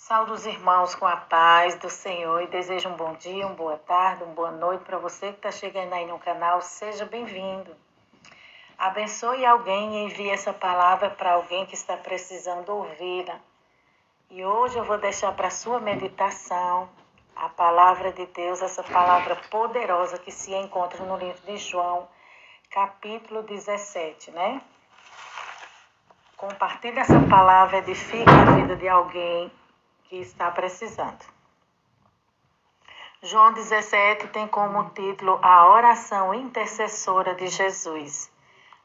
Saúdo os irmãos com a paz do Senhor e desejo um bom dia, uma boa tarde, uma boa noite para você que está chegando aí no canal. Seja bem-vindo. Abençoe alguém e envie essa palavra para alguém que está precisando ouvi-la. E hoje eu vou deixar para sua meditação a palavra de Deus, essa palavra poderosa que se encontra no livro de João, capítulo 17, né? Compartilhe essa palavra, edifique a vida de alguém que está precisando. João 17 tem como título a oração intercessora de Jesus.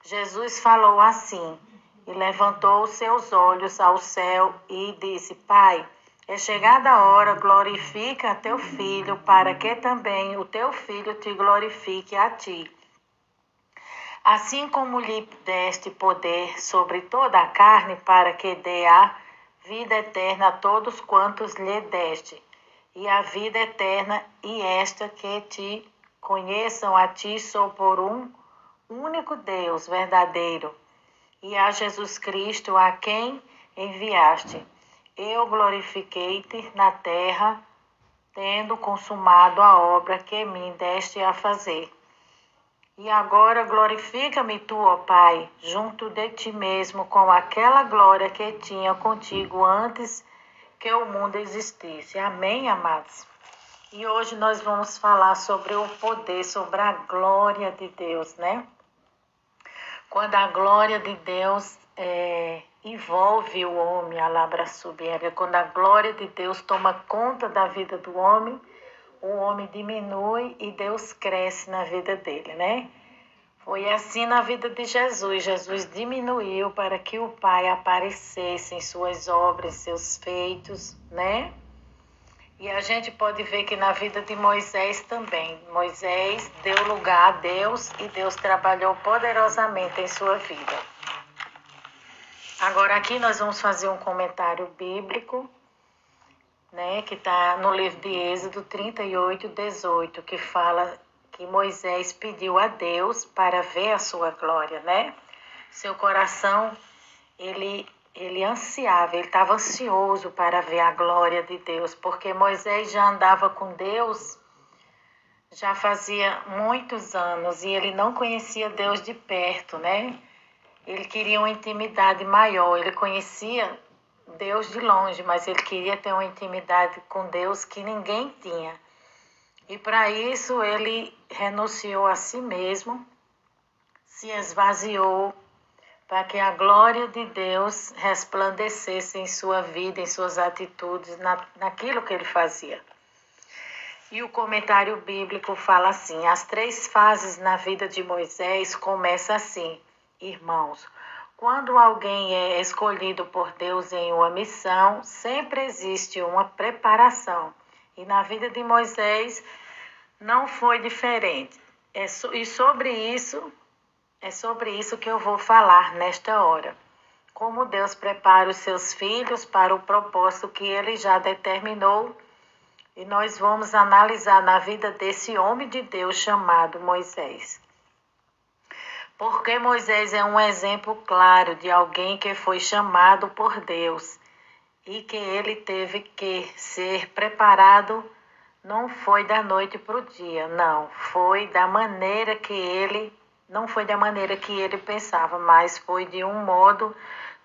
Jesus falou assim, e levantou os seus olhos ao céu e disse: Pai, é chegada a hora, glorifica a teu filho, para que também o teu filho te glorifique a ti. Assim como lhe deste poder sobre toda a carne, para que dê a vida eterna a todos quantos lhe deste, e a vida eterna e esta que te conheçam a ti só por um único Deus verdadeiro, e a Jesus Cristo a quem enviaste. Eu glorifiquei-te na terra, tendo consumado a obra que me deste a fazer. E agora glorifica-me tu, ó Pai, junto de ti mesmo, com aquela glória que tinha contigo antes que o mundo existisse. Amém, amados? E hoje nós vamos falar sobre o poder, sobre a glória de Deus, né? Quando a glória de Deus envolve o homem, a labra subiega, quando a glória de Deus toma conta da vida do homem, o homem diminui e Deus cresce na vida dele, né? Foi assim na vida de Jesus. Jesus diminuiu para que o Pai aparecesse em suas obras, seus feitos, né? E a gente pode ver que na vida de Moisés também. Moisés deu lugar a Deus e Deus trabalhou poderosamente em sua vida. Agora aqui nós vamos fazer um comentário bíblico, né, que está no livro de Êxodo 38, 18, que fala que Moisés pediu a Deus para ver a sua glória, né? Seu coração, ele ansiava, ele estava ansioso para ver a glória de Deus, porque Moisés já andava com Deus já fazia muitos anos e ele não conhecia Deus de perto, né? Ele queria uma intimidade maior, ele conhecia Deus de longe, mas ele queria ter uma intimidade com Deus que ninguém tinha. E para isso ele renunciou a si mesmo, se esvaziou, para que a glória de Deus resplandecesse em sua vida, em suas atitudes, naquilo que ele fazia. E o comentário bíblico fala assim: as 3 fases na vida de Moisés começam assim, irmãos. Quando alguém é escolhido por Deus em uma missão, sempre existe uma preparação. E na vida de Moisés não foi diferente. É sobre isso que eu vou falar nesta hora. Como Deus prepara os seus filhos para o propósito que ele já determinou. E nós vamos analisar na vida desse homem de Deus chamado Moisés. Porque Moisés é um exemplo claro de alguém que foi chamado por Deus e que ele teve que ser preparado. Não foi da noite para o dia, não foi da maneira que ele pensava, mas foi de um modo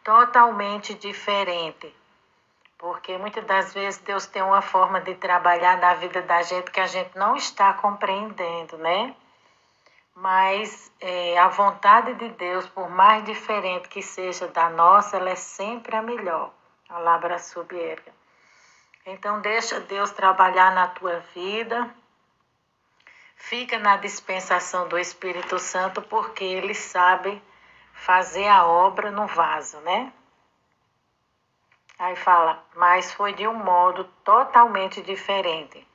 totalmente diferente. Porque muitas das vezes Deus tem uma forma de trabalhar na vida da gente que a gente não está compreendendo, né? Mas a vontade de Deus, por mais diferente que seja da nossa, ela é sempre a melhor. A labra subierga. Então deixa Deus trabalhar na tua vida. Fica na dispensação do Espírito Santo, porque Ele sabe fazer a obra no vaso, né? Aí fala, mas foi de um modo totalmente diferente.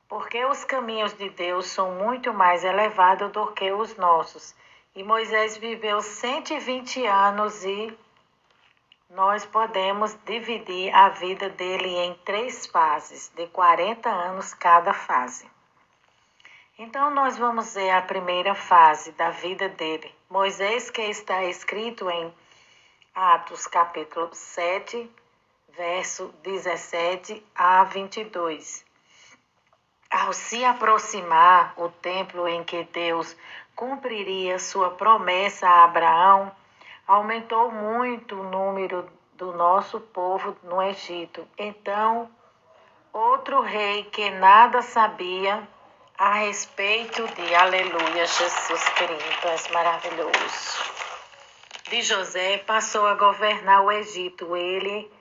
Porque os caminhos de Deus são muito mais elevados do que os nossos. E Moisés viveu 120 anos e nós podemos dividir a vida dele em 3 fases, de 40 anos cada fase. Então nós vamos ver a primeira fase da vida dele. Moisés, que está escrito em Atos capítulo 7, verso 17 a 22. Ao se aproximar o tempo em que Deus cumpriria sua promessa a Abraão, aumentou muito o número do nosso povo no Egito. Então, outro rei que nada sabia a respeito de Aleluia, Jesus querido, tu és maravilhoso. De José passou a governar o Egito. Ele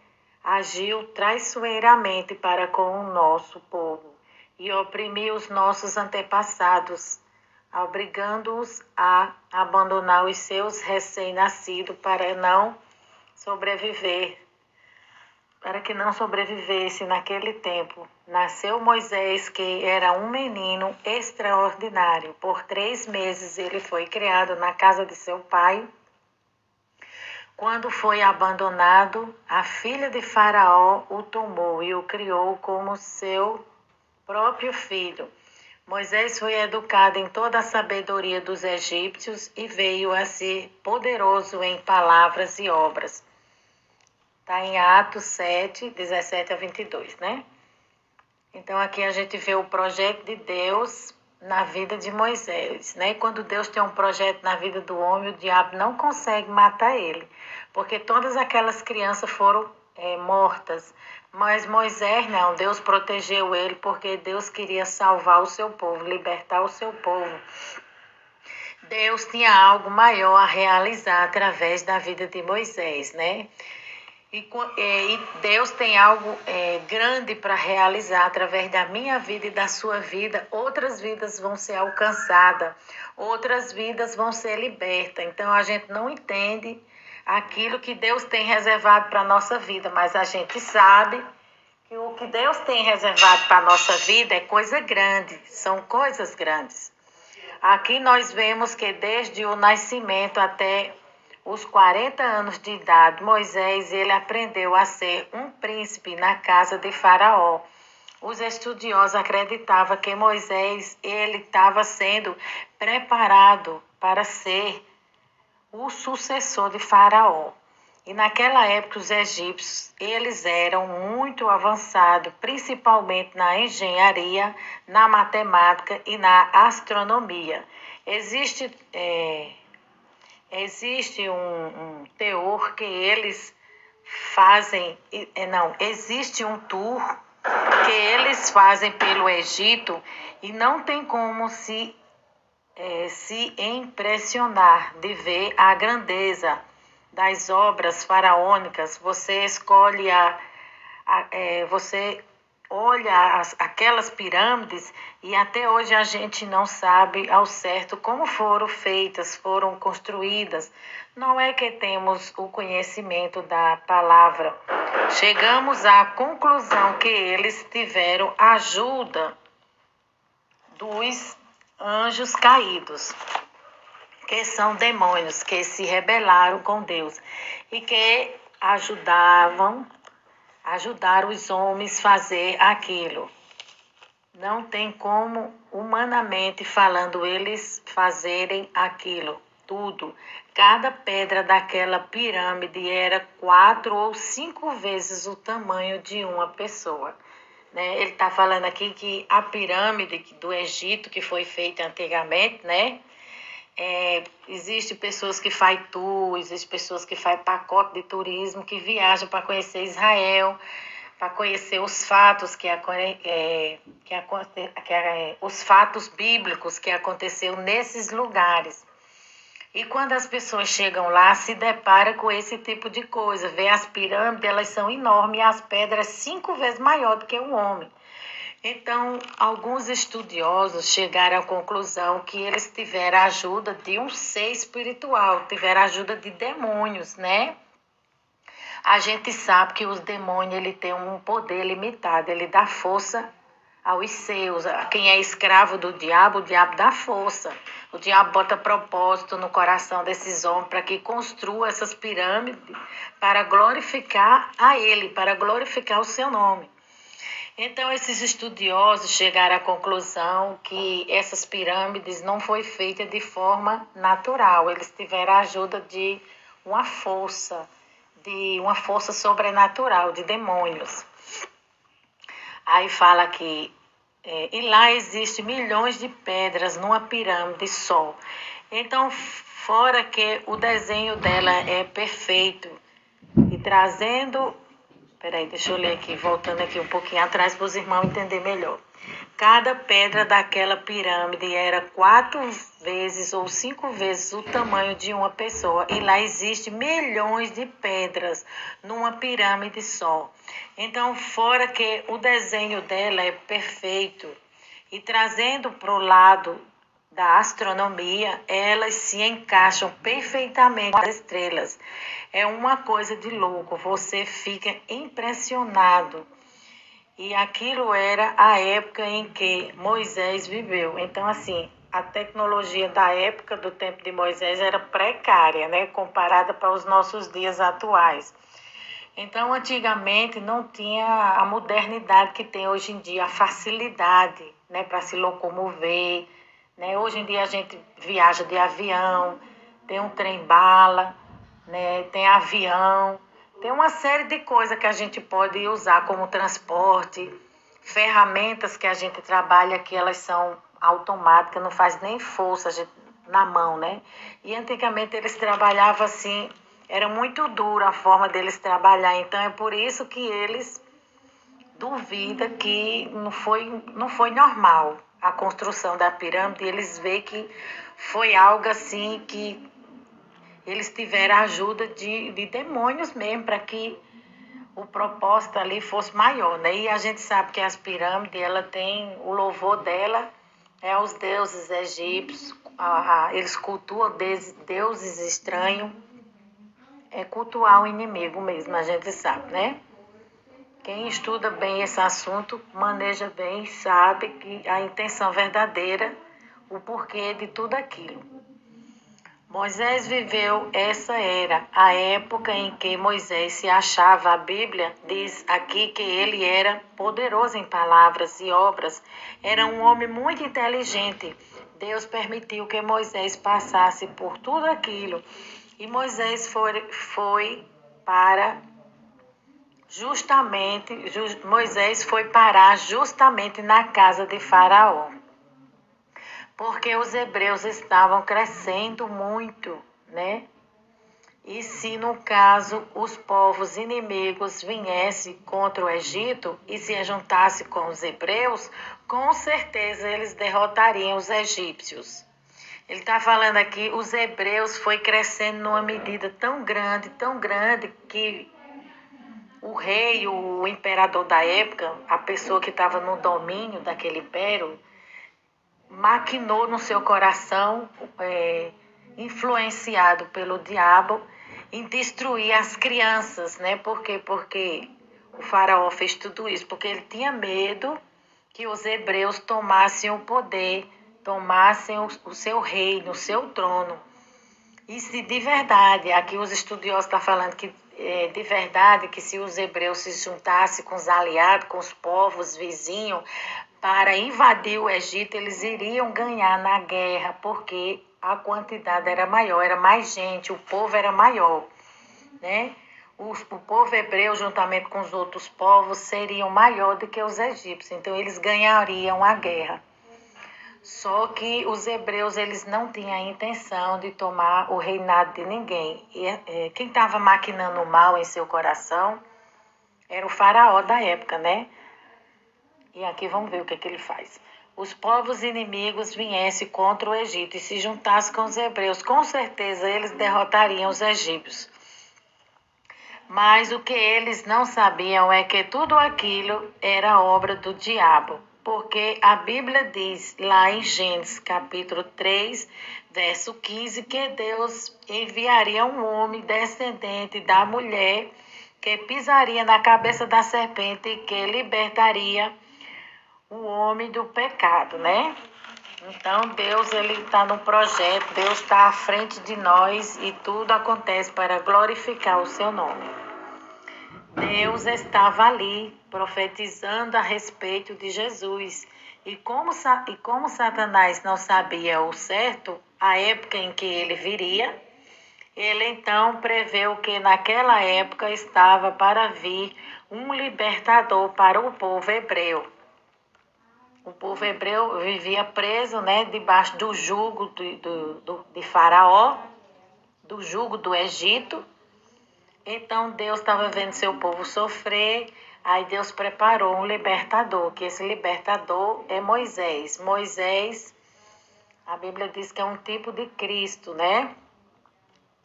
agiu traiçoeiramente para com o nosso povo e oprimiu os nossos antepassados, obrigando-os a abandonar os seus recém-nascidos para que não sobrevivesse naquele tempo. Nasceu Moisés, que era um menino extraordinário. Por 3 meses ele foi criado na casa de seu pai. Quando foi abandonado, a filha de Faraó o tomou e o criou como seu próprio filho. Moisés foi educado em toda a sabedoria dos egípcios e veio a ser poderoso em palavras e obras. Está em Atos 7, 17 a 22, né? Então aqui a gente vê o projeto de Deus na vida de Moisés, né? E quando Deus tem um projeto na vida do homem, o diabo não consegue matar ele, porque todas aquelas crianças foram mortas. Mas Moisés não, Deus protegeu ele porque Deus queria salvar o seu povo, libertar o seu povo. Deus tinha algo maior a realizar através da vida de Moisés, né? E Deus tem algo grande para realizar através da minha vida e da sua vida. Outras vidas vão ser alcançadas, outras vidas vão ser libertas. Então a gente não entende aquilo que Deus tem reservado para a nossa vida, mas a gente sabe que o que Deus tem reservado para a nossa vida é coisa grande, são coisas grandes. Aqui nós vemos que desde o nascimento até os 40 anos de idade, Moisés ele aprendeu a ser um príncipe na casa de Faraó. Os estudiosos acreditavam que Moisés ele estava sendo preparado para ser o sucessor de Faraó. E naquela época os egípcios eles eram muito avançados, principalmente na engenharia, na matemática e na astronomia. Existe um teor que eles fazem, existe um tour que eles fazem pelo Egito e não tem como se impressionar de ver a grandeza das obras faraônicas. Você escolhe você olha aquelas pirâmides e até hoje a gente não sabe ao certo como foram feitas, foram construídas. Não é que temos o conhecimento da palavra. Chegamos à conclusão que eles tiveram ajuda dos anjos caídos, que são demônios que se rebelaram com Deus e que ajudaram os homens a fazer aquilo. Não tem como, humanamente falando, eles fazerem aquilo tudo. Cada pedra daquela pirâmide era 4 ou 5 vezes o tamanho de uma pessoa. Né? Ele está falando aqui que a pirâmide do Egito, que foi feita antigamente, né? Existem pessoas que fazem tour, existem pessoas que fazem pacote de turismo, que viajam para conhecer Israel, para conhecer os fatos os fatos bíblicos que aconteceu nesses lugares. E quando as pessoas chegam lá, se deparam com esse tipo de coisa. Vê as pirâmides, elas são enormes e as pedras 5 vezes maior do que um homem. Então, alguns estudiosos chegaram à conclusão que eles tiveram a ajuda de um ser espiritual, tiveram a ajuda de demônios, né? A gente sabe que os demônios ele tem um poder limitado, ele dá força aos seus. Quem é escravo do diabo, o diabo dá força. O diabo bota propósito no coração desses homens para que construam essas pirâmides para glorificar a ele, para glorificar o seu nome. Então, esses estudiosos chegaram à conclusão que essas pirâmides não foi feita de forma natural. Eles tiveram a ajuda de uma força de uma força sobrenatural, de demônios. Aí fala que e lá existe milhões de pedras numa pirâmide só. Então, fora que o desenho dela é perfeito e trazendo. Peraí, deixa eu ler aqui, voltando aqui um pouquinho atrás para os irmãos entenderem melhor. Cada pedra daquela pirâmide era 4 vezes ou 5 vezes o tamanho de uma pessoa. E lá existe milhões de pedras numa pirâmide só. Então, fora que o desenho dela é perfeito e trazendo para o lado da astronomia, elas se encaixam perfeitamente com as estrelas. É uma coisa de louco, você fica impressionado. E aquilo era a época em que Moisés viveu. Então, assim, a tecnologia da época do tempo de Moisés era precária, né, comparada para os nossos dias atuais. Então, antigamente não tinha a modernidade que tem hoje em dia, a facilidade, né, para se locomover, né? Hoje em dia a gente viaja de avião, tem um trem-bala, né, tem avião, tem uma série de coisas que a gente pode usar como transporte, ferramentas que a gente trabalha que elas são automáticas, não faz nem força na mão, né? E antigamente eles trabalhavam assim, era muito dura a forma deles trabalhar, então é por isso que eles duvidam que não foi normal a construção da pirâmide, eles veem que foi algo assim que eles tiveram a ajuda de demônios mesmo, para que o propósito ali fosse maior, né? E a gente sabe que as pirâmides, ela tem, o louvor dela é aos deuses egípcios, eles cultuam deuses estranhos, é cultuar o inimigo mesmo, a gente sabe, né? Quem estuda bem esse assunto, maneja bem, sabe que a intenção verdadeira, o porquê de tudo aquilo. Moisés viveu essa era, a época em que Moisés se achava. A Bíblia diz aqui que ele era poderoso em palavras e obras, era um homem muito inteligente. Deus permitiu que Moisés passasse por tudo aquilo e Moisés Moisés foi parar justamente na casa de Faraó, porque os hebreus estavam crescendo muito, né? E se no caso os povos inimigos viessem contra o Egito e se juntassem com os hebreus, com certeza eles derrotariam os egípcios. Ele está falando aqui, os hebreus foi crescendo numa medida tão grande, que o rei, o imperador da época, a pessoa que estava no domínio daquele império, maquinou no seu coração, influenciado pelo diabo, em destruir as crianças, né? Por quê? Porque o faraó fez tudo isso, porque ele tinha medo que os hebreus tomassem o poder, tomassem o seu reino, o seu trono. E se de verdade, aqui os estudiosos estão falando que de verdade que se os hebreus se juntassem com os aliados, com os povos vizinhos, para invadir o Egito, eles iriam ganhar na guerra, porque a quantidade era maior, era mais gente, o povo era maior, né? O povo hebreu, juntamente com os outros povos, seriam maior do que os egípcios, então eles ganhariam a guerra. Só que os hebreus, eles não tinham a intenção de tomar o reinado de ninguém. E quem estava maquinando o mal em seu coração era o faraó da época, né? E aqui vamos ver o que ele faz. Os povos inimigos viessem contra o Egito e se juntassem com os hebreus, com certeza eles derrotariam os egípcios. Mas o que eles não sabiam é que tudo aquilo era obra do diabo. Porque a Bíblia diz lá em Gênesis capítulo 3, verso 15, que Deus enviaria um homem descendente da mulher que pisaria na cabeça da serpente e que libertaria o homem do pecado, né? Então Deus, ele está no projeto, Deus está à frente de nós e tudo acontece para glorificar o seu nome. Deus estava ali profetizando a respeito de Jesus. E como Satanás não sabia o certo, a época em que ele viria, Ele então preveu que naquela época estava para vir um libertador para o povo hebreu. O povo hebreu vivia preso, né, debaixo do jugo de Faraó, do jugo do Egito. Então Deus estava vendo seu povo sofrer, aí Deus preparou um libertador, que esse libertador é Moisés. Moisés, a Bíblia diz que é um tipo de Cristo, né?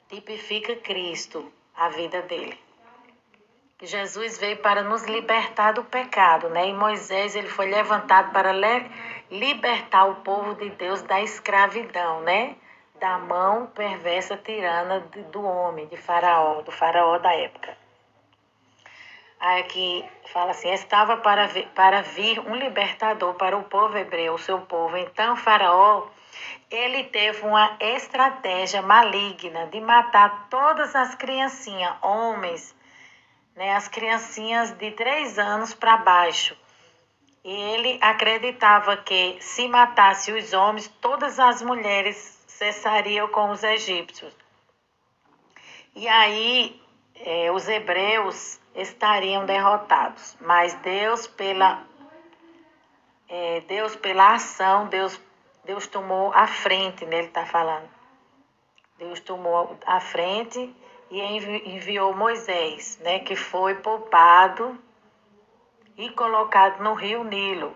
Tipifica Cristo, a vida dele. Jesus veio para nos libertar do pecado, né? E Moisés, ele foi levantado para libertar o povo de Deus da escravidão, né? Da mão perversa tirana do homem, de Faraó, do Faraó da época. Aí aqui fala assim, estava para vir um libertador para o povo hebreu, o seu povo. Então Faraó, ele teve uma estratégia maligna de matar todas as criancinhas, homens, né, as criancinhas de 3 anos para baixo. E ele acreditava que se matasse os homens, todas as mulheres cessariam com os egípcios. E aí os hebreus estariam derrotados. Mas Deus pela ação, Deus tomou a frente, né? Ele está falando. Deus tomou a frente e enviou Moisés, né, que foi poupado e colocado no rio Nilo,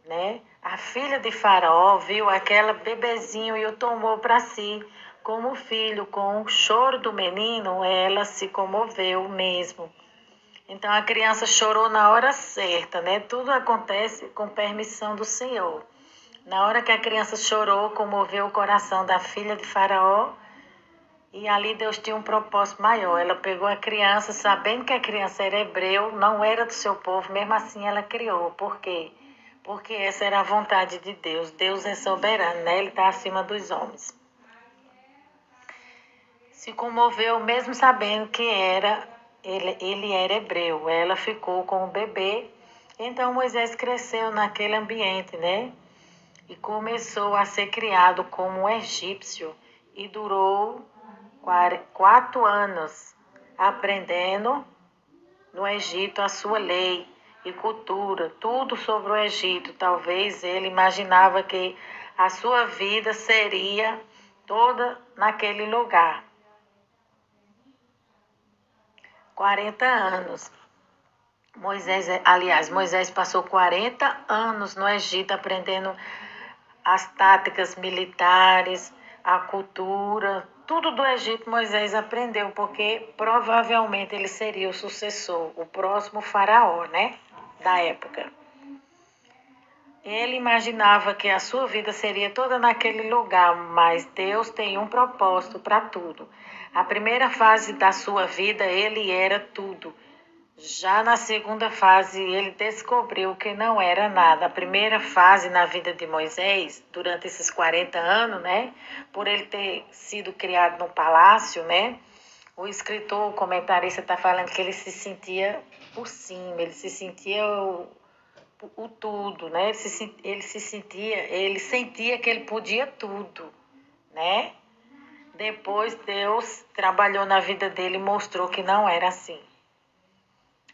né? A filha de Faraó viu aquela bebezinho e o tomou para si como filho. Com o choro do menino, ela se comoveu mesmo. Então a criança chorou na hora certa, né? Tudo acontece com permissão do Senhor. Na hora que a criança chorou, comoveu o coração da filha de Faraó. E ali Deus tinha um propósito maior. Ela pegou a criança, sabendo que a criança era hebreu, não era do seu povo, mesmo assim ela criou. Por quê? Porque essa era a vontade de Deus. Deus é soberano, né? Ele está acima dos homens. Se comoveu mesmo sabendo que ele era hebreu. Ela ficou com o bebê. Então Moisés cresceu naquele ambiente, né? E começou a ser criado como um egípcio. E durou 4 anos aprendendo no Egito a sua lei e cultura, tudo sobre o Egito. Talvez ele imaginava que a sua vida seria toda naquele lugar. 40 anos. Moisés passou 40 anos no Egito aprendendo as táticas militares, a cultura, tudo do Egito Moisés aprendeu, porque provavelmente ele seria o sucessor, o próximo faraó, né, da época. Ele imaginava que a sua vida seria toda naquele lugar, mas Deus tem um propósito para tudo. A primeira fase da sua vida, ele era tudo. Já na segunda fase, ele descobriu que não era nada. A primeira fase na vida de Moisés, durante esses 40 anos, né? Por ele ter sido criado no palácio, né? O escritor, o comentarista está falando que ele se sentia por cima, ele se sentia o tudo, né? Ele sentia que ele podia tudo, né? Depois Deus trabalhou na vida dele e mostrou que não era assim.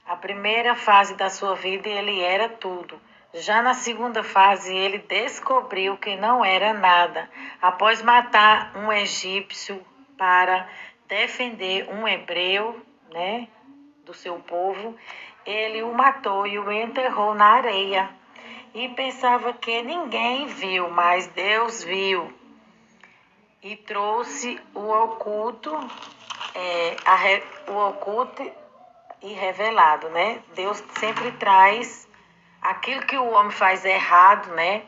A primeira fase da sua vida ele era tudo. Já na segunda fase ele descobriu que não era nada. Após matar um egípcio para defender um hebreu, né, do seu povo, ele o matou e o enterrou na areia. E pensava que ninguém viu, mas Deus viu. E trouxe o oculto, o oculto e revelado, né? Deus sempre traz aquilo que o homem faz errado, né?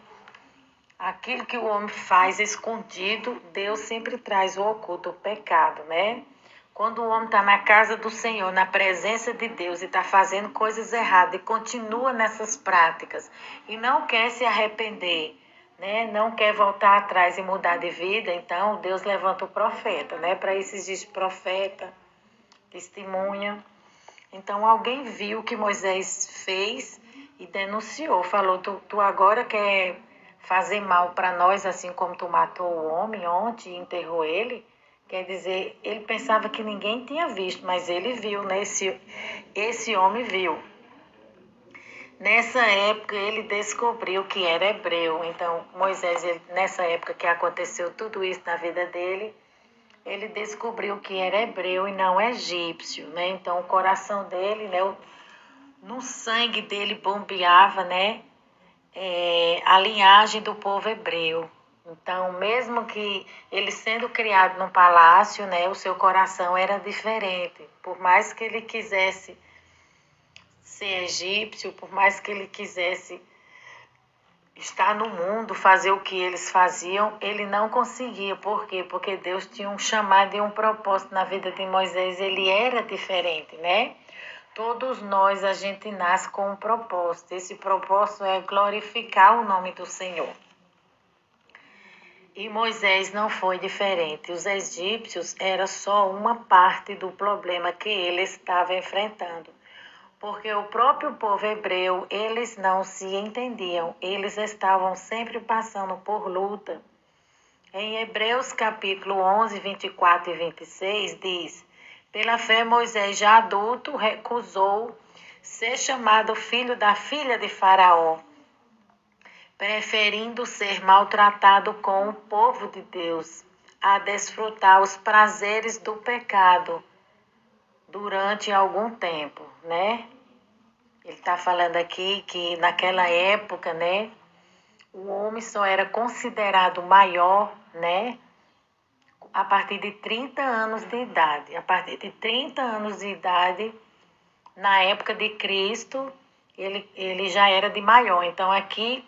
Aquilo que o homem faz escondido, Deus sempre traz o oculto, o pecado, né? Quando o homem está na casa do Senhor, na presença de Deus e está fazendo coisas erradas e continua nessas práticas e não quer se arrepender, né? Não quer voltar atrás e mudar de vida, então Deus levanta o profeta, né? Para isso existe profeta, testemunha. Então alguém viu o que Moisés fez e denunciou, falou, tu agora quer fazer mal para nós, assim como tu matou o homem ontem e enterrou ele? Quer dizer, ele pensava que ninguém tinha visto, mas ele viu, né? Esse homem viu. Nessa época ele descobriu que era hebreu. Então Moisés, nessa época que aconteceu tudo isso na vida dele, ele descobriu que era hebreu e não egípcio, né? Então o coração dele, né? No sangue dele bombeava, né? A linhagem do povo hebreu. Então, mesmo que ele sendo criado num palácio, né, o seu coração era diferente. Por mais que ele quisesse ser egípcio, por mais que ele quisesse estar no mundo, fazer o que eles faziam, ele não conseguia. Por quê? Porque Deus tinha um chamado e um propósito na vida de Moisés. Ele era diferente, né? Todos nós, a gente nasce com um propósito. Esse propósito é glorificar o nome do Senhor. E Moisés não foi diferente. Os egípcios era só uma parte do problema que ele estava enfrentando. Porque o próprio povo hebreu, eles não se entendiam. Eles estavam sempre passando por luta. Em Hebreus capítulo 11, 24 e 26 diz: pela fé Moisés, já adulto, recusou ser chamado filho da filha de Faraó, preferindo ser maltratado com o povo de Deus, a desfrutar os prazeres do pecado durante algum tempo, né? Ele está falando aqui que naquela época, né, o homem só era considerado maior, né, a partir de 30 anos de idade. A partir de 30 anos de idade, na época de Cristo, ele já era de maior. Então aqui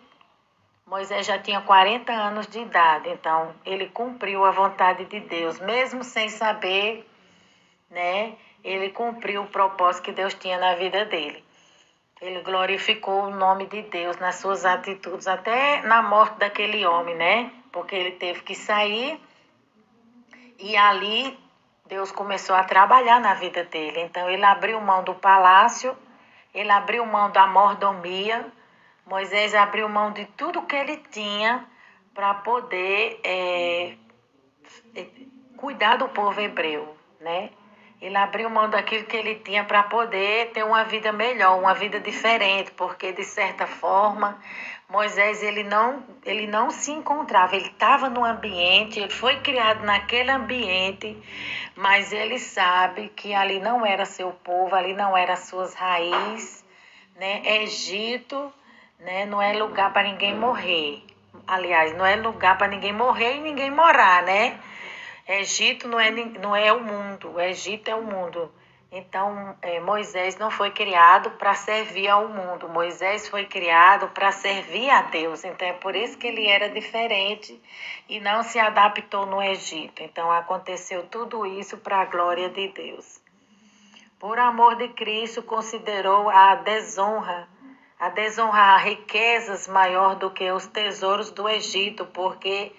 Moisés já tinha 40 anos de idade, então ele cumpriu a vontade de Deus, mesmo sem saber, né? Ele cumpriu o propósito que Deus tinha na vida dele. Ele glorificou o nome de Deus nas suas atitudes, até na morte daquele homem, né? Porque ele teve que sair e ali Deus começou a trabalhar na vida dele. Então ele abriu mão do palácio, ele abriu mão da mordomia. Moisés abriu mão de tudo que ele tinha para poder cuidar do povo hebreu, né? Ele abriu mão daquilo que ele tinha para poder ter uma vida melhor, uma vida diferente, porque de certa forma Moisés ele não se encontrava, ele estava no ambiente, ele foi criado naquele ambiente, mas ele sabe que ali não era seu povo, ali não era suas raízes, né? Egito, né? Não é lugar para ninguém morrer. Aliás, não é lugar para ninguém morrer e ninguém morar, né? Egito não é o mundo, o Egito é o mundo. Então, Moisés não foi criado para servir ao mundo. Moisés foi criado para servir a Deus. Então, é por isso que ele era diferente e não se adaptou no Egito. Então, aconteceu tudo isso para a glória de Deus. Por amor de Cristo, considerou a desonrar riquezas maior do que os tesouros do Egito, porque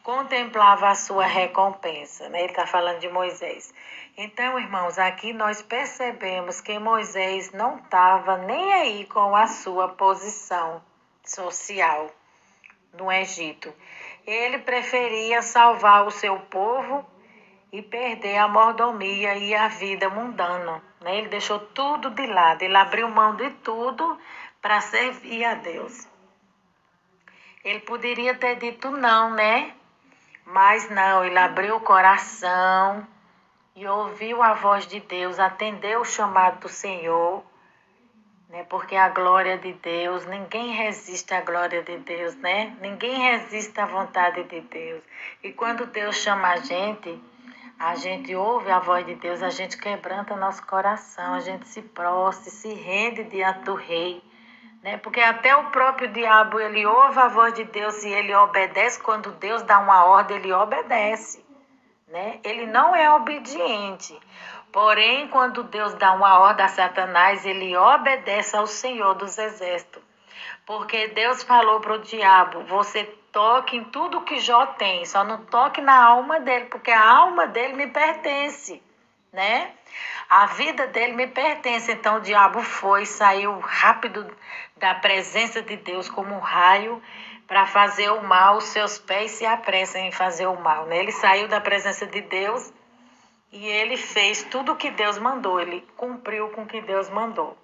contemplava a sua recompensa, né? Ele está falando de Moisés. Então, irmãos, aqui nós percebemos que Moisés não estava nem aí com a sua posição social no Egito. Ele preferia salvar o seu povo e perder a mordomia e a vida mundana, né? Ele deixou tudo de lado, ele abriu mão de tudo para servir a Deus. Ele poderia ter dito não, né? Mas não, ele abriu o coração e ouviu a voz de Deus, atendeu o chamado do Senhor, né? Porque a glória de Deus, ninguém resiste à glória de Deus, né? Ninguém resiste à vontade de Deus. E quando Deus chama a gente ouve a voz de Deus, a gente quebranta nosso coração, a gente se prostra, se rende diante do Rei, né? Porque até o próprio diabo, ele ouve a voz de Deus e ele obedece. Quando Deus dá uma ordem, ele obedece, né? Ele não é obediente. Porém, quando Deus dá uma ordem a Satanás, ele obedece ao Senhor dos Exércitos. Porque Deus falou para o diabo: você toque em tudo que Jó tem, só não toque na alma dele, porque a alma dele me pertence, né? A vida dele me pertence. Então o diabo saiu rápido da presença de Deus como um raio para fazer o mal. Os seus pés se apressam em fazer o mal, né? Ele saiu da presença de Deus e ele fez tudo o que Deus mandou. Ele cumpriu com o que Deus mandou.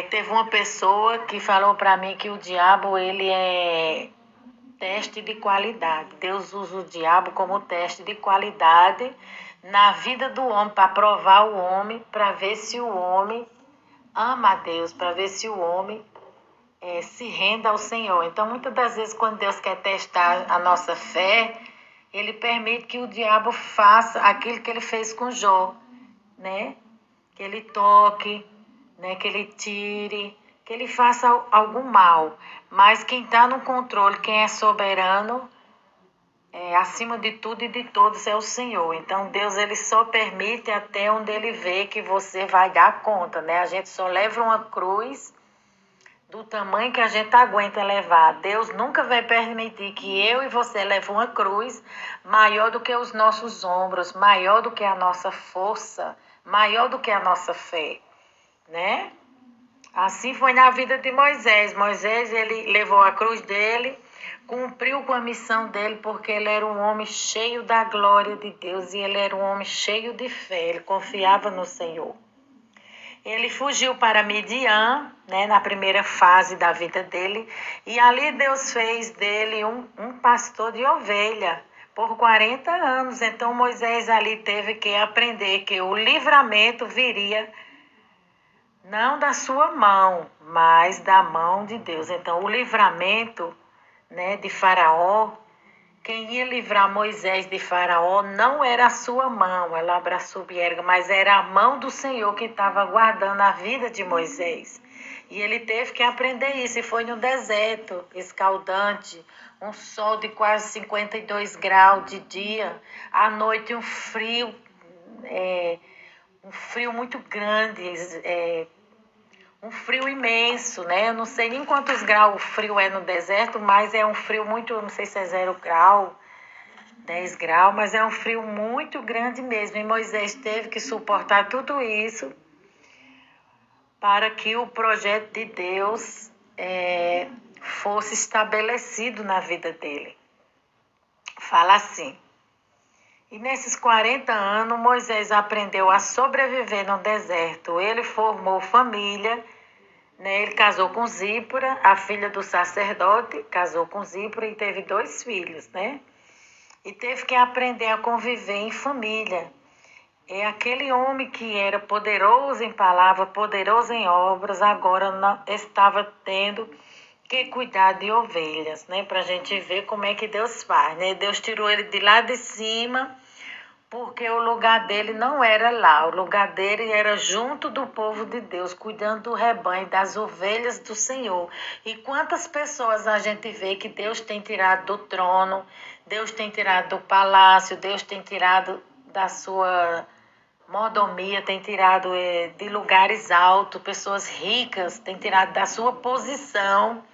Teve uma pessoa que falou para mim que o diabo ele é teste de qualidade. Deus usa o diabo como teste de qualidade na vida do homem, para provar o homem, para ver se o homem ama a Deus, para ver se o homem se renda ao Senhor. Então, muitas das vezes, quando Deus quer testar a nossa fé, Ele permite que o diabo faça aquilo que Ele fez com Jó, né? Que ele toque, né? Que ele tire, que ele faça algum mal. Mas quem está no controle, quem é soberano, acima de tudo e de todos é o Senhor. Então Deus ele só permite até onde ele vê que você vai dar conta, né? A gente só leva uma cruz do tamanho que a gente aguenta levar. Deus nunca vai permitir que eu e você leve uma cruz maior do que os nossos ombros, maior do que a nossa força, maior do que a nossa fé, né? Assim foi na vida de Moisés. Moisés, ele levou a cruz dele, cumpriu com a missão dele, porque ele era um homem cheio da glória de Deus e ele era um homem cheio de fé, ele confiava no Senhor. Ele fugiu para Midian, né, na primeira fase da vida dele, e ali Deus fez dele um pastor de ovelha por 40 anos. Então Moisés ali teve que aprender que o livramento viria não da sua mão, mas da mão de Deus. Então, o livramento, né, de Faraó, quem ia livrar Moisés de Faraó não era a sua mão, ela abraçou Bierga, mas era a mão do Senhor que estava guardando a vida de Moisés. E ele teve que aprender isso, e foi no deserto, escaldante, um sol de quase 52 graus de dia, à noite um frio muito grande, um frio imenso, né? Eu não sei nem quantos graus o frio é no deserto, mas é um frio muito, não sei se é 0 grau, 10 graus, mas é um frio muito grande mesmo. E Moisés teve que suportar tudo isso para que o projeto de Deus fosse estabelecido na vida dele. Fala assim: e nesses 40 anos, Moisés aprendeu a sobreviver no deserto. Ele formou família, né? Ele casou com Zípora, a filha do sacerdote, casou com Zípora e teve 2 filhos, né? E teve que aprender a conviver em família. É aquele homem que era poderoso em palavra, poderoso em obras, agora não, estava tendo que cuidar de ovelhas, né? Para a gente ver como é que Deus faz, né? Deus tirou ele de lá de cima, porque o lugar dele não era lá. O lugar dele era junto do povo de Deus, cuidando do rebanho, das ovelhas do Senhor. E quantas pessoas a gente vê que Deus tem tirado do trono, Deus tem tirado do palácio, Deus tem tirado da sua mordomia, tem tirado de lugares altos, pessoas ricas, tem tirado da sua posição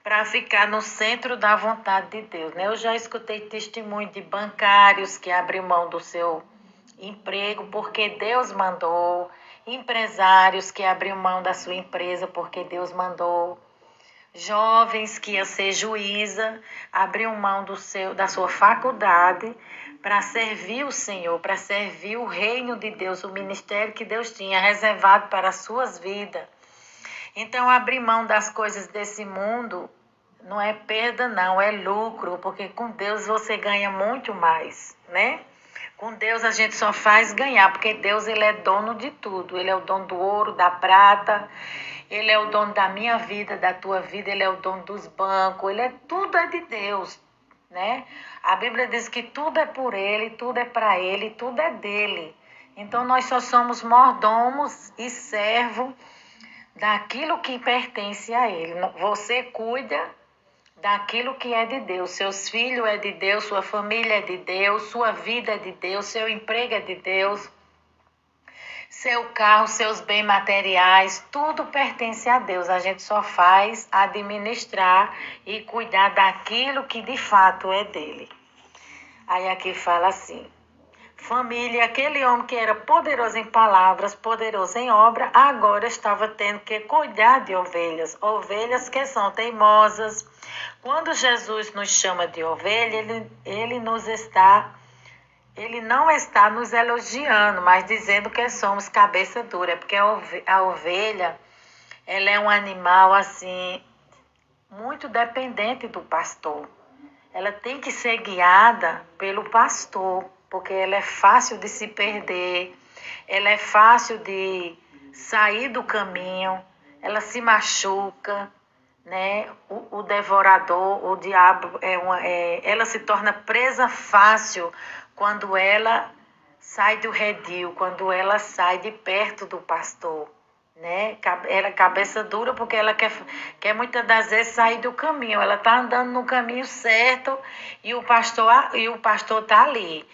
para ficar no centro da vontade de Deus, né? Eu já escutei testemunho de bancários que abriram mão do seu emprego porque Deus mandou, empresários que abriram mão da sua empresa porque Deus mandou, jovens que iam ser juíza, abriram mão da sua faculdade para servir o Senhor, para servir o reino de Deus, o ministério que Deus tinha reservado para as suas vidas. Então, abrir mão das coisas desse mundo não é perda, não, é lucro, porque com Deus você ganha muito mais, né? Com Deus a gente só faz ganhar, porque Deus ele é dono de tudo. Ele é o dono do ouro, da prata, ele é o dono da minha vida, da tua vida, ele é o dono dos bancos, tudo é de Deus, né? A Bíblia diz que tudo é por ele, tudo é para ele, tudo é dele. Então nós só somos mordomos e servos daquilo que pertence a ele. Você cuida daquilo que é de Deus. Seus filhos é de Deus, sua família é de Deus, sua vida é de Deus, seu emprego é de Deus, seu carro, seus bens materiais, tudo pertence a Deus. A gente só faz administrar e cuidar daquilo que de fato é dele. Aí aqui fala assim: família, aquele homem que era poderoso em palavras, poderoso em obra, agora estava tendo que cuidar de ovelhas, ovelhas que são teimosas. Quando Jesus nos chama de ovelha, ele não está nos elogiando, mas dizendo que somos cabeça dura, porque a ovelha, ela é um animal assim muito dependente do pastor. Ela tem que ser guiada pelo pastor, porque ela é fácil de se perder, ela é fácil de sair do caminho, ela se machuca, né? O devorador, o diabo, ela se torna presa fácil quando ela sai do redil, quando ela sai de perto do pastor. Né? Ela é cabeça dura porque ela quer muitas das vezes sair do caminho. Ela está andando no caminho certo e o pastor está ali.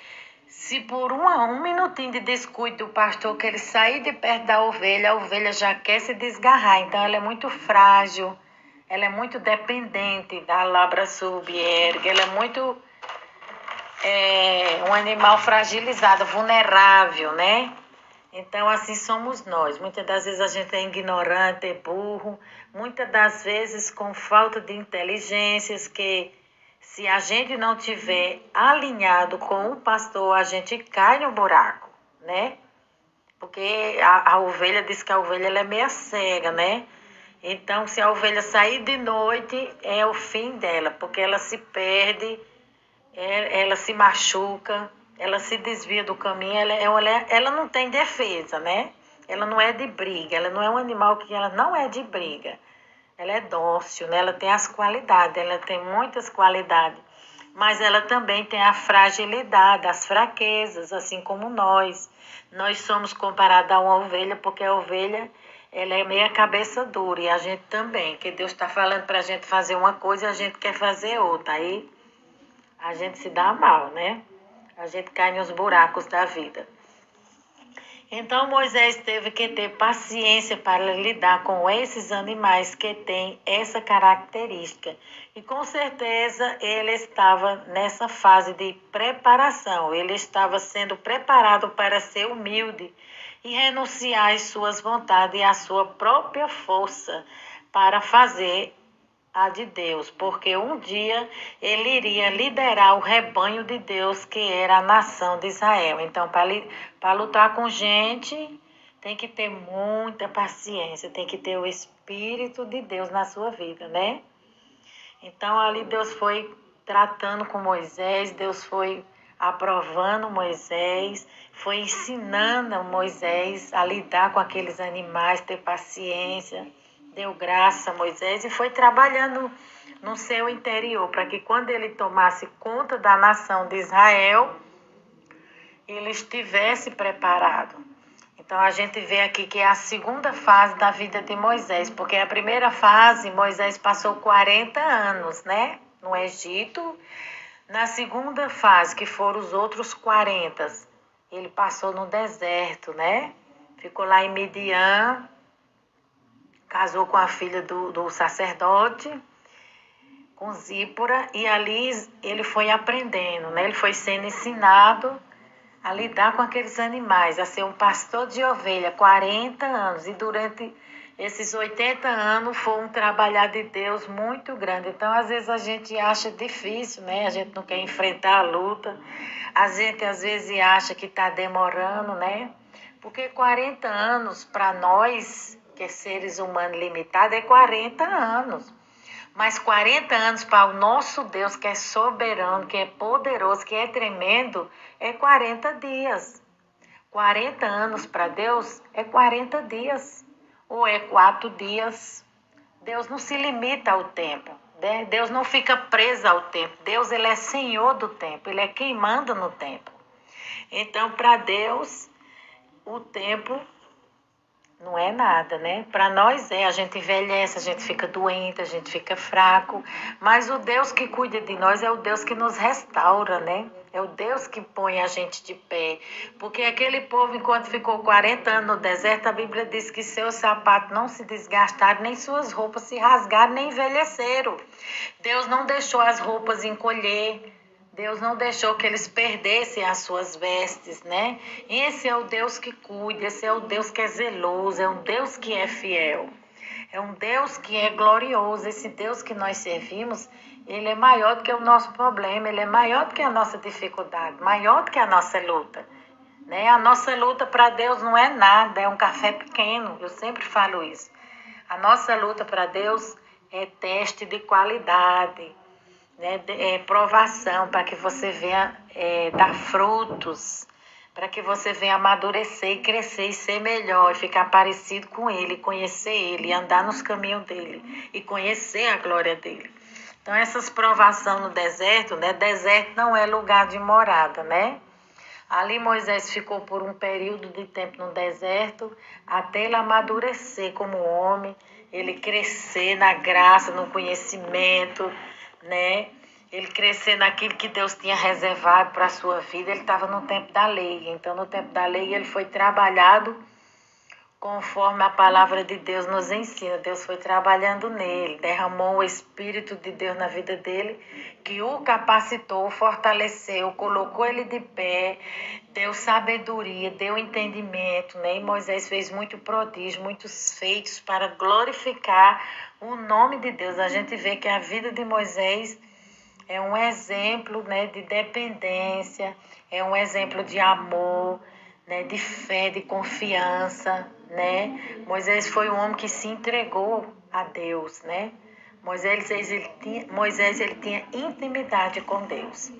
Se por um minutinho de descuido do pastor que ele sair de perto da ovelha, a ovelha já quer se desgarrar. Então ela é muito frágil, ela é muito dependente da labra subierga, ela é muito um animal fragilizado, vulnerável, né? Então, assim somos nós. Muitas das vezes a gente é ignorante, é burro. Muitas das vezes com falta de inteligências que, se a gente não tiver alinhado com o pastor, a gente cai no buraco, né? Porque a ovelha diz que a ovelha ela é meia cega, né? Então, se a ovelha sair de noite, é o fim dela, porque ela se perde, ela se machuca, ela se desvia do caminho, ela não tem defesa, né? Ela não é de briga, ela não é um animal que ela não é de briga. Ela é dócil, né? Ela tem as qualidades, ela tem muitas qualidades, mas ela também tem a fragilidade, as fraquezas, assim como nós. Nós somos comparados a uma ovelha, porque a ovelha ela é meia cabeça dura, e a gente também, que Deus está falando para a gente fazer uma coisa e a gente quer fazer outra. Aí a gente se dá mal, né? A gente cai nos buracos da vida. Então Moisés teve que ter paciência para lidar com esses animais que têm essa característica. E com certeza ele estava nessa fase de preparação. Ele estava sendo preparado para ser humilde e renunciar às suas vontades e à sua própria força para fazer a de Deus, porque um dia ele iria liderar o rebanho de Deus, que era a nação de Israel. Então, para lutar com gente, tem que ter muita paciência, tem que ter o Espírito de Deus na sua vida, né? Então, ali Deus foi tratando com Moisés, Deus foi aprovando Moisés, foi ensinando Moisés a lidar com aqueles animais, ter paciência. Deu graça a Moisés e foi trabalhando no seu interior, para que quando ele tomasse conta da nação de Israel, ele estivesse preparado. Então a gente vê aqui que é a segunda fase da vida de Moisés, porque a primeira fase, Moisés passou 40 anos, né, no Egito. Na segunda fase, que foram os outros 40, ele passou no deserto, né, ficou lá em Midian, casou com a filha do sacerdote, com Zípora, e ali ele foi aprendendo, né? Ele foi sendo ensinado a lidar com aqueles animais, a ser um pastor de ovelha, 40 anos, e durante esses 80 anos foi um trabalhar de Deus muito grande. Então, às vezes a gente acha difícil, né? A gente não quer enfrentar a luta, a gente às vezes acha que está demorando, né? Porque 40 anos para nós, que é seres humanos limitados, é 40 anos. Mas 40 anos para o nosso Deus, que é soberano, que é poderoso, que é tremendo, é 40 dias. 40 anos para Deus é 40 dias. Ou é 4 dias. Deus não se limita ao tempo. Né? Deus não fica preso ao tempo. Deus, ele é senhor do tempo. Ele é quem manda no tempo. Então, para Deus, o tempo não é nada, né? Para nós a gente envelhece, a gente fica doente, a gente fica fraco, mas o Deus que cuida de nós é o Deus que nos restaura, né? É o Deus que põe a gente de pé, porque aquele povo, enquanto ficou 40 anos no deserto, a Bíblia diz que seus sapatos não se desgastaram, nem suas roupas se rasgaram, nem envelheceram. Deus não deixou as roupas encolher, Deus não deixou que eles perdessem as suas vestes, né? Esse é o Deus que cuida, esse é o Deus que é zeloso, é um Deus que é fiel. É um Deus que é glorioso. Esse Deus que nós servimos, ele é maior do que o nosso problema, ele é maior do que a nossa dificuldade, maior do que a nossa luta. Né? A nossa luta para Deus não é nada, é um café pequeno, eu sempre falo isso. A nossa luta para Deus é teste de qualidade, né? É provação para que você venha dar frutos, para que você venha amadurecer e crescer e ser melhor, e ficar parecido com Ele, conhecer Ele, andar nos caminhos dEle e conhecer a glória dEle. Então, essas provações no deserto, né? Deserto não é lugar de morada, né? Ali Moisés ficou por um período de tempo no deserto, até ele amadurecer como homem, ele crescer na graça, no conhecimento, né? Ele crescer naquilo que Deus tinha reservado para a sua vida. Ele estava no tempo da lei. Então, no tempo da lei, ele foi trabalhado conforme a palavra de Deus nos ensina. Deus foi trabalhando nele, derramou o Espírito de Deus na vida dele, que o capacitou, fortaleceu, colocou ele de pé, deu sabedoria, deu entendimento, né? E Moisés fez muito prodígio, muitos feitos para glorificar o nome de Deus. A gente vê que a vida de Moisés é um exemplo, né, de dependência, é um exemplo de amor, né, de fé, de confiança, né? Moisés foi um homem que se entregou a Deus, né? Moisés ele tinha intimidade com Deus.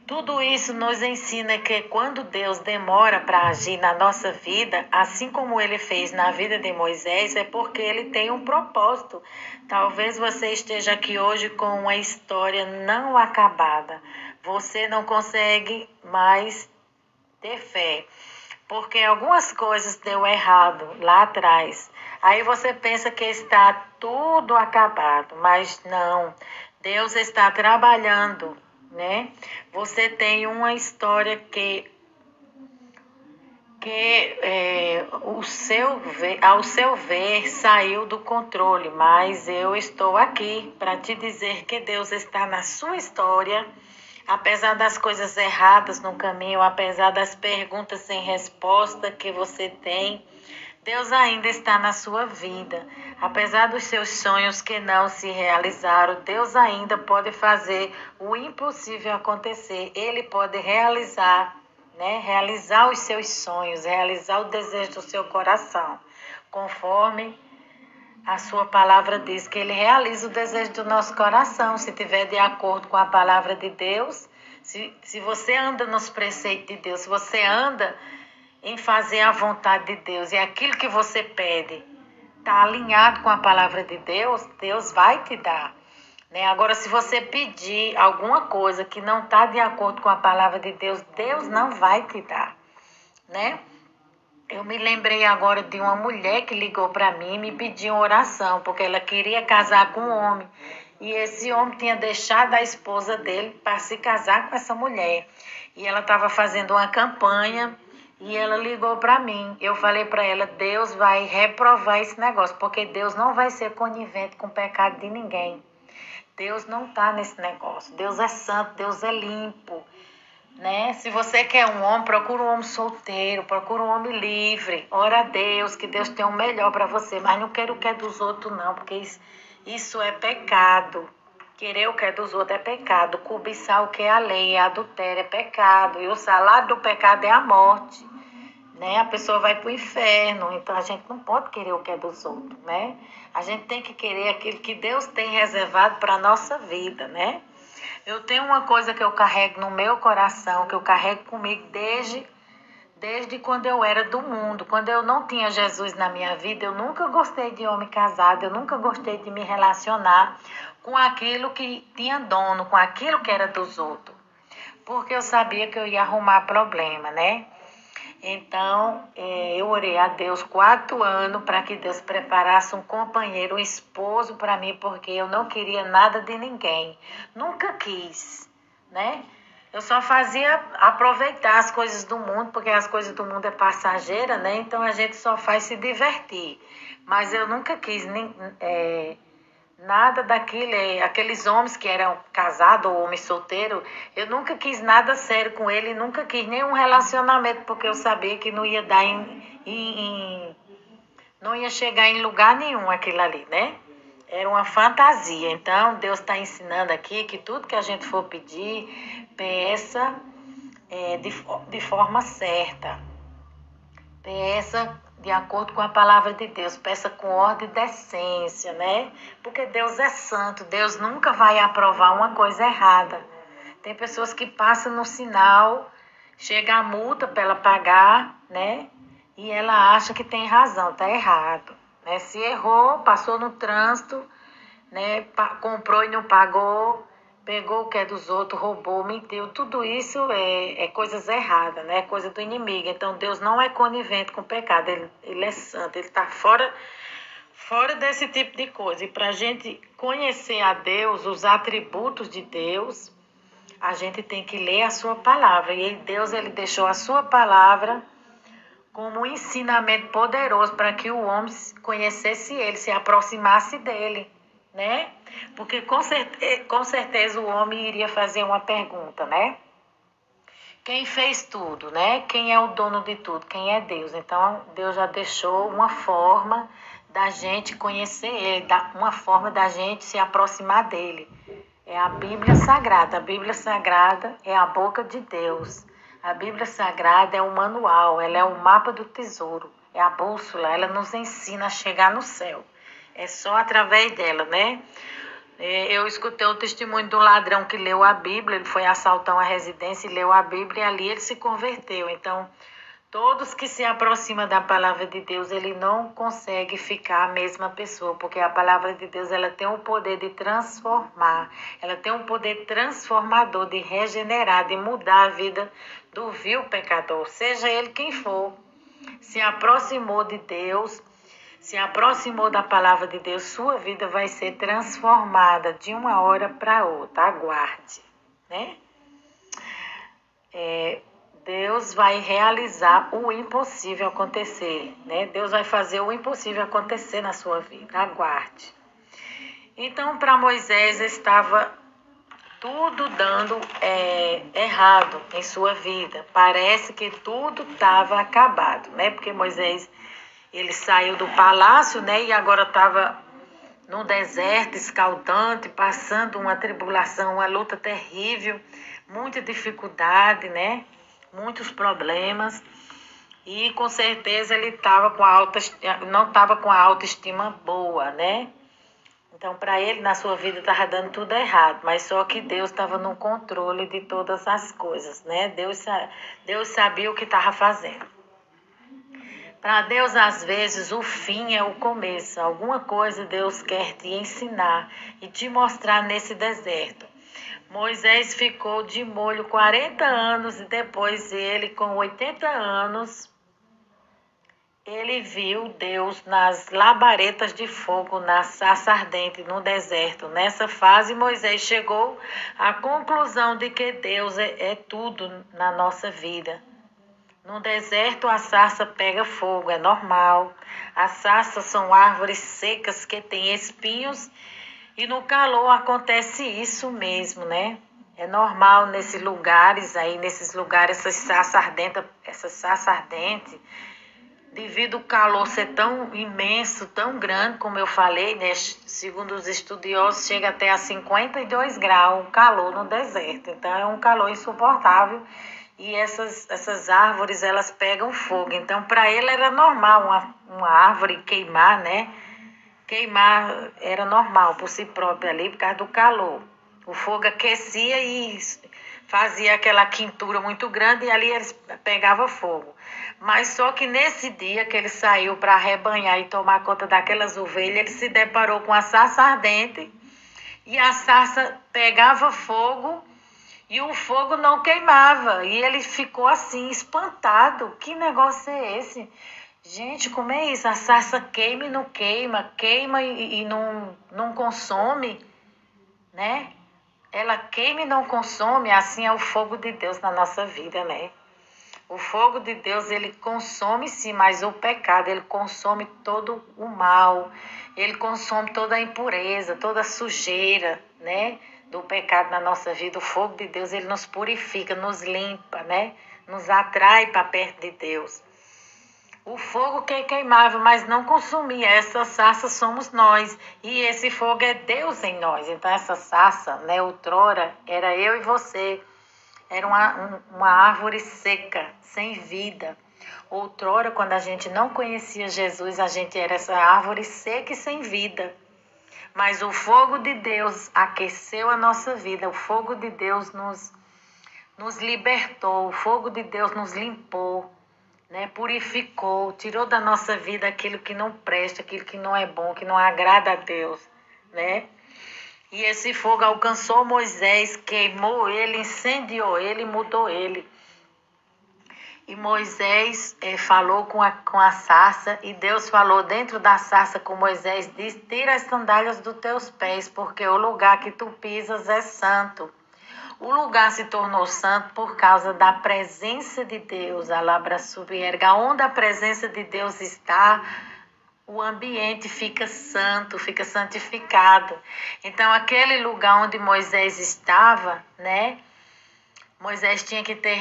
Tudo isso nos ensina que quando Deus demora para agir na nossa vida, assim como ele fez na vida de Moisés, é porque ele tem um propósito. Talvez você esteja aqui hoje com uma história não acabada. Você não consegue mais ter fé, porque algumas coisas deu errado lá atrás. Aí você pensa que está tudo acabado, mas não. Deus está trabalhando, né? Você tem uma história que ao seu ver saiu do controle, mas eu estou aqui para te dizer que Deus está na sua história. Apesar das coisas erradas no caminho, apesar das perguntas sem resposta que você tem, Deus ainda está na sua vida. Apesar dos seus sonhos que não se realizaram, Deus ainda pode fazer o impossível acontecer. Ele pode realizar, né? Realizar os seus sonhos, realizar o desejo do seu coração, conforme a sua palavra diz que ele realiza o desejo do nosso coração, se estiver de acordo com a palavra de Deus. Se você anda nos preceitos de Deus, se você anda em fazer a vontade de Deus e aquilo que você pede está alinhado com a palavra de Deus, Deus vai te dar. Né? Agora, se você pedir alguma coisa que não está de acordo com a palavra de Deus, Deus não vai te dar. Né? Eu me lembrei agora de uma mulher que ligou para mim e me pediu uma oração, porque ela queria casar com um homem. E esse homem tinha deixado a esposa dele para se casar com essa mulher. E ela estava fazendo uma campanha e ela ligou para mim. Eu falei para ela, Deus vai reprovar esse negócio, porque Deus não vai ser conivente com o pecado de ninguém. Deus não está nesse negócio. Deus é santo, Deus é limpo. Né? Se você quer um homem, procura um homem solteiro, procura um homem livre. Ora a Deus, que Deus tem o melhor para você. Mas não quero o que é dos outros, não, porque isso é pecado. Querer o que é dos outros é pecado. Cobiçar o que é a lei, adultério é pecado. E o salário do pecado é a morte. Né? A pessoa vai para o inferno. Então a gente não pode querer o que é dos outros. Né? A gente tem que querer aquilo que Deus tem reservado para a nossa vida, né? Eu tenho uma coisa que eu carrego no meu coração, que eu carrego comigo desde quando eu era do mundo. Quando eu não tinha Jesus na minha vida, eu nunca gostei de homem casado, eu nunca gostei de me relacionar com aquilo que tinha dono, com aquilo que era dos outros. Porque eu sabia que eu ia arrumar problema, né? Então, eu orei a Deus 4 anos para que Deus preparasse um companheiro, um esposo para mim, porque eu não queria nada de ninguém. Nunca quis, né? Eu só fazia aproveitar as coisas do mundo, porque as coisas do mundo é passageira, né? Então, a gente só faz se divertir. Mas eu nunca quis Nada daquilo, aqueles homens que eram casados ou homem solteiro, eu nunca quis nada sério com ele, nunca quis nenhum relacionamento, porque eu sabia que não ia dar não ia chegar em lugar nenhum aquilo ali, né? Era uma fantasia. Então, Deus está ensinando aqui que tudo que a gente for pedir, peça de forma certa. Peça de acordo com a palavra de Deus, peça com ordem e decência, né? Porque Deus é santo, Deus nunca vai aprovar uma coisa errada. Tem pessoas que passam no sinal, chega a multa para ela pagar, né? E ela acha que tem razão, tá errado, né? Se errou, passou no trânsito, né? Comprou e não pagou, pegou o que é dos outros, roubou, mentiu. Tudo isso é coisas erradas, né? É coisa do inimigo. Então Deus não é conivente com o pecado, ele é santo, ele está fora desse tipo de coisa. E para a gente conhecer a Deus, os atributos de Deus, a gente tem que ler a sua palavra. E Deus, ele deixou a sua palavra como um ensinamento poderoso para que o homem conhecesse ele, se aproximasse dele, né? Porque com certeza o homem iria fazer uma pergunta, né? Quem fez tudo, né? Quem é o dono de tudo? Quem é Deus? Então, Deus já deixou uma forma da gente conhecer ele, uma forma da gente se aproximar dele. É a Bíblia Sagrada. A Bíblia Sagrada é a boca de Deus. A Bíblia Sagrada é o manual, ela é o mapa do tesouro, é a bússola, ela nos ensina a chegar no céu. É só através dela, né? Eu escutei o testemunho de um ladrão que leu a Bíblia, ele foi assaltar uma residência e leu a Bíblia e ali ele se converteu. Então, todos que se aproximam da palavra de Deus, ele não consegue ficar a mesma pessoa, porque a palavra de Deus, ela tem o poder de transformar, ela tem um poder transformador, de regenerar, de mudar a vida do vil pecador, seja ele quem for. Se aproximou de Deus, se aproximou da palavra de Deus, sua vida vai ser transformada de uma hora para outra. Aguarde, né? Deus vai realizar o impossível acontecer, né? Deus vai fazer o impossível acontecer na sua vida. Aguarde. Então, para Moisés estava tudo dando errado em sua vida. Parece que tudo estava acabado, né? Porque Moisés, ele saiu do palácio, né? E agora estava no deserto, escaldante, passando uma tribulação, uma luta terrível, muita dificuldade, né? Muitos problemas. E com certeza ele não estava com a autoestima boa, né? Então, para ele, na sua vida, estava dando tudo errado, mas só que Deus estava no controle de todas as coisas, né? Deus sabia o que estava fazendo. Para Deus, às vezes, o fim é o começo. Alguma coisa Deus quer te ensinar e te mostrar nesse deserto. Moisés ficou de molho 40 anos e depois ele, com 80 anos, ele viu Deus nas labaredas de fogo, na sarça ardente, no deserto. Nessa fase, Moisés chegou à conclusão de que Deus é tudo na nossa vida. No deserto, a sarça pega fogo, é normal. As sarças são árvores secas que têm espinhos e no calor acontece isso mesmo, né? É normal nesses lugares, essas sarças ardentes, devido ao calor ser tão imenso, tão grande, como eu falei, né? Segundo os estudiosos, chega até a 52 graus o calor no deserto. Então, é um calor insuportável. E essas árvores, elas pegam fogo. Então, para ele era normal uma árvore queimar, né? Queimar era normal por si própria ali, por causa do calor. O fogo aquecia e fazia aquela quintura muito grande e ali eles pegavam fogo. Mas só que nesse dia que ele saiu para arrebanhar e tomar conta daquelas ovelhas, ele se deparou com a sarça ardente e a sarça pegava fogo e o fogo não queimava. E ele ficou assim, espantado. Que negócio é esse? Gente, como é isso? A sarça queima e não queima, queima e não consome, né? Ela queima e não consome, assim é o fogo de Deus na nossa vida, né? O fogo de Deus, ele consome sim, mas o pecado, ele consome todo o mal, ele consome toda a impureza, toda a sujeira, né, do pecado na nossa vida. O fogo de Deus, ele nos purifica, nos limpa, né, nos atrai para perto de Deus. O fogo que queimava, mas não consumia. Essa sarça somos nós. E esse fogo é Deus em nós. Então, essa sarça, né, outrora, era eu e você. Era uma árvore seca, sem vida. Outrora, quando a gente não conhecia Jesus, a gente era essa árvore seca e sem vida. Mas o fogo de Deus aqueceu a nossa vida. O fogo de Deus nos libertou. O fogo de Deus nos limpou, né? Purificou, tirou da nossa vida aquilo que não presta, aquilo que não é bom, que não agrada a Deus, né? E esse fogo alcançou Moisés, queimou ele, incendiou ele, mudou ele. E Moisés falou com a sarça, e Deus falou dentro da sarça com Moisés, diz: tira as sandálias dos teus pés, porque o lugar que tu pisas é santo. O lugar se tornou santo por causa da presença de Deus, a labra subierga. Onde a presença de Deus está, o ambiente fica santo, fica santificado. Então, aquele lugar onde Moisés estava, né? Moisés tinha que ter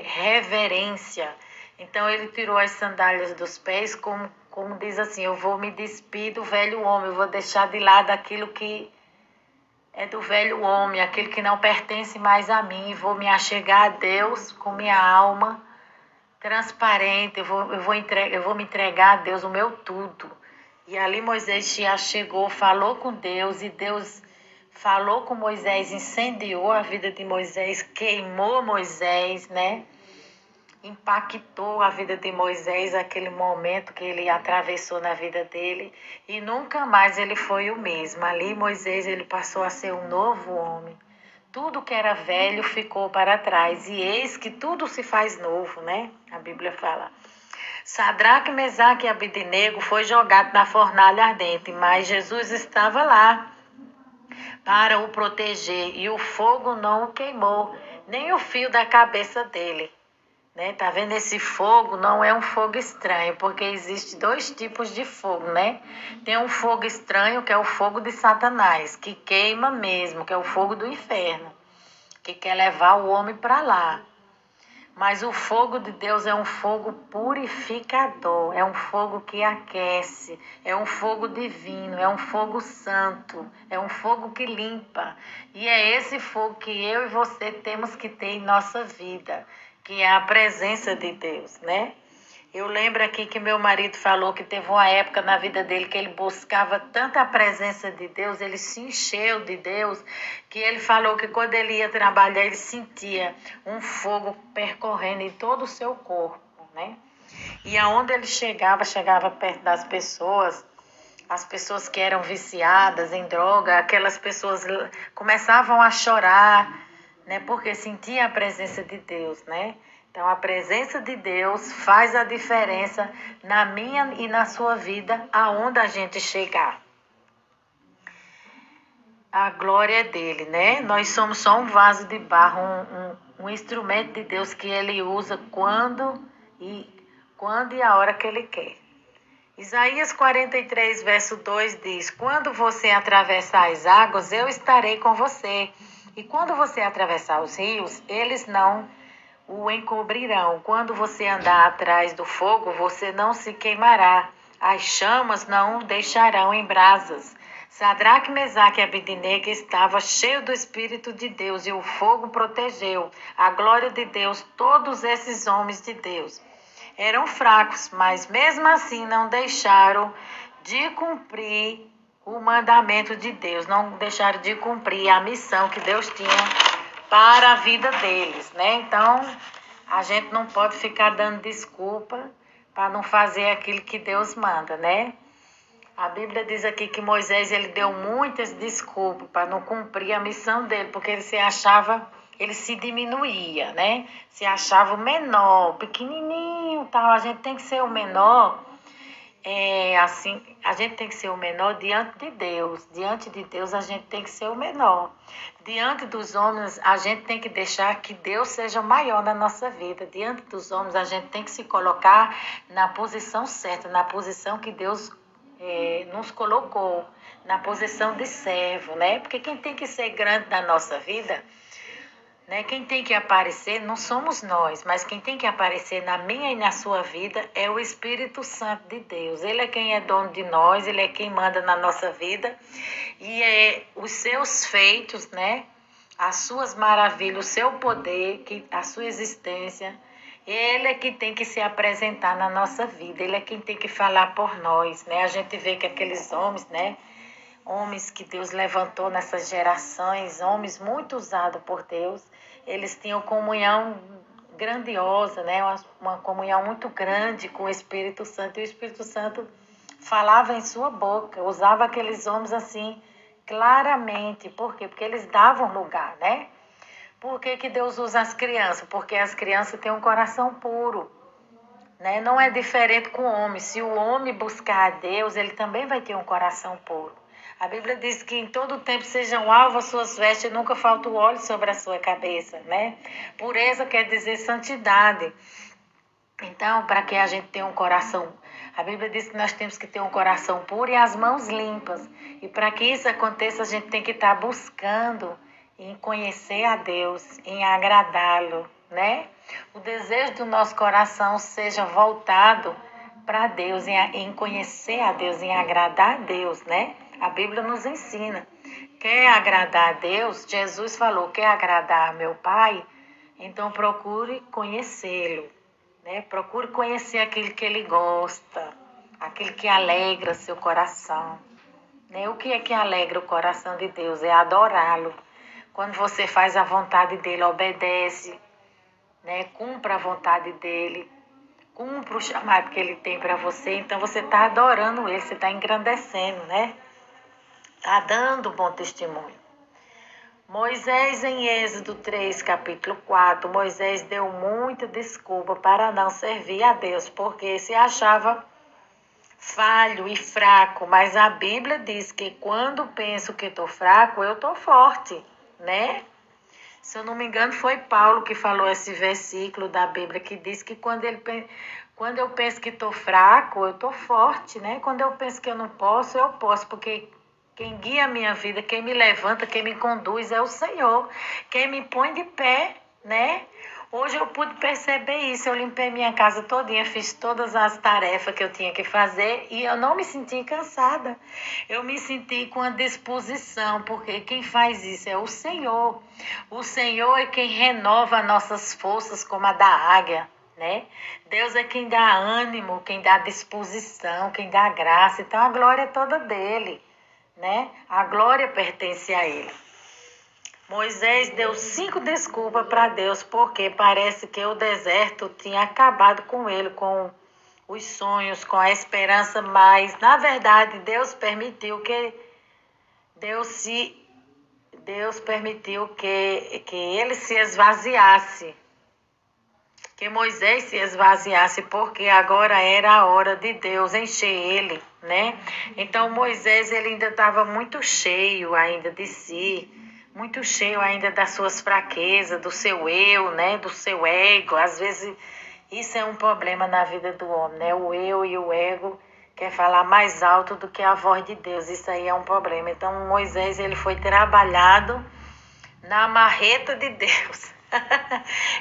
reverência. Então, ele tirou as sandálias dos pés, como diz assim: eu vou me despir do velho homem, eu vou deixar de lado aquilo que é do velho homem, aquele que não pertence mais a mim. Vou me achegar a Deus com minha alma transparente. Eu vou me entregar a Deus o meu tudo. E ali Moisés se achegou, falou com Deus, e Deus falou com Moisés, incendiou a vida de Moisés, queimou Moisés, né? Impactou a vida de Moisés, aquele momento que ele atravessou na vida dele, e nunca mais ele foi o mesmo. Ali Moisés, ele passou a ser um novo homem. Tudo que era velho ficou para trás, e eis que tudo se faz novo, né? A Bíblia fala. Sadraque, Mesaque e Abednego foi jogado na fornalha ardente, mas Jesus estava lá para o proteger, e o fogo não o queimou, nem o fio da cabeça dele. Né? Tá vendo? Esse fogo não é um fogo estranho, porque existe dois tipos de fogo, né? Tem um fogo estranho, que é o fogo de Satanás, que queima mesmo, que é o fogo do inferno, que quer levar o homem para lá. Mas o fogo de Deus é um fogo purificador, é um fogo que aquece, é um fogo divino, é um fogo santo, é um fogo que limpa. E é esse fogo que eu e você temos que ter em nossa vida, que é a presença de Deus, né? Eu lembro aqui que meu marido falou que teve uma época na vida dele que ele buscava tanta a presença de Deus, ele se encheu de Deus, que ele falou que quando ele ia trabalhar, ele sentia um fogo percorrendo em todo o seu corpo, né? E aonde ele chegava perto das pessoas, as pessoas que eram viciadas em droga, aquelas pessoas começavam a chorar, né? Porque sentia a presença de Deus, né? Então, a presença de Deus faz a diferença na minha e na sua vida, aonde a gente chegar. A glória é dele, né? Nós somos só um vaso de barro, um instrumento de Deus que ele usa quando e a hora que ele quer. Isaías 43, verso 2 diz: quando você atravessar as águas, eu estarei com você. E quando você atravessar os rios, eles não o encobrirão. Quando você andar atrás do fogo, você não se queimará. As chamas não o deixarão em brasas. Sadraque, Mesaque e Abednego estava cheio do Espírito de Deus, e o fogo protegeu. A glória de Deus, todos esses homens de Deus eram fracos, mas mesmo assim não deixaram de cumprir o mandamento de Deus, não deixaram de cumprir a missão que Deus tinha para a vida deles, né? Então, a gente não pode ficar dando desculpa para não fazer aquilo que Deus manda, né? A Bíblia diz aqui que Moisés, ele deu muitas desculpas para não cumprir a missão dele, porque ele se diminuía, né? Se achava o menor, pequenininho, tal. A gente tem que ser o menor assim, a gente tem que ser o menor diante de Deus. Diante de Deus a gente tem que ser o menor. Diante dos homens a gente tem que deixar que Deus seja maior na nossa vida. Diante dos homens a gente tem que se colocar na posição certa, na posição que Deus nos colocou, na posição de servo, né? Porque quem tem que ser grande na nossa vida, né? Quem tem que aparecer não somos nós, mas quem tem que aparecer na minha e na sua vida é o Espírito Santo de Deus. Ele é quem é dono de nós, ele é quem manda na nossa vida. E os seus feitos, né? As suas maravilhas, o seu poder, a sua existência, ele é quem tem que se apresentar na nossa vida. Ele é quem tem que falar por nós, né? A gente vê que aqueles homens, né? Homens que Deus levantou nessas gerações, homens muito usados por Deus, eles tinham comunhão grandiosa, né? Uma comunhão muito grande com o Espírito Santo. E o Espírito Santo falava em sua boca, usava aqueles homens assim claramente. Por quê? Porque eles davam lugar, né? Por que Deus usa as crianças? Porque as crianças têm um coração puro, né? Não é diferente com o homem. Se o homem buscar a Deus, ele também vai ter um coração puro. A Bíblia diz que em todo tempo sejam alvas suas vestes, nunca falta o óleo sobre a sua cabeça, né? Pureza quer dizer santidade. Então, para que a gente tenha um coração, a Bíblia diz que nós temos que ter um coração puro e as mãos limpas. E para que isso aconteça, a gente tem que estar buscando em conhecer a Deus, em agradá-lo, né? O desejo do nosso coração seja voltado para Deus, em conhecer a Deus, em agradar a Deus, né? A Bíblia nos ensina. Quer agradar a Deus? Jesus falou, quer agradar meu Pai? Então procure conhecê-lo, né? Procure conhecer aquilo que ele gosta, aquilo que alegra seu coração, né? O que é que alegra o coração de Deus? É adorá-lo. Quando você faz a vontade dele, obedece, né? Cumpra a vontade dele, cumpra o chamado que ele tem para você, então você está adorando ele, você está engrandecendo, né? Está dando bom testemunho. Moisés, em Êxodo 3, capítulo 4, Moisés deu muita desculpa para não servir a Deus, porque se achava falho e fraco, mas a Bíblia diz que quando penso que estou fraco, eu estou forte, né? Se eu não me engano, foi Paulo que falou esse versículo da Bíblia, que diz que quando eu penso que estou fraco, eu estou forte, né? Quando eu penso que eu não posso, eu posso, porque quem guia a minha vida, quem me levanta, quem me conduz é o Senhor. Quem me põe de pé, né? Hoje eu pude perceber isso. Eu limpei minha casa todinha, fiz todas as tarefas que eu tinha que fazer e eu não me senti cansada. Eu me senti com a disposição, porque quem faz isso é o Senhor. O Senhor é quem renova nossas forças como a da águia, né? Deus é quem dá ânimo, quem dá disposição, quem dá graça. Então a glória é toda dele, né? A glória pertence a ele. Moisés deu 5 desculpas para Deus, porque parece que o deserto tinha acabado com ele, com os sonhos, com a esperança, mas na verdade Deus permitiu que ele se esvaziasse, que Moisés se esvaziasse, porque agora era a hora de Deus encher ele, né? Então Moisés ele ainda estava muito cheio ainda de si, muito cheio ainda das suas fraquezas, do seu eu, né? Do seu ego. Às vezes isso é um problema na vida do homem, né? O eu e o ego quer falar mais alto do que a voz de Deus. Isso aí é um problema. Então Moisés ele foi trabalhado na marreta de Deus.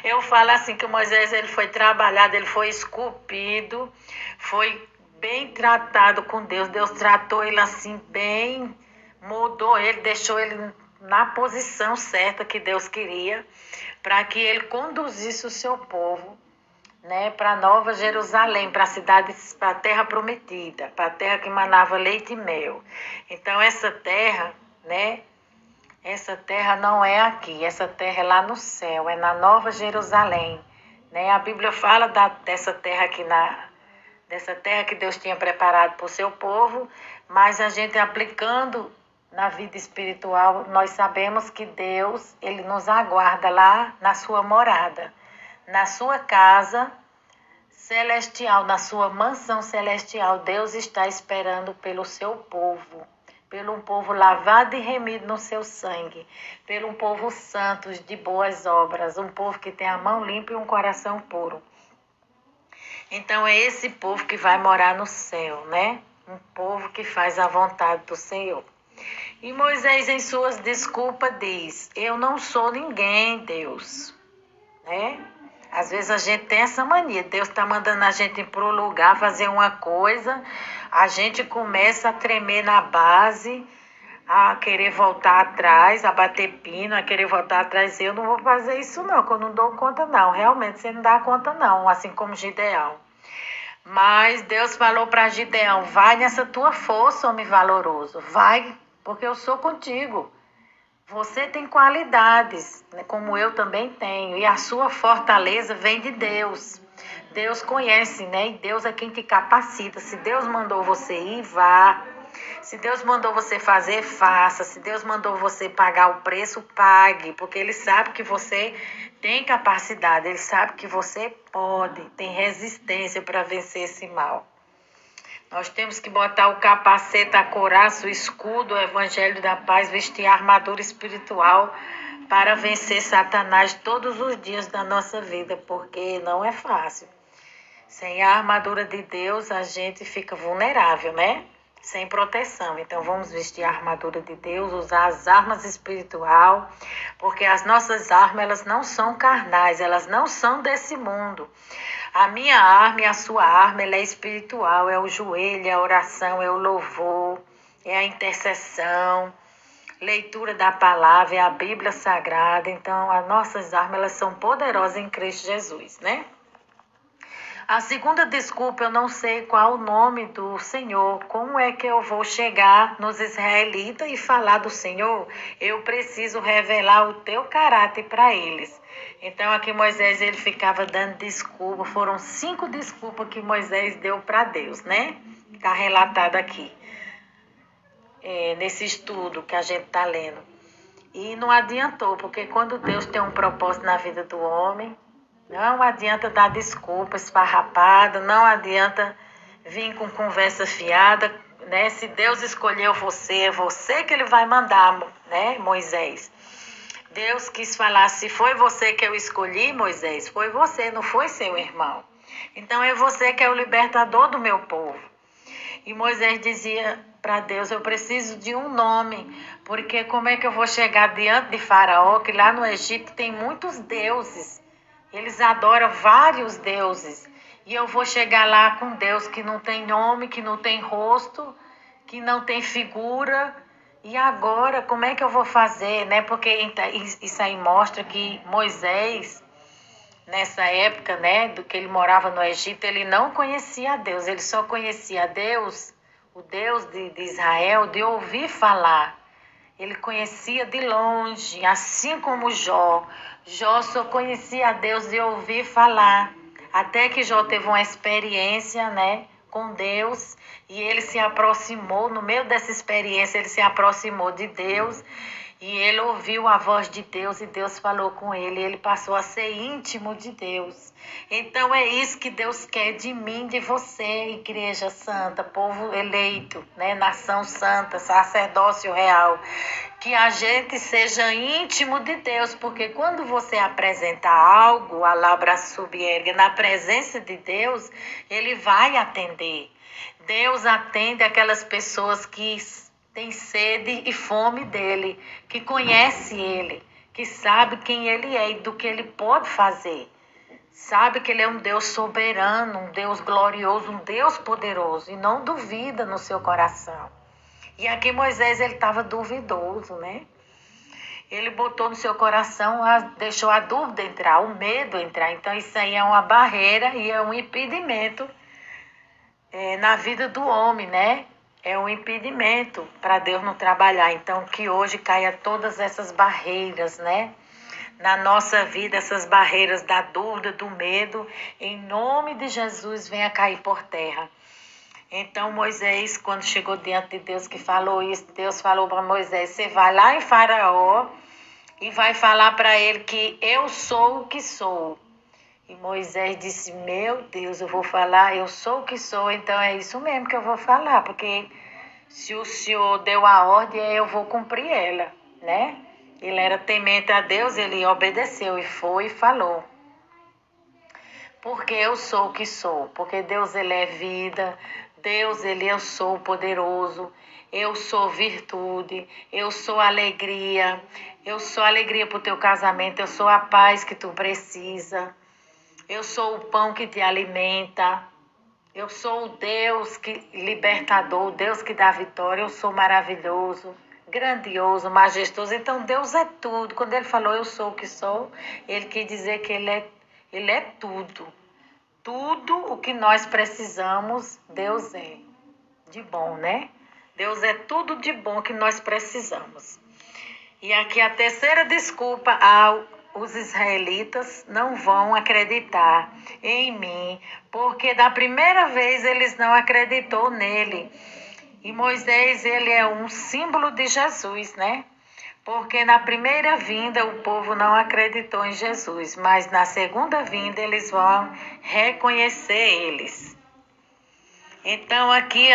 Eu falo assim que Moisés ele foi trabalhado, ele foi esculpido, foi bem tratado com Deus. Deus tratou ele assim bem, mudou ele, deixou ele na posição certa que Deus queria, para que ele conduzisse o seu povo, né, para Nova Jerusalém, para a cidade, para a terra prometida, para a terra que manava leite e mel. Então essa terra, né? Essa terra não é aqui, essa terra é lá no céu, é na Nova Jerusalém, né? A Bíblia fala dessa terra aqui, dessa terra que Deus tinha preparado para o seu povo, mas a gente aplicando na vida espiritual, nós sabemos que Deus, ele nos aguarda lá na sua morada, na sua casa celestial, na sua mansão celestial, Deus está esperando pelo seu povo, pelo um povo lavado e remido no seu sangue, pelo um povo santo de boas obras, um povo que tem a mão limpa e um coração puro. Então é esse povo que vai morar no céu, né? Um povo que faz a vontade do Senhor. E Moisés, em suas desculpas, diz: eu não sou ninguém, Deus, né? Às vezes a gente tem essa mania, Deus está mandando a gente ir para o lugar fazer uma coisa, a gente começa a tremer na base, a querer voltar atrás, a bater pino, a querer voltar atrás. Eu não vou fazer isso não, que eu não dou conta não, realmente você não dá conta não, assim como Gideão. Mas Deus falou para Gideão: vai nessa tua força, homem valoroso, vai, porque eu sou contigo. Você tem qualidades, né, como eu também tenho, e a sua fortaleza vem de Deus. Deus conhece, né? E Deus é quem te capacita. Se Deus mandou você ir, vá. Se Deus mandou você fazer, faça. Se Deus mandou você pagar o preço, pague, porque Ele sabe que você tem capacidade, Ele sabe que você pode, tem resistência para vencer esse mal. Nós temos que botar o capacete, a couraça, o escudo, o evangelho da paz, vestir a armadura espiritual para vencer Satanás todos os dias da nossa vida, porque não é fácil. Sem a armadura de Deus, a gente fica vulnerável, né? Sem proteção. Então, vamos vestir a armadura de Deus, usar as armas espirituais, porque as nossas armas, elas não são carnais, elas não são desse mundo. A minha arma e a sua arma, ela é espiritual, é o joelho, é a oração, é o louvor, é a intercessão, leitura da palavra, é a Bíblia Sagrada. Então, as nossas armas, elas são poderosas em Cristo Jesus, né? A segunda desculpa, eu não sei qual o nome do Senhor. Como é que eu vou chegar nos israelitas e falar do Senhor? Eu preciso revelar o teu caráter para eles. Então aqui Moisés, ele ficava dando desculpa. Foram 5 desculpas que Moisés deu para Deus, né? Está relatado aqui, nesse estudo que a gente está lendo. E não adiantou, porque quando Deus tem um propósito na vida do homem, não adianta dar desculpa esfarrapada, não adianta vir com conversa fiada, né? Se Deus escolheu você, é você que Ele vai mandar, né, Moisés? Deus quis falar: se foi você que eu escolhi, Moisés, foi você, não foi seu irmão. Então é você que é o libertador do meu povo. E Moisés dizia para Deus: eu preciso de um nome, porque como é que eu vou chegar diante de Faraó, que lá no Egito tem muitos deuses. Eles adoram vários deuses. E eu vou chegar lá com Deus que não tem nome, que não tem rosto, que não tem figura. E agora, como é que eu vou fazer, né? Porque isso aí mostra que Moisés, nessa época, né, do que ele morava no Egito, ele não conhecia a Deus. Ele só conhecia a Deus, o Deus de Israel, de ouvir falar. Ele conhecia de longe, assim como Jó. Jó só conhecia a Deus de ouvir falar. Até que Jó teve uma experiência, né, com Deus. E ele se aproximou, no meio dessa experiência, ele se aproximou de Deus. E ele ouviu a voz de Deus e Deus falou com ele. Ele passou a ser íntimo de Deus. Então é isso que Deus quer de mim, de você, Igreja Santa, povo eleito, né? Nação santa, sacerdócio real. Que a gente seja íntimo de Deus, porque quando você apresenta algo, a labra subierga, na presença de Deus, Ele vai atender. Deus atende aquelas pessoas que têm sede e fome dEle, que conhece Ele, que sabe quem Ele é e do que Ele pode fazer. Sabe que Ele é um Deus soberano, um Deus glorioso, um Deus poderoso, e não duvida no seu coração. E aqui Moisés, ele estava duvidoso, né? Ele botou no seu coração, deixou a dúvida entrar, o medo entrar. Então isso aí é uma barreira e é um impedimento na vida do homem, né? É um impedimento para Deus não trabalhar. Então que hoje caia todas essas barreiras, né? Na nossa vida, essas barreiras da dúvida, do medo, em nome de Jesus, venha cair por terra. Então Moisés, quando chegou diante de Deus que falou isso, Deus falou para Moisés: você vai lá em Faraó e vai falar para ele que eu sou o que sou. E Moisés disse, meu Deus, eu vou falar, eu sou o que sou, então é isso mesmo que eu vou falar, porque se o Senhor deu a ordem, eu vou cumprir ela, né? Ele era temente a Deus, ele obedeceu e foi e falou. Porque eu sou o que sou, porque Deus ele é vida, Deus ele eu sou poderoso, eu sou virtude, eu sou alegria para o teu casamento, eu sou a paz que tu precisa, eu sou o pão que te alimenta, eu sou o Deus que libertador, o Deus que dá vitória, eu sou maravilhoso, grandioso, majestoso. Então Deus é tudo. Quando ele falou eu sou o que sou, ele quis dizer que ele é tudo. Tudo o que nós precisamos, Deus é de bom, né? Deus é tudo de bom que nós precisamos. E aqui a terceira desculpa os israelitas não vão acreditar em mim, porque da primeira vez eles não acreditou nele. E Moisés, ele é um símbolo de Jesus, né? Porque na primeira vinda o povo não acreditou em Jesus, mas na segunda vinda eles vão reconhecer eles. Então aqui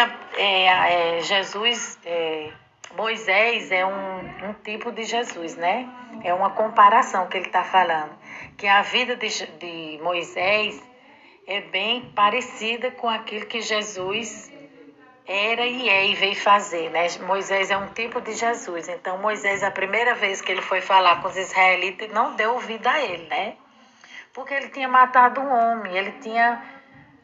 Moisés é um tipo de Jesus, né? É uma comparação que ele está falando. Que a vida de Moisés é bem parecida com aquilo que Jesus era e é e veio fazer, né? Moisés é um tipo de Jesus. Então Moisés, a primeira vez que ele foi falar com os israelitas, não deu ouvido a ele, né? Porque ele tinha matado um homem, ele tinha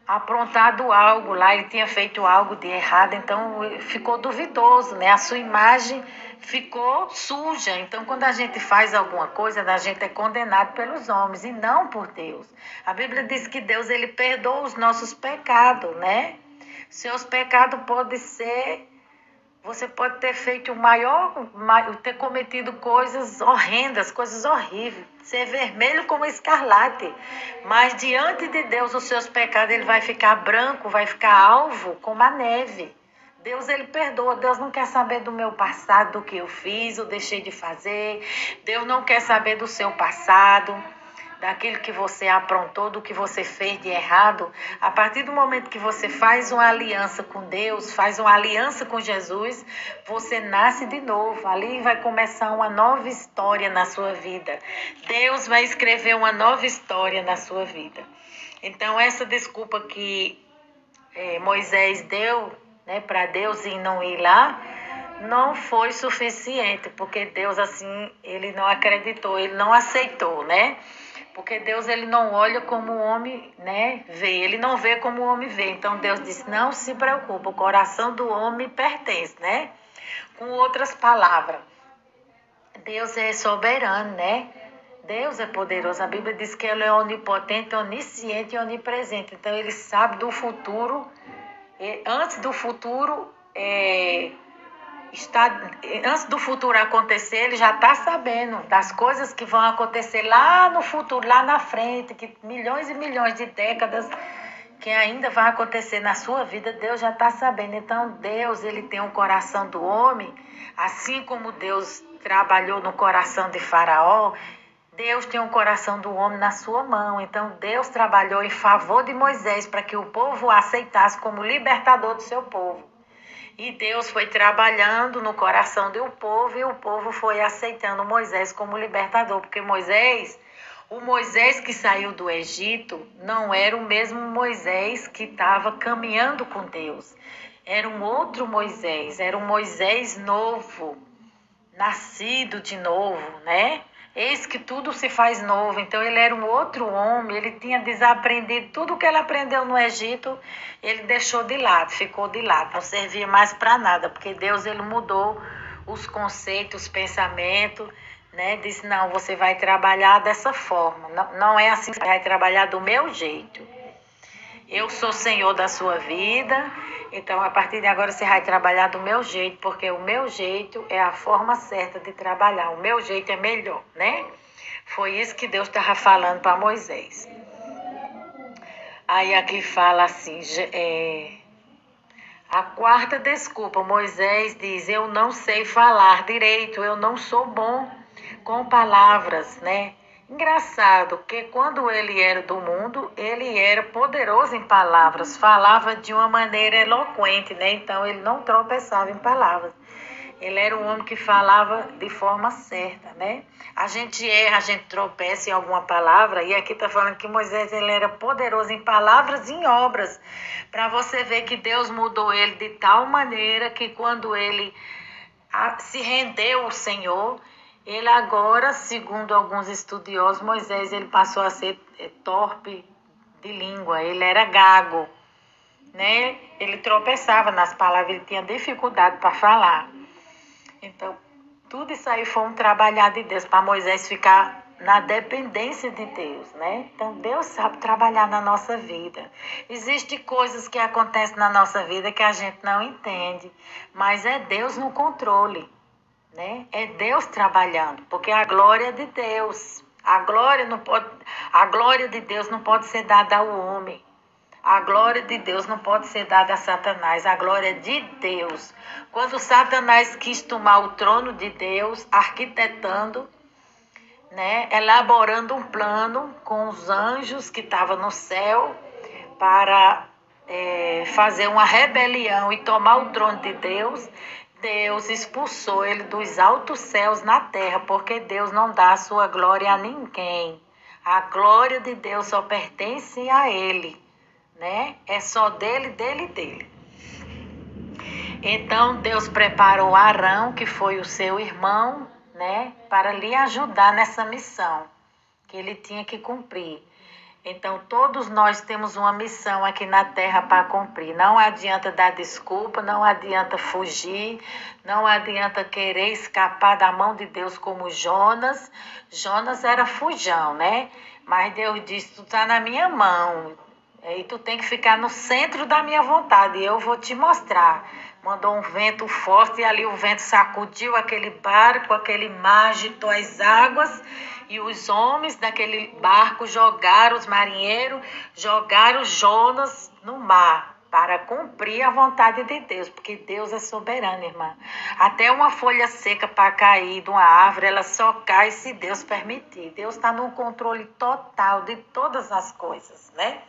aprontado algo lá, ele tinha feito algo de errado, então ficou duvidoso, né? A sua imagem ficou suja. Então, quando a gente faz alguma coisa, a gente é condenado pelos homens e não por Deus. A Bíblia diz que Deus ele perdoa os nossos pecados, né? Seus pecados podem ser. Você pode ter feito ter cometido coisas horrendas, coisas horríveis, ser vermelho como escarlate. Mas diante de Deus, os seus pecados, ele vai ficar branco, vai ficar alvo como a neve. Deus, ele perdoa. Deus não quer saber do meu passado, do que eu fiz ou deixei de fazer. Deus não quer saber do seu passado, daquilo que você aprontou, do que você fez de errado. A partir do momento que você faz uma aliança com Deus, faz uma aliança com Jesus, você nasce de novo. Ali vai começar uma nova história na sua vida. Deus vai escrever uma nova história na sua vida. Então, essa desculpa que Moisés deu, né, para Deus e não ir lá, não foi suficiente, porque Deus, assim, ele não acreditou, ele não aceitou, né? Porque Deus, ele não olha como o homem, né, vê, ele não vê como o homem vê. Então Deus disse, não se preocupe, o coração do homem pertence, né? Com outras palavras, Deus é soberano, né? Deus é poderoso. A Bíblia diz que ele é onipotente, onisciente e onipresente. Então ele sabe do futuro, antes do futuro antes do futuro acontecer, ele já está sabendo das coisas que vão acontecer lá no futuro, lá na frente, que milhões e milhões de décadas que ainda vai acontecer na sua vida, Deus já está sabendo. Então Deus, ele tem um coração do homem, assim como Deus trabalhou no coração de Faraó, Deus tem um coração do homem na sua mão. Então Deus trabalhou em favor de Moisés para que o povo o aceitasse como libertador do seu povo. E Deus foi trabalhando no coração do povo e o povo foi aceitando Moisés como libertador. Porque o Moisés que saiu do Egito não era o mesmo Moisés que estava caminhando com Deus. Era um outro Moisés, era um Moisés novo, nascido de novo, né? Eis que tudo se faz novo. Então ele era um outro homem, ele tinha desaprendido tudo que ele aprendeu no Egito, ele deixou de lado, ficou de lado, não servia mais para nada, porque Deus, ele mudou os conceitos, os pensamentos, né? Disse, não, você vai trabalhar dessa forma, não é assim, você vai trabalhar do meu jeito. Eu sou Senhor da sua vida, então a partir de agora você vai trabalhar do meu jeito, porque o meu jeito é a forma certa de trabalhar, o meu jeito é melhor, né? Foi isso que Deus estava falando para Moisés. Aí aqui fala assim, a quarta desculpa, Moisés diz, eu não sei falar direito, eu não sou bom com palavras, né? Engraçado que quando ele era do mundo, ele era poderoso em palavras, falava de uma maneira eloquente, né? Então ele não tropeçava em palavras. Ele era um homem que falava de forma certa, né? A gente erra, a gente tropeça em alguma palavra, e aqui está falando que Moisés ele era poderoso em palavras e em obras, para você ver que Deus mudou ele de tal maneira que quando ele se rendeu ao Senhor, ele agora, segundo alguns estudiosos, Moisés ele passou a ser torpe de língua, ele era gago, né? Ele tropeçava nas palavras, ele tinha dificuldade para falar. Então, tudo isso aí foi um trabalhar de Deus para Moisés ficar na dependência de Deus, né? Então, Deus sabe trabalhar na nossa vida. Existem coisas que acontecem na nossa vida que a gente não entende, mas é Deus no controle, né? É Deus trabalhando, porque a glória é de Deus. A glória de Deus não pode ser dada ao homem. A glória de Deus não pode ser dada a Satanás, a glória é de Deus. Quando Satanás quis tomar o trono de Deus, arquitetando, né, elaborando um plano com os anjos que estavam no céu para fazer uma rebelião e tomar o trono de Deus, Deus expulsou ele dos altos céus na terra, porque Deus não dá a sua glória a ninguém. A glória de Deus só pertence a ele, né? É só dele, dele, dele. Então Deus preparou Arão, que foi o seu irmão, né, para lhe ajudar nessa missão que ele tinha que cumprir. Então todos nós temos uma missão aqui na terra para cumprir. Não adianta dar desculpa, não adianta fugir, não adianta querer escapar da mão de Deus como Jonas. Jonas era fujão, né? Mas Deus disse: tu está na minha mão. E tu tem que ficar no centro da minha vontade, e eu vou te mostrar. Mandou um vento forte, e ali o vento sacudiu aquele barco, aquele mar agitou as águas, e os homens daquele barco jogaram, os marinheiros, jogaram Jonas no mar, para cumprir a vontade de Deus, porque Deus é soberano, irmã. Até uma folha seca para cair de uma árvore, ela só cai se Deus permitir. Deus está no controle total de todas as coisas, né?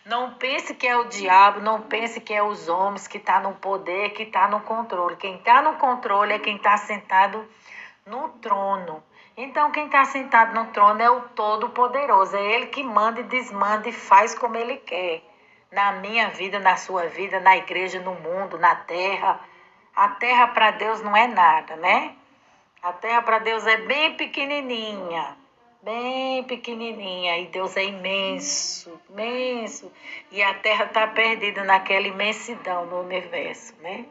Não pense que é o diabo, não pense que é os homens que estão no poder, que está no controle. Quem está no controle é quem está sentado no trono. Então, quem está sentado no trono é o Todo-Poderoso. É Ele que manda e desmanda e faz como Ele quer. Na minha vida, na sua vida, na igreja, no mundo, na terra. A terra para Deus não é nada, né? A terra para Deus é bem pequenininha. Bem pequenininha, e Deus é imenso, imenso, e a terra está perdida naquela imensidão no universo, né?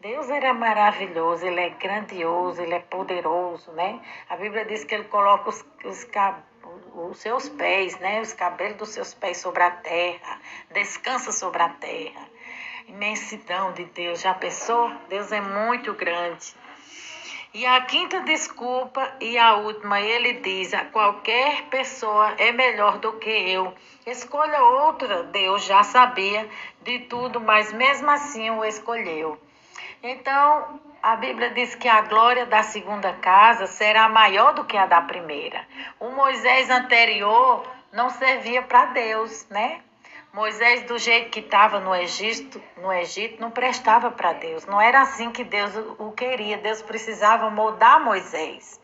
Deus era maravilhoso, ele é grandioso, ele é poderoso, né? A Bíblia diz que ele coloca os seus pés, né? Os cabelos dos seus pés sobre a terra, descansa sobre a terra. Imensidão de Deus, já pensou? Deus é muito grande. E a quinta desculpa e a última, ele diz: a qualquer pessoa é melhor do que eu. Escolha outra. Deus já sabia de tudo, mas mesmo assim o escolheu. Então, a Bíblia diz que a glória da segunda casa será maior do que a da primeira. O Moisés anterior não servia para Deus, né? Moisés, do jeito que estava no Egito, não prestava para Deus. Não era assim que Deus o queria. Deus precisava moldar Moisés.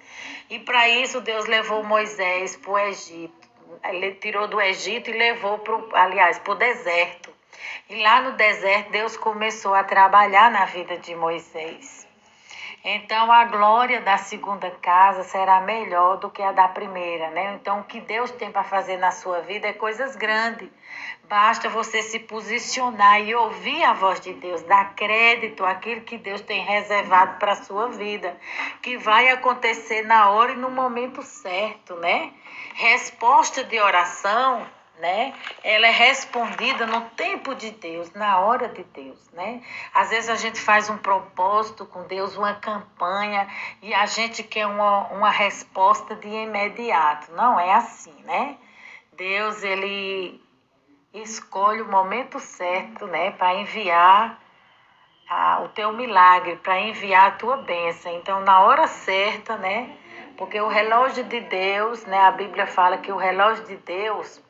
E para isso Deus levou Moisés para o Egito. Ele tirou do Egito e levou para o deserto. E lá no deserto Deus começou a trabalhar na vida de Moisés. Então, a glória da segunda casa será melhor do que a da primeira, né? Então, o que Deus tem para fazer na sua vida é coisas grandes. Basta você se posicionar e ouvir a voz de Deus, dar crédito àquilo que Deus tem reservado para a sua vida, que vai acontecer na hora e no momento certo, né? Resposta de oração, né? Ela é respondida no tempo de Deus, na hora de Deus, né? Às vezes a gente faz um propósito com Deus, uma campanha, e a gente quer uma resposta de imediato. Não é assim, né? Deus, ele escolhe o momento certo, né, para enviar o teu milagre, para enviar a tua bênção. Então, na hora certa, né, Porque o relógio de Deus, né, a Bíblia fala que o relógio de Deus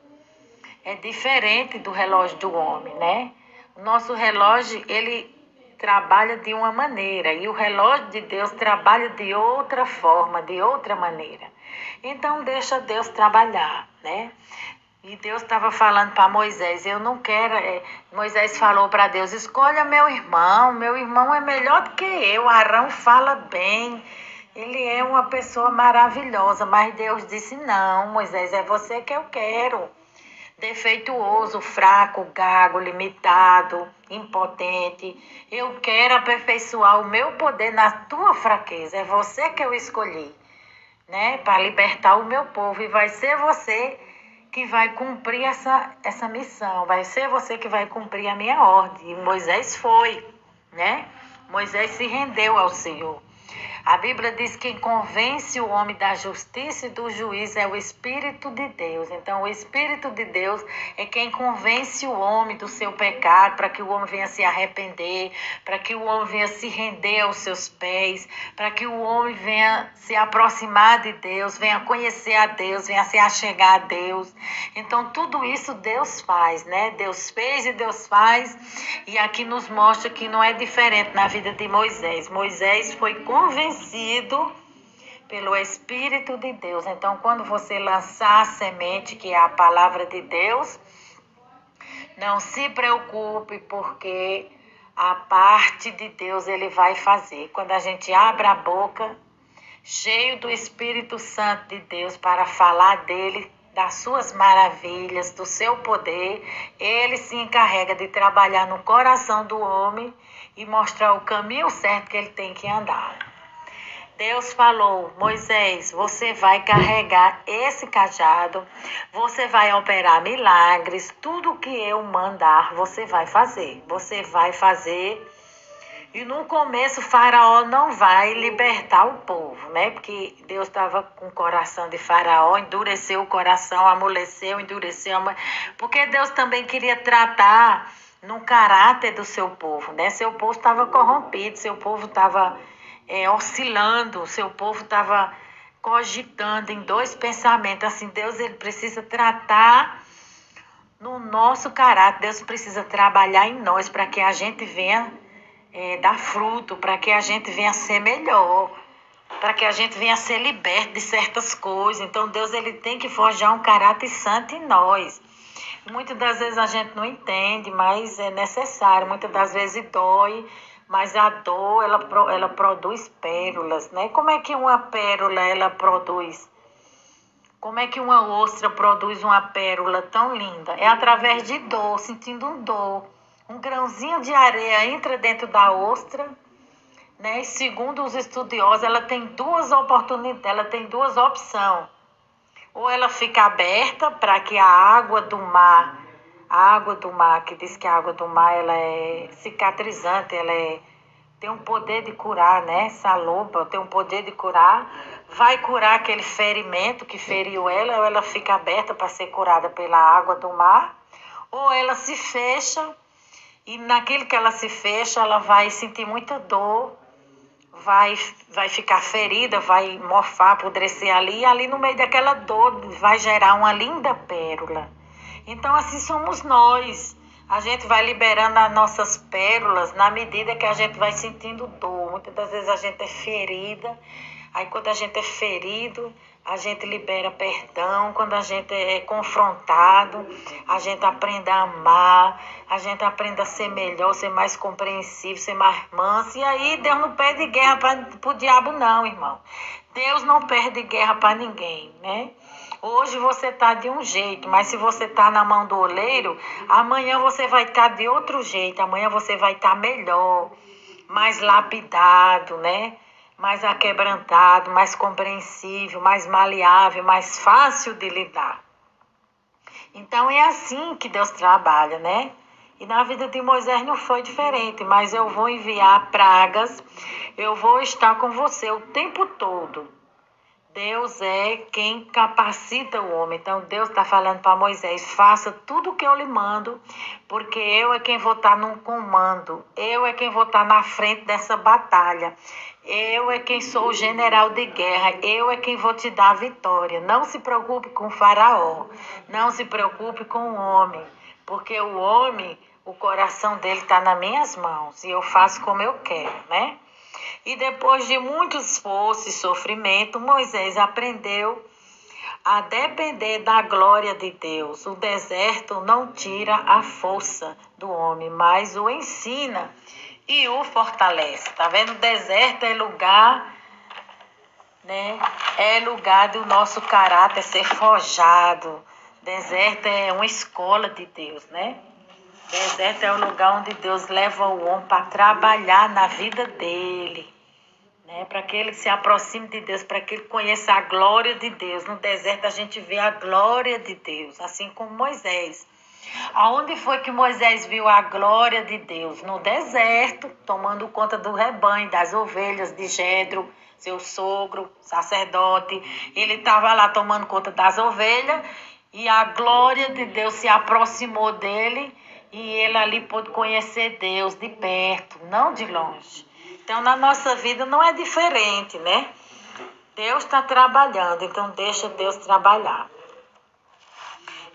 é diferente do relógio do homem, né? O nosso relógio, ele trabalha de uma maneira e o relógio de Deus trabalha de outra forma, de outra maneira. Então deixa Deus trabalhar, né? E Deus estava falando para Moisés, eu não quero... Moisés falou para Deus, escolha meu irmão é melhor do que eu, Arão fala bem, ele é uma pessoa maravilhosa, mas Deus disse, não, Moisés, é você que eu quero. Defeituoso, fraco, gago, limitado, impotente. Eu quero aperfeiçoar o meu poder na tua fraqueza. É você que eu escolhi, né? Para libertar o meu povo. E vai ser você que vai cumprir essa missão. Vai ser você que vai cumprir a minha ordem. E Moisés foi, né? Moisés se rendeu ao Senhor. A Bíblia diz que quem convence o homem da justiça e do juízo é o Espírito de Deus. Então, o Espírito de Deus é quem convence o homem do seu pecado, para que o homem venha se arrepender, para que o homem venha se render aos seus pés, para que o homem venha se aproximar de Deus, venha conhecer a Deus, venha se achegar a Deus. Então, tudo isso Deus faz, né? Deus fez e Deus faz. E aqui nos mostra que não é diferente na vida de Moisés. Moisés foi convencido pelo Espírito de Deus. Então, quando você lançar a semente, que é a palavra de Deus, não se preocupe, porque a parte de Deus ele vai fazer. Quando a gente abre a boca, cheio do Espírito Santo de Deus, para falar dele, das suas maravilhas, do seu poder, ele se encarrega de trabalhar no coração do homem e mostrar o caminho certo que ele tem que andar. Deus falou, Moisés, você vai carregar esse cajado, você vai operar milagres, tudo que eu mandar você vai fazer. Você vai fazer. E no começo Faraó não vai libertar o povo, né? Porque Deus estava com o coração de Faraó, endureceu o coração, amoleceu, endureceu. Porque Deus também queria tratar no caráter do seu povo, né? Seu povo estava corrompido, seu povo estava oscilando, seu povo estava cogitando em dois pensamentos. Assim, Deus ele precisa tratar no nosso caráter, Deus precisa trabalhar em nós para que a gente venha dar fruto, para que a gente venha ser melhor, para que a gente venha ser liberto de certas coisas. Então Deus ele tem que forjar um caráter santo em nós. Muitas das vezes a gente não entende, mas é necessário. Muitas das vezes dói, mas a dor ela produz pérolas, né? Como é que uma pérola ela produz? Como é que uma ostra produz uma pérola tão linda? É através de dor, sentindo um dor. Um grãozinho de areia entra dentro da ostra, né? E segundo os estudiosos, ela tem duas oportunidades, ela tem duas opções. Ou ela fica aberta para que a água do mar, que diz que a água do mar ela é cicatrizante, tem um poder de curar, né? Salopa tem um poder de curar, vai curar aquele ferimento que feriu ela, ou ela fica aberta para ser curada pela água do mar, ou ela se fecha. E naquilo que ela se fecha, ela vai sentir muita dor, vai ficar ferida, vai morfar, apodrecer ali, e ali no meio daquela dor vai gerar uma linda pérola. Então assim somos nós. A gente vai liberando as nossas pérolas na medida que a gente vai sentindo dor. Muitas das vezes a gente é ferida. Aí quando a gente é ferido, a gente libera perdão. Quando a gente é confrontado, a gente aprende a amar, a gente aprende a ser melhor, ser mais compreensível, ser mais manso. E aí Deus não perde guerra para o diabo não, irmão. Deus não perde guerra para ninguém, né? Hoje você está de um jeito, mas se você está na mão do oleiro, amanhã você vai estar de outro jeito. Amanhã você vai estar melhor, mais lapidado, né? Mais aquebrantado, mais compreensível, mais maleável, mais fácil de lidar. Então é assim que Deus trabalha, né? E na vida de Moisés não foi diferente, mas eu vou enviar pragas, eu vou estar com você o tempo todo. Deus é quem capacita o homem. Então, Deus está falando para Moisés, faça tudo o que eu lhe mando, porque eu é quem vou estar no comando. Eu é quem vou estar na frente dessa batalha. Eu é quem sou o general de guerra. Eu é quem vou te dar a vitória. Não se preocupe com o faraó. Não se preocupe com o homem. Porque o homem, o coração dele está nas minhas mãos. E eu faço como eu quero, né? E depois de muito esforço e sofrimento, Moisés aprendeu a depender da glória de Deus. O deserto não tira a força do homem, mas o ensina e o fortalece. Tá vendo? O deserto é lugar, né? É lugar do nosso caráter ser forjado. Deserto é uma escola de Deus, né? Deserto é o lugar onde Deus leva o homem para trabalhar na vida dele, né? Para que ele se aproxime de Deus, para que ele conheça a glória de Deus. No deserto a gente vê a glória de Deus, assim como Moisés. Aonde foi que Moisés viu a glória de Deus? No deserto, tomando conta do rebanho, das ovelhas de Jetro, seu sogro, sacerdote. Ele estava lá tomando conta das ovelhas e a glória de Deus se aproximou dele e ele ali pôde conhecer Deus de perto, não de longe. Então, na nossa vida não é diferente, né? Deus está trabalhando, então deixa Deus trabalhar.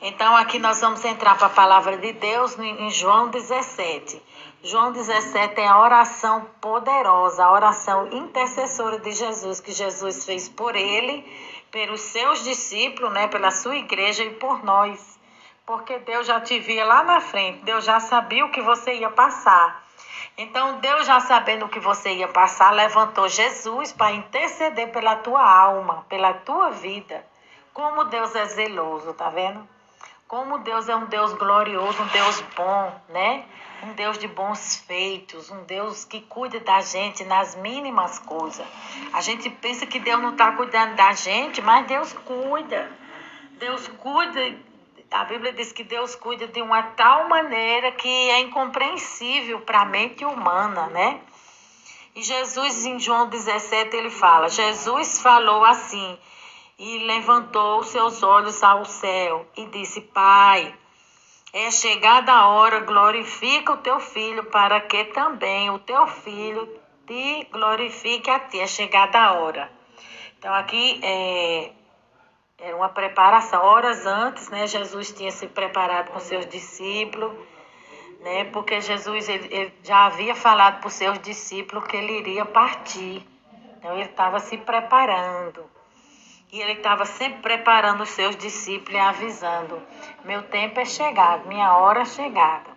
Então, aqui nós vamos entrar para a palavra de Deus em João 17. João 17 é a oração poderosa, a oração intercessora de Jesus, que Jesus fez por ele, pelos seus discípulos, né, pela sua igreja e por nós. Porque Deus já te via lá na frente, Deus já sabia o que você ia passar. Então, Deus, já sabendo o que você ia passar, levantou Jesus para interceder pela tua alma, pela tua vida. Como Deus é zeloso, tá vendo? Como Deus é um Deus glorioso, um Deus bom, né? Um Deus de bons feitos, um Deus que cuida da gente nas mínimas coisas. A gente pensa que Deus não está cuidando da gente, mas Deus cuida. Deus cuida. A Bíblia diz que Deus cuida de uma tal maneira que é incompreensível para a mente humana, né? E Jesus, em João 17, ele fala, Jesus falou assim, e levantou seus olhos ao céu e disse, Pai, é chegada a hora, glorifica o teu filho, para que também o teu filho te glorifique a ti. É chegada a hora. Então aqui era uma preparação. Horas antes, né, Jesus tinha se preparado com seus discípulos, né, porque Jesus ele já havia falado para os seus discípulos que ele iria partir. Então ele estava se preparando. E ele estava sempre preparando os seus discípulos e avisando, meu tempo é chegado, minha hora é chegada.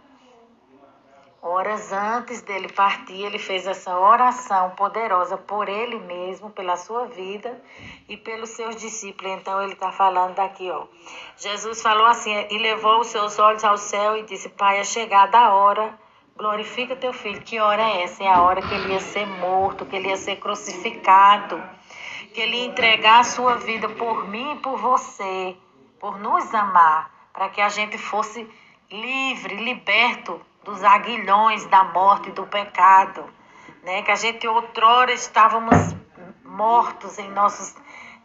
Horas antes dele partir, ele fez essa oração poderosa por ele mesmo, pela sua vida e pelos seus discípulos. Então, ele está falando daqui, ó. Jesus falou assim, e levou os seus olhos ao céu e disse, Pai, é chegada a hora, glorifica teu filho. Que hora é essa? É a hora que ele ia ser morto, que ele ia ser crucificado, que ele ia entregar a sua vida por mim e por você, por nos amar, para que a gente fosse livre, liberto dos aguilhões da morte e do pecado, né? Que a gente outrora estávamos mortos em nossos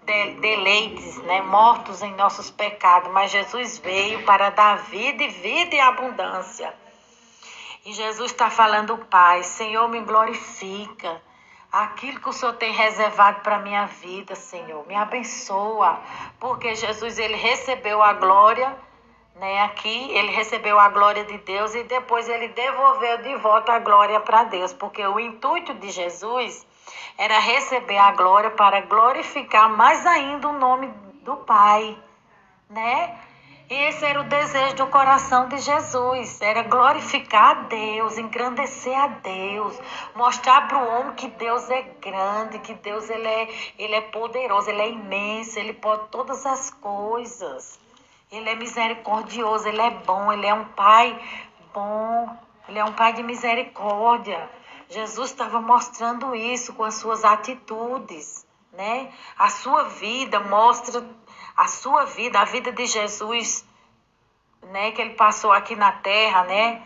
deleites, né? Mortos em nossos pecados, mas Jesus veio para dar vida e vida e abundância. E Jesus está falando, Pai, Senhor, me glorifica. Aquilo que o Senhor tem reservado para a minha vida, Senhor, me abençoa. Porque Jesus, ele recebeu a glória, né? Aqui ele recebeu a glória de Deus e depois ele devolveu de volta a glória para Deus, porque o intuito de Jesus era receber a glória para glorificar mais ainda o nome do Pai, né? Esse era o desejo do coração de Jesus, era glorificar a Deus, engrandecer a Deus, mostrar para o homem que Deus é grande, que Deus ele é poderoso, ele é imenso, ele pode todas as coisas. Ele é misericordioso, ele é bom, ele é um pai bom, ele é um pai de misericórdia. Jesus estava mostrando isso com as suas atitudes, né? A sua vida mostra, a vida de Jesus, né? Que ele passou aqui na terra, né?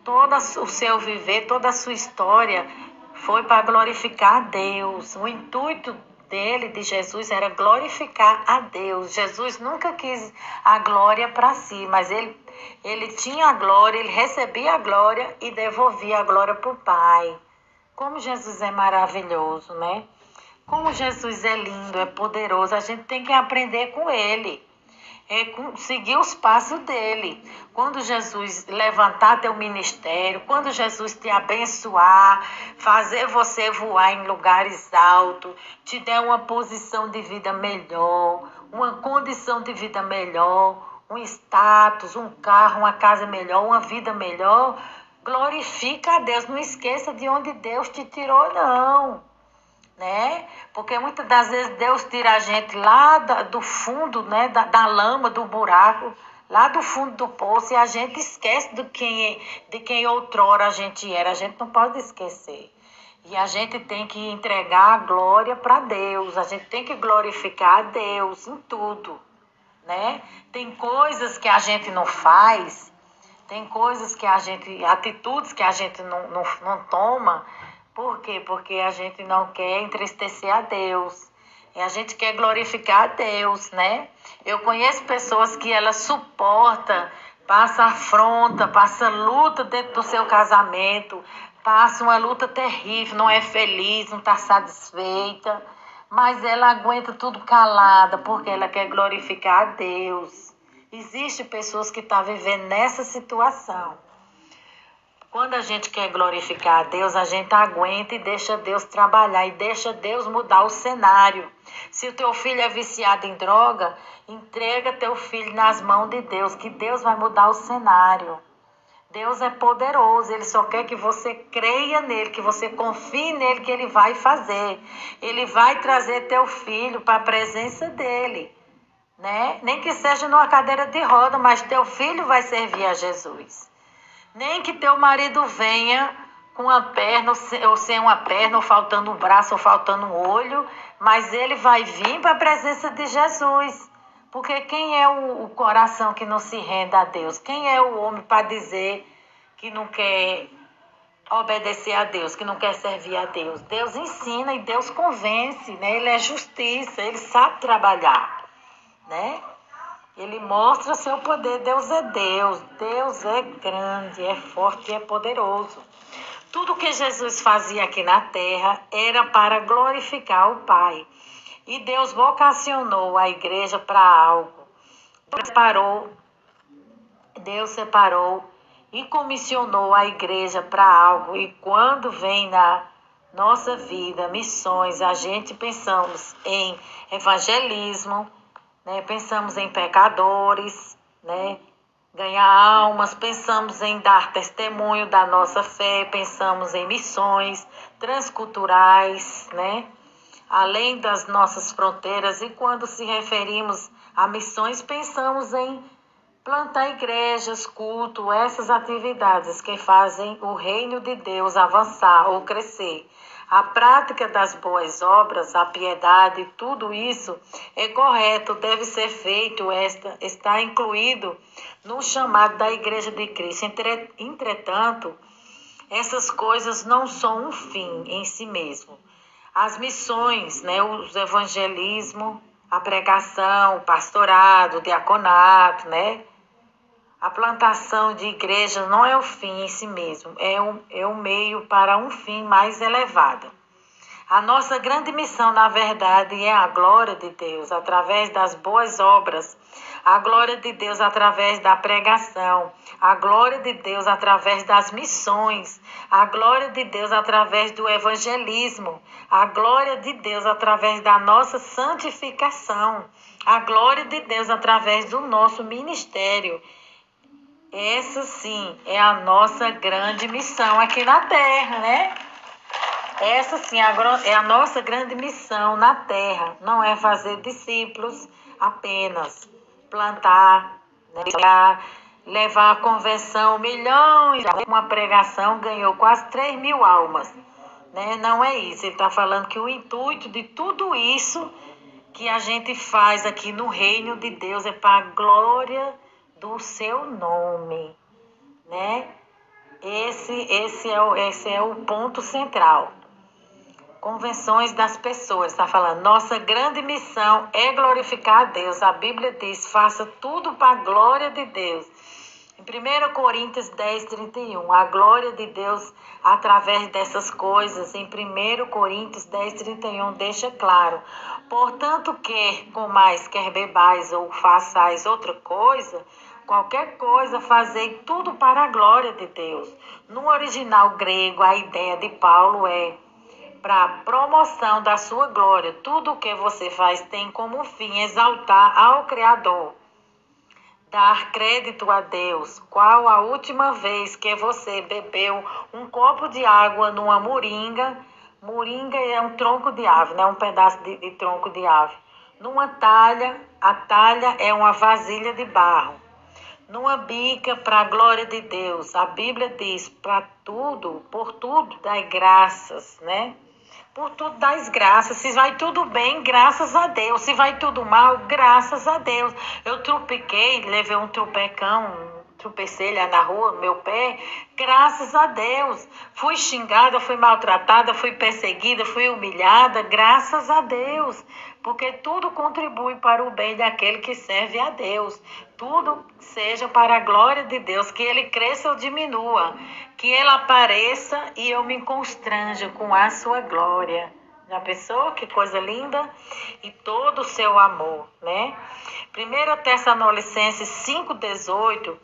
Todo o seu viver, toda a sua história foi para glorificar a Deus. O intuito dele, de Jesus, era glorificar a Deus. Jesus nunca quis a glória para si, mas ele tinha a glória, ele recebia a glória e devolvia a glória para o Pai. Como Jesus é maravilhoso, né? Como Jesus é lindo, é poderoso. A gente tem que aprender com ele. Seguir os passos dele. Quando Jesus levantar teu ministério, quando Jesus te abençoar, fazer você voar em lugares altos, te der uma posição de vida melhor, uma condição de vida melhor, um status, um carro, uma casa melhor, uma vida melhor, glorifica a Deus. Não esqueça de onde Deus te tirou, não. Né? Porque muitas das vezes Deus tira a gente lá do fundo, né? Da lama, do buraco, lá do fundo do poço, e a gente esquece de quem outrora a gente era. A gente não pode esquecer. E a gente tem que entregar a glória para Deus, a gente tem que glorificar a Deus em tudo. Né? Tem coisas que a gente não faz, tem coisas que atitudes que a gente não toma. Por quê? Porque a gente não quer entristecer a Deus. E a gente quer glorificar a Deus, né? Eu conheço pessoas que elas suportam, passa afronta, passa luta dentro do seu casamento, passa uma luta terrível, não é feliz, não está satisfeita, mas ela aguenta tudo calada porque ela quer glorificar a Deus. Existem pessoas que estão vivendo nessa situação. Quando a gente quer glorificar a Deus, a gente aguenta e deixa Deus trabalhar e deixa Deus mudar o cenário. Se o teu filho é viciado em droga, entrega teu filho nas mãos de Deus, que Deus vai mudar o cenário. Deus é poderoso, Ele só quer que você creia nele, que você confie nele, que Ele vai fazer. Ele vai trazer teu filho para a presença dele, né? Nem que seja numa cadeira de roda, mas teu filho vai servir a Jesus. Nem que teu marido venha com uma perna ou sem uma perna, ou faltando um braço, ou faltando um olho, mas ele vai vir para a presença de Jesus. Porque quem é o coração que não se rende a Deus? Quem é o homem para dizer que não quer obedecer a Deus, que não quer servir a Deus? Deus ensina e Deus convence, né? Ele é justiça, ele sabe trabalhar, né? Ele mostra seu poder. Deus é Deus. Deus é grande, é forte e é poderoso. Tudo que Jesus fazia aqui na terra era para glorificar o Pai. E Deus vocacionou a igreja para algo. Deus separou e comissionou a igreja para algo. E quando vem na nossa vida missões, a gente pensamos em evangelismo, né? Pensamos em pecadores, né? Ganhar almas, pensamos em dar testemunho da nossa fé, pensamos em missões transculturais, né? Além das nossas fronteiras. E quando se referimos a missões, pensamos em plantar igrejas, culto, essas atividades que fazem o reino de Deus avançar ou crescer. A prática das boas obras, a piedade, tudo isso é correto, deve ser feito, está incluído no chamado da Igreja de Cristo. Entretanto, essas coisas não são um fim em si mesmo. As missões, né, os evangelismo, a pregação, o pastorado, o diaconato, né? A plantação de igrejas não é o fim em si mesmo, é um meio para um fim mais elevado. A nossa grande missão, na verdade, é a glória de Deus através das boas obras, a glória de Deus através da pregação, a glória de Deus através das missões, a glória de Deus através do evangelismo, a glória de Deus através da nossa santificação, a glória de Deus através do nosso ministério. Essa sim é a nossa grande missão aqui na Terra, né? Essa sim é a nossa grande missão na Terra. Não é fazer discípulos apenas, plantar, né? Levar a conversão milhões. Uma pregação ganhou quase 3.000 almas, né? Não é isso. Ele está falando que o intuito de tudo isso que a gente faz aqui no reino de Deus é para a glória do seu nome, né? Esse é o ponto central. convenções das pessoas. Está falando, nossa grande missão é glorificar a Deus. A Bíblia diz, faça tudo para a glória de Deus. Em 1 Coríntios 10, 31, a glória de Deus através dessas coisas, em 1 Coríntios 10, 31, deixa claro. Portanto, quer comais, quer bebais ou façais outra coisa, qualquer coisa, fazei tudo para a glória de Deus. No original grego, a ideia de Paulo é para a promoção da sua glória. Tudo o que você faz tem como fim exaltar ao Criador, dar crédito a Deus. Qual a última vez que você bebeu um copo de água numa moringa? Moringa é um tronco de ave, né? Um pedaço de tronco de ave. Numa talha, a talha é uma vasilha de barro. Numa bica, para a glória de Deus. A Bíblia diz, para tudo, por tudo, dai graças, né? Por tudo dás graças. Se vai tudo bem, graças a Deus. Se vai tudo mal, graças a Deus. Eu tropiquei, levei um tropecão, tropecei lá na rua, meu pé, graças a Deus. Fui xingada, fui maltratada, fui perseguida, fui humilhada, graças a Deus. Porque tudo contribui para o bem daquele que serve a Deus. Tudo seja para a glória de Deus, que ele cresça ou diminua, que ele apareça e eu me constranja com a sua glória. Já pensou? Que coisa linda? E todo o seu amor, né? 1 Tessalonicenses 5,18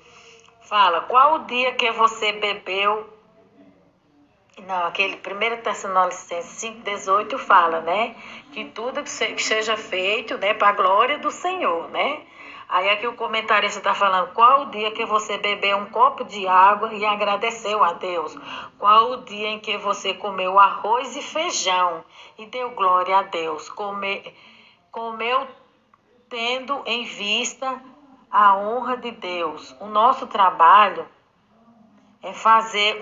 fala, qual o dia que você bebeu? Não, aquele 1 Tessalonicenses 5,18 fala, né? Que tudo que seja feito, né, para a glória do Senhor, né? Aí aqui o comentarista está falando, qual o dia que você bebeu um copo de água e agradeceu a Deus? Qual o dia em que você comeu arroz e feijão e deu glória a Deus? Comeu tendo em vista a honra de Deus. O nosso trabalho é fazer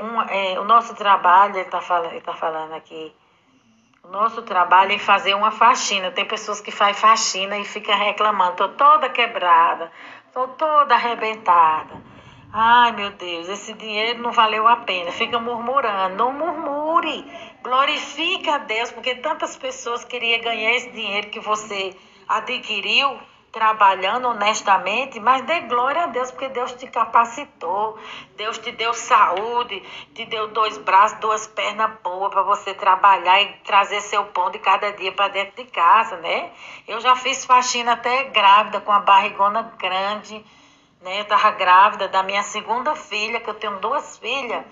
o nosso trabalho, ele tá falando aqui, o nosso trabalho é fazer uma faxina. Tem pessoas que fazem faxina e ficam reclamando, tô toda quebrada, tô toda arrebentada. Ai, meu Deus, esse dinheiro não valeu a pena. Fica murmurando, não murmure, glorifica a Deus, porque tantas pessoas queriam ganhar esse dinheiro que você adquiriu, trabalhando honestamente, mas dê glória a Deus, porque Deus te capacitou, Deus te deu saúde, te deu 2 braços, 2 pernas boas para você trabalhar e trazer seu pão de cada dia para dentro de casa, né? Eu já fiz faxina até grávida, com a barrigona grande, né? Eu estava grávida da minha segunda filha, que eu tenho 2 filhas,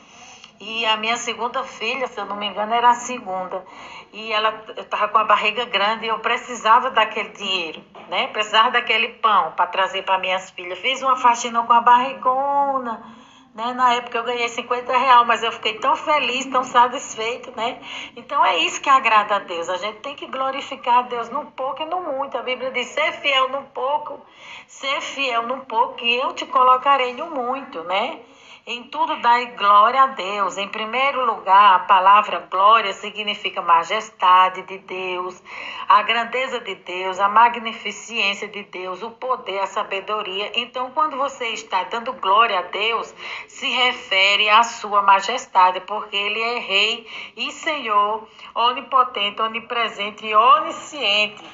e a minha segunda filha, se eu não me engano, era a segunda. E eu estava com a barriga grande e eu precisava daquele dinheiro, né? Precisava daquele pão para trazer para minhas filhas. Fiz uma faxina com a barrigona, né? Na época eu ganhei R$50, mas eu fiquei tão feliz, tão satisfeita, né? Então é isso que agrada a Deus. A gente tem que glorificar a Deus no pouco e no muito. A Bíblia diz, ser fiel no pouco, ser fiel no pouco e eu te colocarei no muito, né? Em tudo dai glória a Deus. Em primeiro lugar, a palavra glória significa majestade de Deus, a grandeza de Deus, a magnificência de Deus, o poder, a sabedoria. Então, quando você está dando glória a Deus, se refere à sua majestade, porque Ele é Rei e Senhor, onipotente, onipresente e onisciente.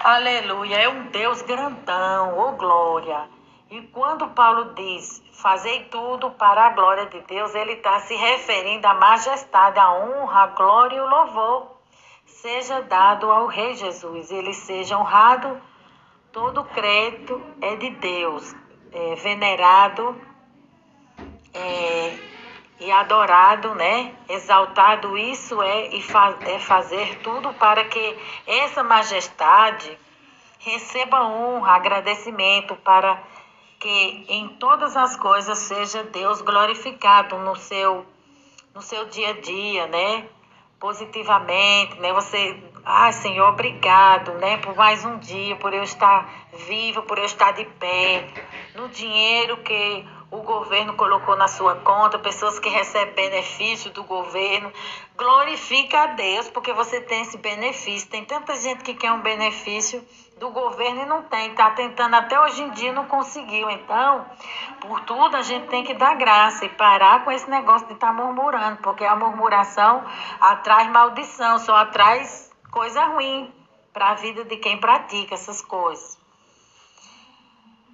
Aleluia, é um Deus grandão, ô glória. E quando Paulo diz, fazei tudo para a glória de Deus, ele está se referindo à majestade, à honra, à glória e o louvor. Seja dado ao Rei Jesus, ele seja honrado, todo crédito é de Deus, venerado e adorado, né? Exaltado, isso é fazer tudo para que essa majestade receba honra, agradecimento, para que em todas as coisas seja Deus glorificado no seu dia a dia, né? Positivamente, né? Você, Senhor, obrigado, né? Por mais um dia, por eu estar vivo, por eu estar de pé, no dinheiro que o governo colocou na sua conta, pessoas que recebem benefício do governo. Glorifica a Deus, porque você tem esse benefício. Tem tanta gente que quer um benefício do governo e não tem. Está tentando até hoje em dia e não conseguiu. Então, por tudo, a gente tem que dar graça e parar com esse negócio de estar murmurando, porque a murmuração atrai maldição, só atrai coisa ruim para a vida de quem pratica essas coisas.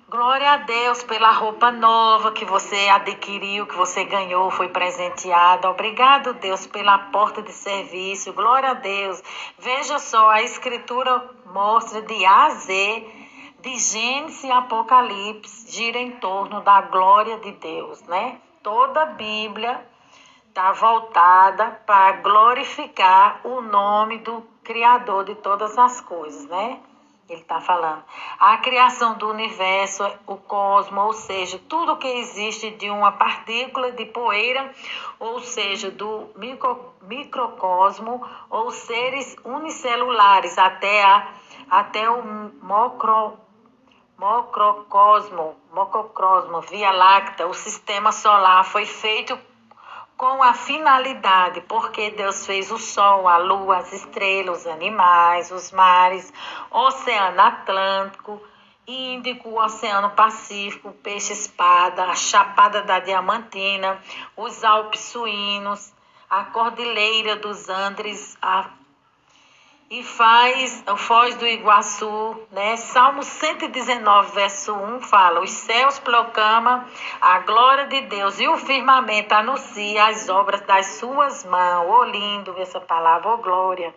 Glória a Deus pela roupa nova que você adquiriu, que você ganhou, foi presenteada. Obrigado, Deus, pela porta de serviço. Glória a Deus. Veja só, a Escritura mostra de A a Z, de Gênesis e Apocalipse, gira em torno da glória de Deus, né? Toda a Bíblia está voltada para glorificar o nome do Criador de todas as coisas, né? Ele está falando. A criação do universo, o cosmos, ou seja, tudo que existe de uma partícula de poeira, ou seja, do microcosmo, ou seres unicelulares, até o microcosmo, Via Láctea, o sistema solar foi feito com a finalidade, porque Deus fez o sol, a lua, as estrelas, os animais, os mares, o Oceano Atlântico, Índico, o Oceano Pacífico, o peixe-espada, a Chapada da Diamantina, os Alpes Suínos, a Cordilheira dos Andes, e faz o Foz do Iguaçu, né? Salmo 119, verso 1 fala: os céus proclamam a glória de Deus e o firmamento anuncia as obras das suas mãos. Oh, lindo essa palavra, oh, glória.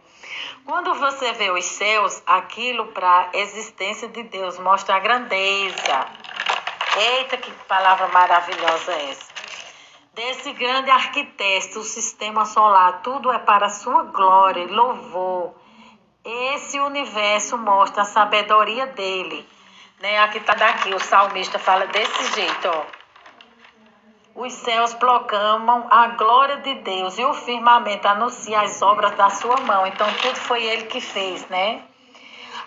Quando você vê os céus, aquilo para a existência de Deus mostra a grandeza. Eita, que palavra maravilhosa é essa. Desse grande arquiteto, o sistema solar, tudo é para a sua glória e louvor. Esse universo mostra a sabedoria dele, né? Aqui tá daqui, o salmista fala desse jeito, ó. Os céus proclamam a glória de Deus e o firmamento anuncia as obras da sua mão. Então tudo foi ele que fez, né?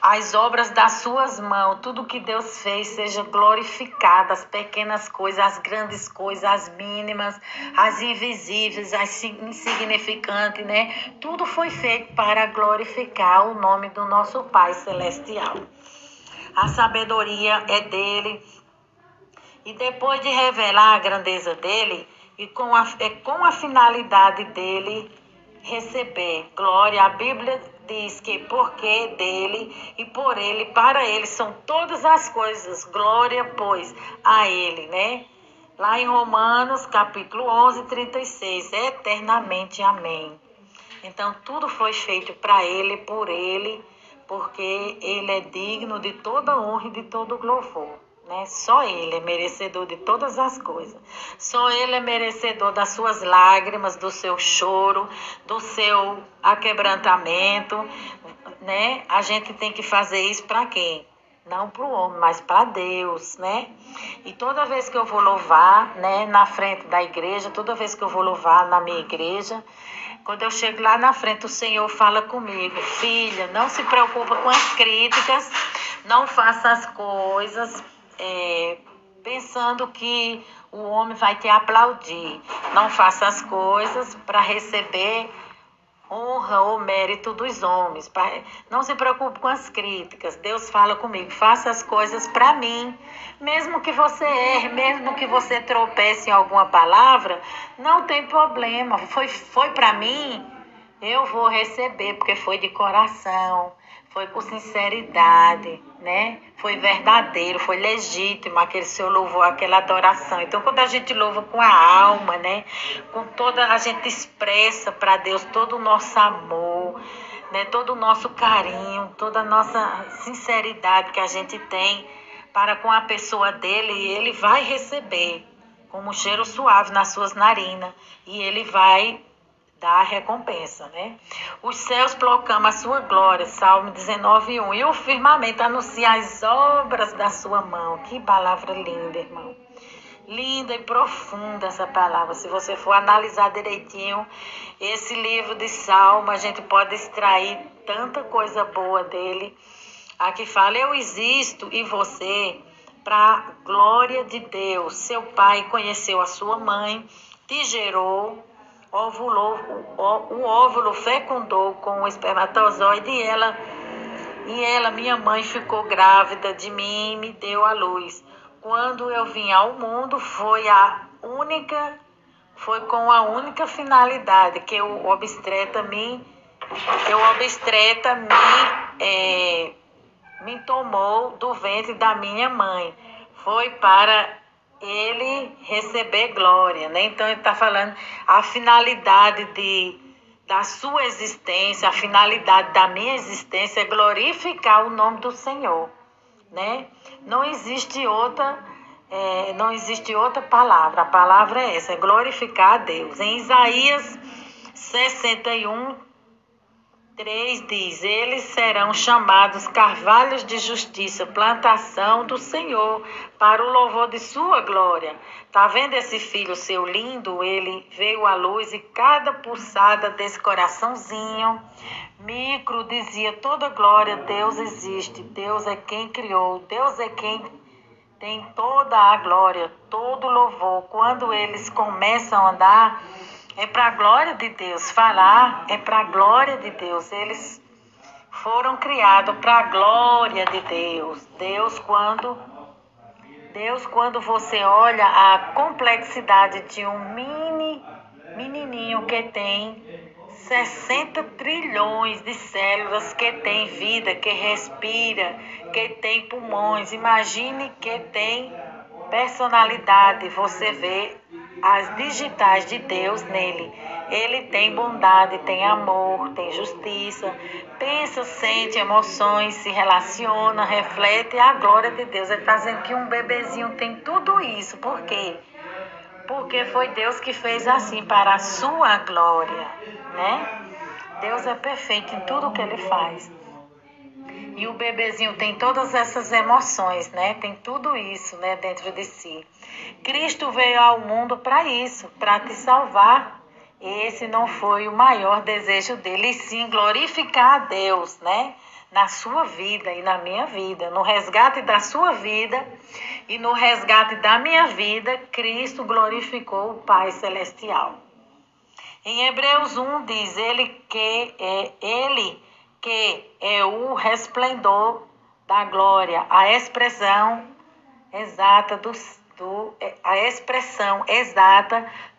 As obras das suas mãos, tudo que Deus fez seja glorificado, as pequenas coisas, as grandes coisas, as mínimas, as invisíveis, as insignificantes, né? Tudo foi feito para glorificar o nome do nosso Pai Celestial. A sabedoria é dele. E depois de revelar a grandeza dele, e com a finalidade dele receber glória, a Bíblia diz que porque dele e por ele, para ele são todas as coisas, glória, pois, a ele, né? Lá em Romanos, capítulo 11, 36, eternamente amém. Então, tudo foi feito para ele, por ele, porque ele é digno de toda honra e de todo louvor. Né? Só ele é merecedor de todas as coisas. Só ele é merecedor das suas lágrimas, do seu choro, do seu aquebrantamento, né? A gente tem que fazer isso para quem? Não para o homem, mas para Deus, né? E toda vez que eu vou louvar, né, na frente da igreja, toda vez que eu vou louvar na minha igreja, quando eu chego lá na frente, o Senhor fala comigo: filha, não se preocupa com as críticas, não faça as coisas pensando que o homem vai te aplaudir. Não faça as coisas para receber honra ou mérito dos homens. Não se preocupe com as críticas. Deus fala comigo: faça as coisas para mim. Mesmo que você erre, mesmo que você tropece em alguma palavra, não tem problema. Foi para mim, eu vou receber, porque foi de coração. Foi com sinceridade, né? Foi verdadeiro, foi legítimo aquele seu louvor, aquela adoração. Então, quando a gente louva com a alma, né? A gente expressa para Deus todo o nosso amor, né? Todo o nosso carinho, toda a nossa sinceridade que a gente tem para com a pessoa dele, e ele vai receber como um cheiro suave nas suas narinas, e ele vai dar a recompensa, né? Os céus proclamam a sua glória, Salmo 19, 1. E o firmamento anuncia as obras da sua mão. Que palavra linda, irmão. Linda e profunda essa palavra. Se você for analisar direitinho esse livro de Salmo, a gente pode extrair tanta coisa boa dele. Aqui fala: eu existo e você para a glória de Deus. Seu pai conheceu a sua mãe, te gerou, ovulou, o óvulo fecundou com o espermatozoide e ela, minha mãe, ficou grávida de mim e me deu à luz. Quando eu vim ao mundo, foi com a única finalidade que o obstetra me tomou do ventre da minha mãe. Foi para ele receber glória, né? Então ele está falando a finalidade da sua existência, a finalidade da minha existência é glorificar o nome do Senhor, né? Não existe outra palavra. A palavra é essa, é glorificar a Deus. Em Isaías 61:3 diz: eles serão chamados carvalhos de justiça, plantação do Senhor, para o louvor de sua glória. Tá vendo esse filho seu lindo? Ele veio à luz e cada pulsada desse coraçãozinho micro dizia: toda glória, Deus existe, Deus é quem criou, Deus é quem tem toda a glória, todo louvor. Quando eles começam a andar, é para a glória de Deus. Falar é para a glória de Deus. Eles foram criados para a glória de Deus. Deus, quando você olha a complexidade de um menininho que tem 60 trilhões de células, que tem vida, que respira, que tem pulmões, imagine que tem personalidade. Você vê as digitais de Deus nele. Ele tem bondade, tem amor, tem justiça, pensa, sente emoções, se relaciona, reflete a glória de Deus. Ele está dizendo que um bebezinho tem tudo isso. Por quê? Porque foi Deus que fez assim para a sua glória, né? Deus é perfeito em tudo que ele faz. E o bebezinho tem todas essas emoções, né? Tem tudo isso, né, dentro de si. Cristo veio ao mundo para isso, para te salvar. Esse não foi o maior desejo dele, e sim glorificar a Deus, né? Na sua vida e na minha vida. No resgate da sua vida e no resgate da minha vida, Cristo glorificou o Pai Celestial. Em Hebreus 1 diz: ele que é o resplendor da glória, a expressão exata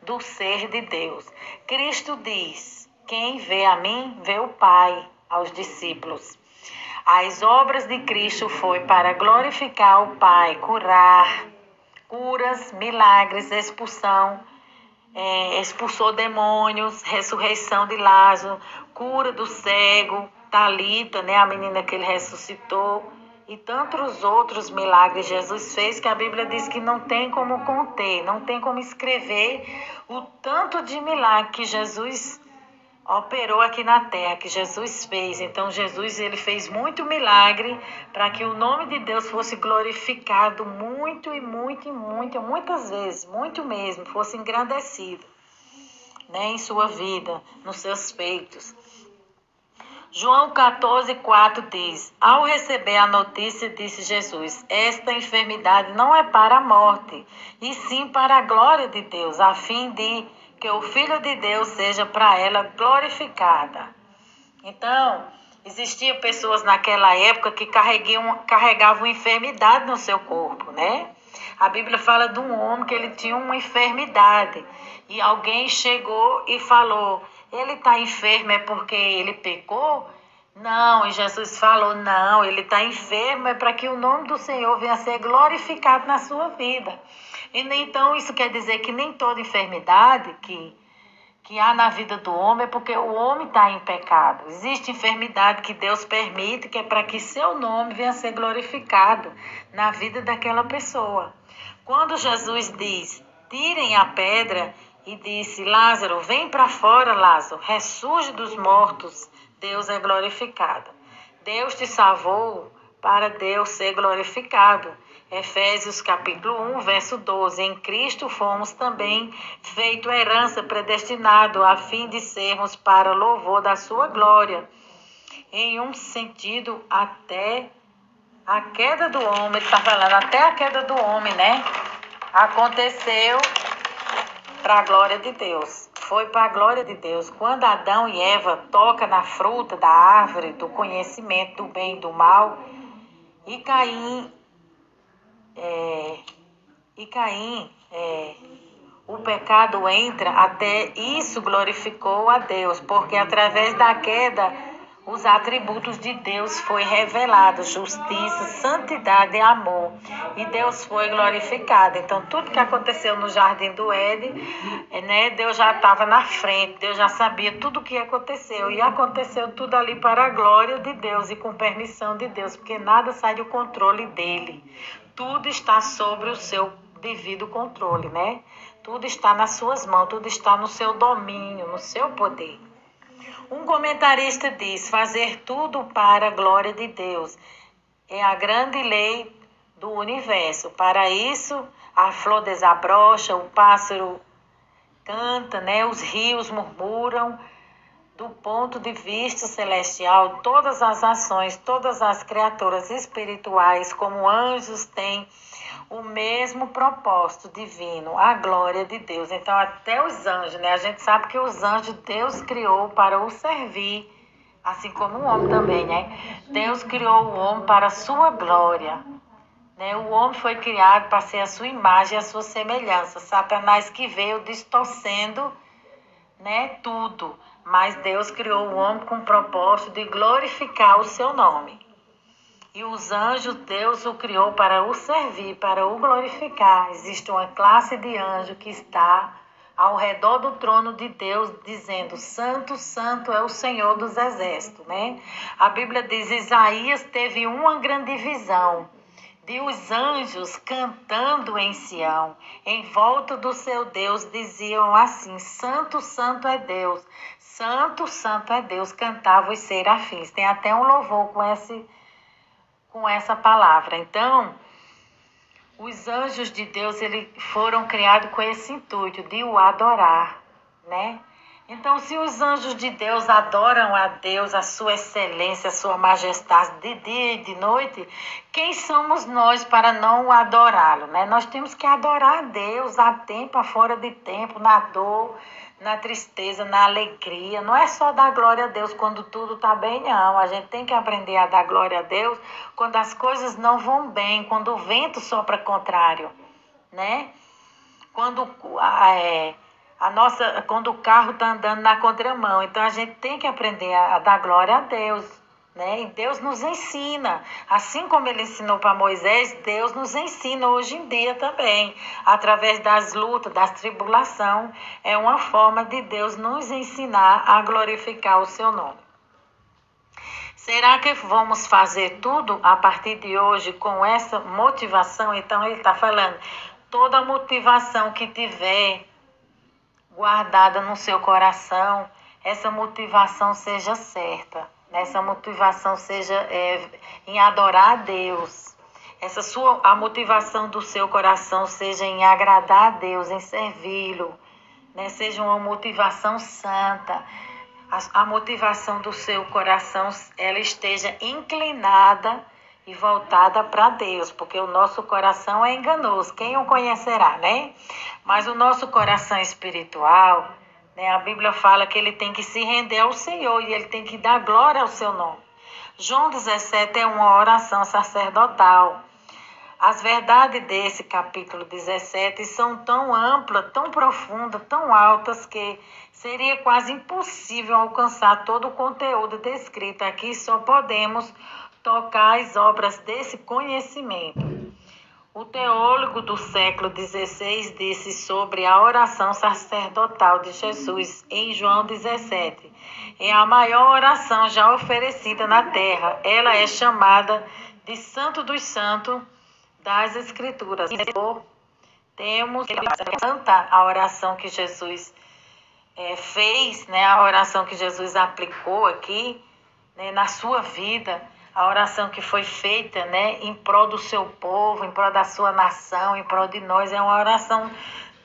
do ser de Deus. Cristo diz: quem vê a mim, vê o Pai, aos discípulos. As obras de Cristo foi para glorificar o Pai, curas, milagres, expulsou demônios, ressurreição de Lázaro, cura do cego, Talita, né, a menina que ele ressuscitou, e tantos outros milagres Jesus fez que a Bíblia diz que não tem como conter, não tem como escrever o tanto de milagre que Jesus operou aqui na terra, que Jesus fez. Então Jesus, ele fez muito milagre para que o nome de Deus fosse glorificado muitas vezes, muito mesmo, fosse engrandecido, né, em sua vida, nos seus feitos. João 14:4 diz: ao receber a notícia, disse Jesus: esta enfermidade não é para a morte, e sim para a glória de Deus, a fim de que o Filho de Deus seja para ela glorificada. Então, existiam pessoas naquela época que carregavam enfermidade no seu corpo, né? A Bíblia fala de um homem que ele tinha uma enfermidade, e alguém chegou e falou: ele está enfermo é porque ele pecou? Não, e Jesus falou: não, ele está enfermo é para que o nome do Senhor venha a ser glorificado na sua vida. E então isso quer dizer que nem toda enfermidade que há na vida do homem é porque o homem está em pecado. Existe enfermidade que Deus permite, que é para que seu nome venha a ser glorificado na vida daquela pessoa. Quando Jesus diz: tirem a pedra, e disse: Lázaro, vem para fora, Lázaro, ressurge dos mortos, Deus é glorificado. Deus te salvou para Deus ser glorificado. Efésios capítulo 1, verso 12. Em Cristo fomos também feito herança, predestinado a fim de sermos para louvor da sua glória. Em um sentido até A queda do homem, ele está falando até a queda do homem, né? Aconteceu para a glória de Deus. Foi para a glória de Deus. Quando Adão e Eva tocam na fruta da árvore do conhecimento do bem e do mal, e Caim, o pecado entra, até isso glorificou a Deus, porque através da queda os atributos de Deus foi revelado, justiça, santidade e amor, e Deus foi glorificado. Então tudo que aconteceu no jardim do Éden, né, Deus já estava na frente, Deus já sabia tudo o que aconteceu, e aconteceu tudo ali para a glória de Deus e com permissão de Deus, porque nada sai do controle dele, tudo está sobre o seu devido controle, né? Tudo está nas suas mãos, tudo está no seu domínio, no seu poder. Um comentarista diz: fazer tudo para a glória de Deus é a grande lei do universo. Para isso, a flor desabrocha, o pássaro canta, né? Os rios murmuram. Do ponto de vista celestial, todas as ações, todas as criaturas espirituais, como anjos, têm o mesmo propósito divino, a glória de Deus. Então, até os anjos, né? A gente sabe que os anjos Deus criou para o servir, assim como o homem também, né? Deus criou o homem para a sua glória, né? O homem foi criado para ser a sua imagem e a sua semelhança. Satanás que veio distorcendo, né, tudo, mas Deus criou o homem com o propósito de glorificar o seu nome. E os anjos, Deus o criou para o servir, para o glorificar. Existe uma classe de anjo que está ao redor do trono de Deus, dizendo: Santo, Santo é o Senhor dos Exércitos, né? A Bíblia diz: Isaías teve uma grande visão de os anjos cantando em Sião, em volta do seu Deus, diziam assim: Santo, Santo é Deus, Santo, Santo é Deus, cantavam os serafins. Tem até um louvor com essa palavra. Então, os anjos de Deus, eles foram criados com esse intuito de o adorar, né? Então, se os anjos de Deus adoram a Deus, a sua excelência, a sua majestade de dia e de noite, quem somos nós para não adorá-lo, né? Nós temos que adorar a Deus a tempo, a fora de tempo, na dor, na tristeza, na alegria. Não é só dar glória a Deus quando tudo está bem, não. A gente tem que aprender a dar glória a Deus quando as coisas não vão bem, quando o vento sopra contrário, né? Quando quando o carro está andando na contramão. Então a gente tem que aprender a dar glória a Deus, né? E Deus nos ensina, assim como ele ensinou para Moisés, Deus nos ensina hoje em dia também, através das lutas, das tribulações. É uma forma de Deus nos ensinar a glorificar o seu nome. Será que vamos fazer tudo a partir de hoje com essa motivação? Então ele está falando, toda motivação que tiver guardada no seu coração, essa motivação seja certa, né? Essa motivação seja em adorar a Deus, a motivação do seu coração seja em agradar a Deus, em servi-lo, né? Seja uma motivação santa, a motivação do seu coração ela esteja inclinada e voltada para Deus, porque o nosso coração é enganoso, quem o conhecerá, né? Mas o nosso coração espiritual, né, a Bíblia fala que ele tem que se render ao Senhor e ele tem que dar glória ao seu nome. João 17 é uma oração sacerdotal. As verdades desse capítulo 17 são tão amplas, tão profundas, tão altas que seria quase impossível alcançar todo o conteúdo descrito aqui, só podemos tocar as obras desse conhecimento. O teólogo do século XVI disse sobre a oração sacerdotal de Jesus em João 17. É a maior oração já oferecida na terra. Ela é chamada de Santo dos Santos das Escrituras. Temos tanta a oração que Jesus fez, né? A oração que Jesus aplicou aqui, né, na sua vida, a oração que foi feita, né, em prol do seu povo, em prol da sua nação, em prol de nós, é uma oração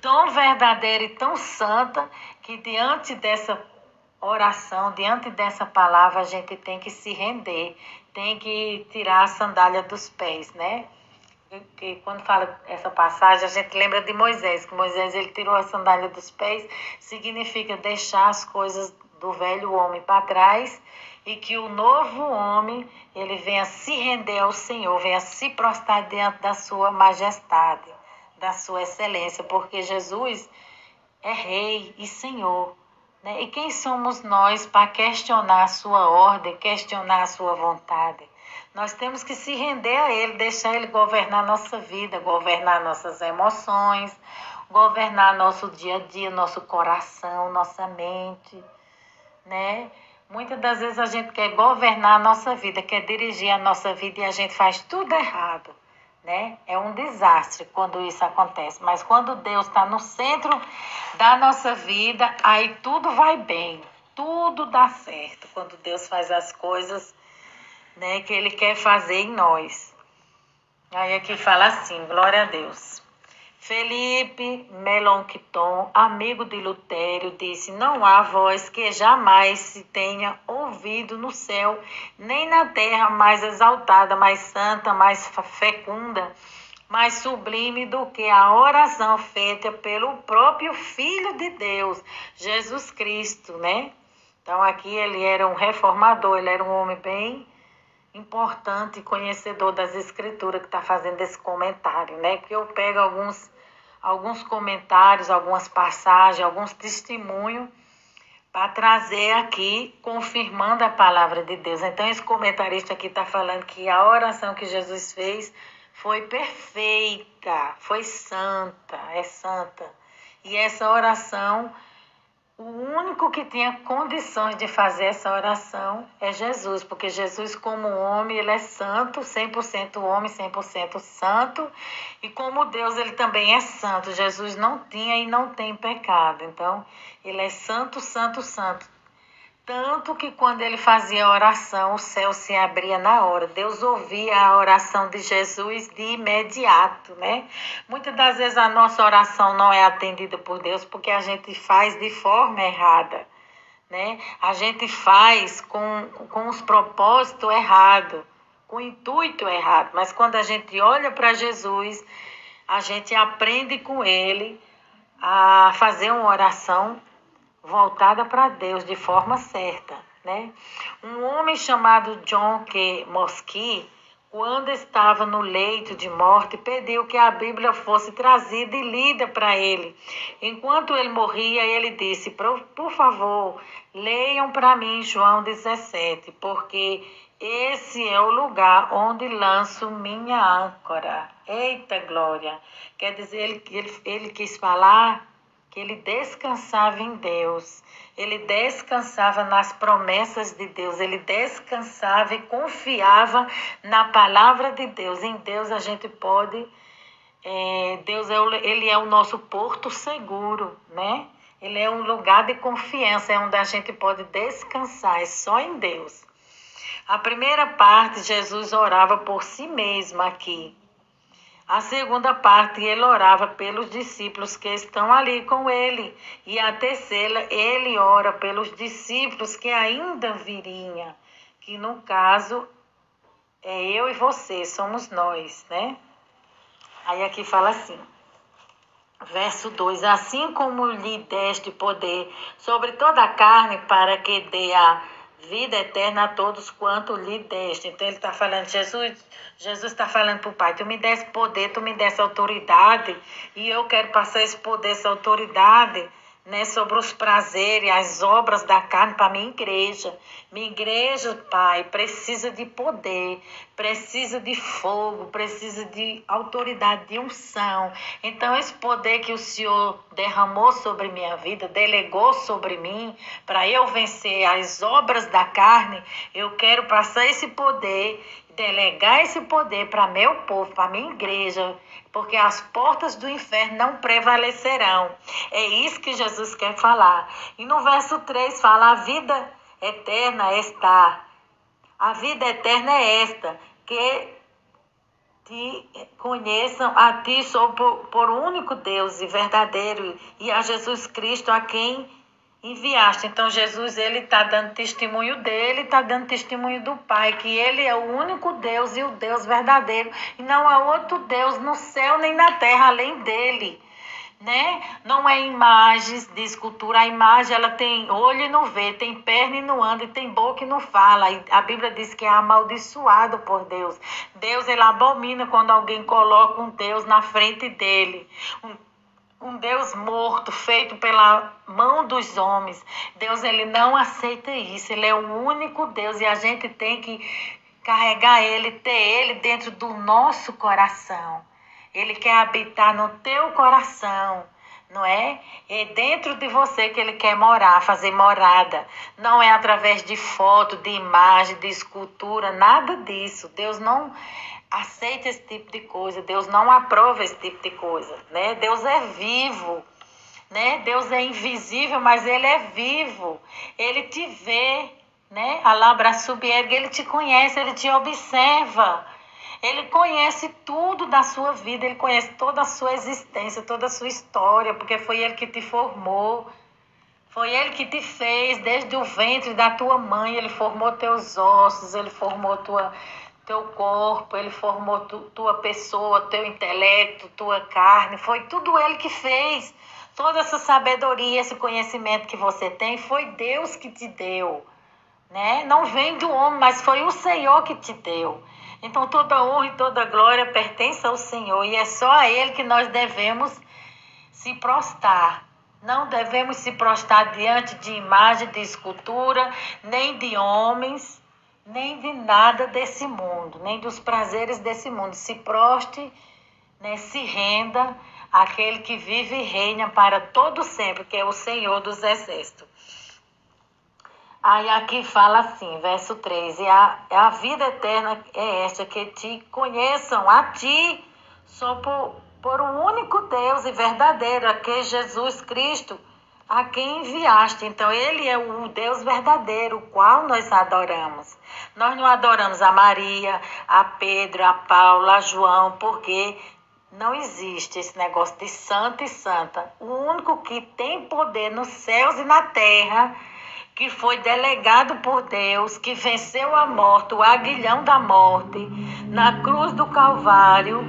tão verdadeira e tão santa que diante dessa oração, diante dessa palavra, a gente tem que se render, tem que tirar a sandália dos pés, né? Que quando fala essa passagem, a gente lembra de Moisés, que Moisés ele tirou a sandália dos pés, significa deixar as coisas do velho homem para trás e que o novo homem ele venha se render ao Senhor, venha se prostrar diante da sua majestade, da sua excelência, porque Jesus é Rei e Senhor, né? E quem somos nós para questionar a sua ordem, questionar a sua vontade? Nós temos que se render a Ele, deixar Ele governar nossa vida, governar nossas emoções, governar nosso dia a dia, nosso coração, nossa mente, né? Muitas das vezes a gente quer governar a nossa vida, quer dirigir a nossa vida e a gente faz tudo errado, né? É um desastre quando isso acontece, mas quando Deus está no centro da nossa vida, aí tudo vai bem, tudo dá certo, quando Deus faz as coisas, né, que Ele quer fazer em nós. Aí aqui fala assim, glória a Deus. Felipe Melanchthon, amigo de Lutério, disse: não há voz que jamais se tenha ouvido no céu, nem na terra mais exaltada, mais santa, mais fecunda, mais sublime do que a oração feita pelo próprio Filho de Deus, Jesus Cristo, né? Então aqui ele era um reformador, ele era um homem bem importante, conhecedor das escrituras, que está fazendo esse comentário, né? Que eu pego alguns comentários, algumas passagens, alguns testemunhos para trazer aqui, confirmando a palavra de Deus. Então, esse comentarista aqui está falando que a oração que Jesus fez foi perfeita, foi santa, é santa. E essa oração, o único que tinha condições de fazer essa oração é Jesus, porque Jesus, como homem, ele é santo, 100% homem, 100% santo, e como Deus, ele também é santo. Jesus não tinha e não tem pecado, então ele é santo, santo, santo. Tanto que quando ele fazia a oração, o céu se abria na hora. Deus ouvia a oração de Jesus de imediato, né? Muitas das vezes a nossa oração não é atendida por Deus porque a gente faz de forma errada, né? A gente faz com os propósitos errados, com o intuito errado. Mas quando a gente olha para Jesus, a gente aprende com Ele a fazer uma oração voltada para Deus de forma certa, né? Um homem chamado John Q. Mosky, quando estava no leito de morte, pediu que a Bíblia fosse trazida e lida para ele. Enquanto ele morria, ele disse: por favor, leiam para mim João 17, porque esse é o lugar onde lanço minha âncora. Eita glória! Quer dizer, ele quis falar que ele descansava em Deus, ele descansava nas promessas de Deus, ele descansava e confiava na palavra de Deus. Em Deus a gente pode, Deus ele é o nosso porto seguro, né? Ele é um lugar de confiança, é onde a gente pode descansar, é só em Deus. A primeira parte, Jesus orava por si mesmo aqui. A segunda parte, ele orava pelos discípulos que estão ali com ele. E a terceira, ele ora pelos discípulos que ainda viriam. Que no caso, é eu e você, somos nós, né? Aí aqui fala assim, verso 2: assim como lhe deste poder sobre toda a carne, para que dê a vida eterna a todos quanto lhe deste. Então ele está falando, Jesus está falando para o Pai: tu me desse poder, tu me desse autoridade, e eu quero passar esse poder, essa autoridade, né, sobre os prazeres, as obras da carne para minha igreja. Minha igreja, Pai, precisa de poder, precisa de fogo, precisa de autoridade, de unção. Então, esse poder que o Senhor derramou sobre minha vida, delegou sobre mim, para eu vencer as obras da carne, eu quero passar esse poder, delegar esse poder para meu povo, para minha igreja, porque as portas do inferno não prevalecerão. É isso que Jesus quer falar. E no verso 3 fala: a vida eterna está. A vida eterna é esta, que te conheçam a ti só por único Deus e verdadeiro, e a Jesus Cristo, a quem enviaste. Então Jesus, ele está dando testemunho dele, está dando testemunho do Pai, que ele é o único Deus e o Deus verdadeiro, e não há outro Deus no céu nem na terra além dele, né? Não é imagens de escultura. A imagem, ela tem olho e não vê, tem perna e não anda, e tem boca e não fala. E a Bíblia diz que é amaldiçoado por Deus. Deus, ele abomina quando alguém coloca um Deus na frente dele, um Deus morto, feito pela mão dos homens. Deus, ele não aceita isso. Ele é o único Deus e a gente tem que carregar ele, ter ele dentro do nosso coração. Ele quer habitar no teu coração, não é? É dentro de você que ele quer morar, fazer morada. Não é através de foto, de imagem, de escultura, nada disso. Deus não aceita esse tipo de coisa. Deus não aprova esse tipo de coisa, né? Deus é vivo, né? Deus é invisível, mas ele é vivo. Ele te vê, né? Alabra subiergue, ele te conhece, ele te observa. Ele conhece tudo da sua vida, ele conhece toda a sua existência, toda a sua história, porque foi ele que te formou, foi ele que te fez desde o ventre da tua mãe. Ele formou teus ossos, ele formou teu corpo, ele formou tua pessoa, teu intelecto, tua carne. Foi tudo ele que fez. Toda essa sabedoria, esse conhecimento que você tem, foi Deus que te deu, né? Não vem do homem, mas foi o Senhor que te deu. Então toda honra e toda glória pertence ao Senhor, e é só a ele que nós devemos se prostrar. Não devemos se prostrar diante de imagem, de escultura, nem de homens, nem de nada desse mundo, nem dos prazeres desse mundo. Se proste, né, se renda àquele que vive e reina para todo sempre, que é o Senhor dos Exércitos. Aí aqui fala assim, verso 3, a vida eterna é esta, que te conheçam a ti, só por um único Deus e verdadeiro, a que Jesus Cristo, a quem enviaste. Então ele é o Deus verdadeiro, o qual nós adoramos. Nós não adoramos a Maria, a Pedro, a Paulo, a João, porque não existe esse negócio de santo e santa. O único que tem poder nos céus e na terra, que foi delegado por Deus, que venceu a morte, o aguilhão da morte, na cruz do Calvário,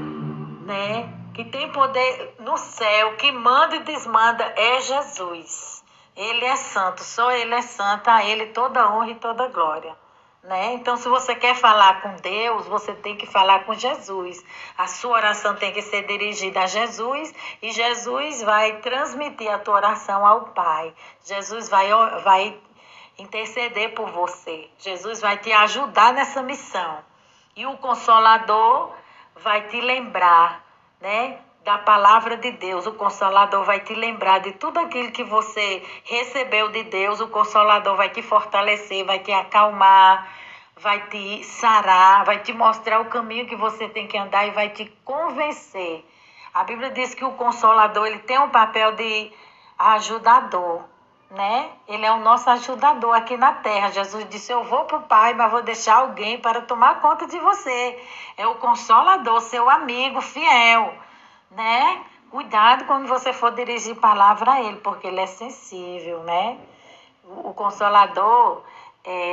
né? Que tem poder no céu, que manda e desmanda, é Jesus. Ele é santo, só ele é santo, a ele toda honra e toda glória, né? Então, se você quer falar com Deus, você tem que falar com Jesus. A sua oração tem que ser dirigida a Jesus, e Jesus vai transmitir a tua oração ao Pai. Jesus vai interceder por você. Jesus vai te ajudar nessa missão. E o Consolador vai te lembrar, né, da palavra de Deus. O Consolador vai te lembrar de tudo aquilo que você recebeu de Deus. O Consolador vai te fortalecer, vai te acalmar, vai te sarar, vai te mostrar o caminho que você tem que andar e vai te convencer. A Bíblia diz que o Consolador, ele tem um papel de ajudador, né? Ele é o nosso ajudador aqui na terra. Jesus disse, eu vou para o Pai, mas vou deixar alguém para tomar conta de você. É o Consolador, seu amigo fiel, né? Cuidado quando você for dirigir palavra a ele, porque ele é sensível, né? O Consolador,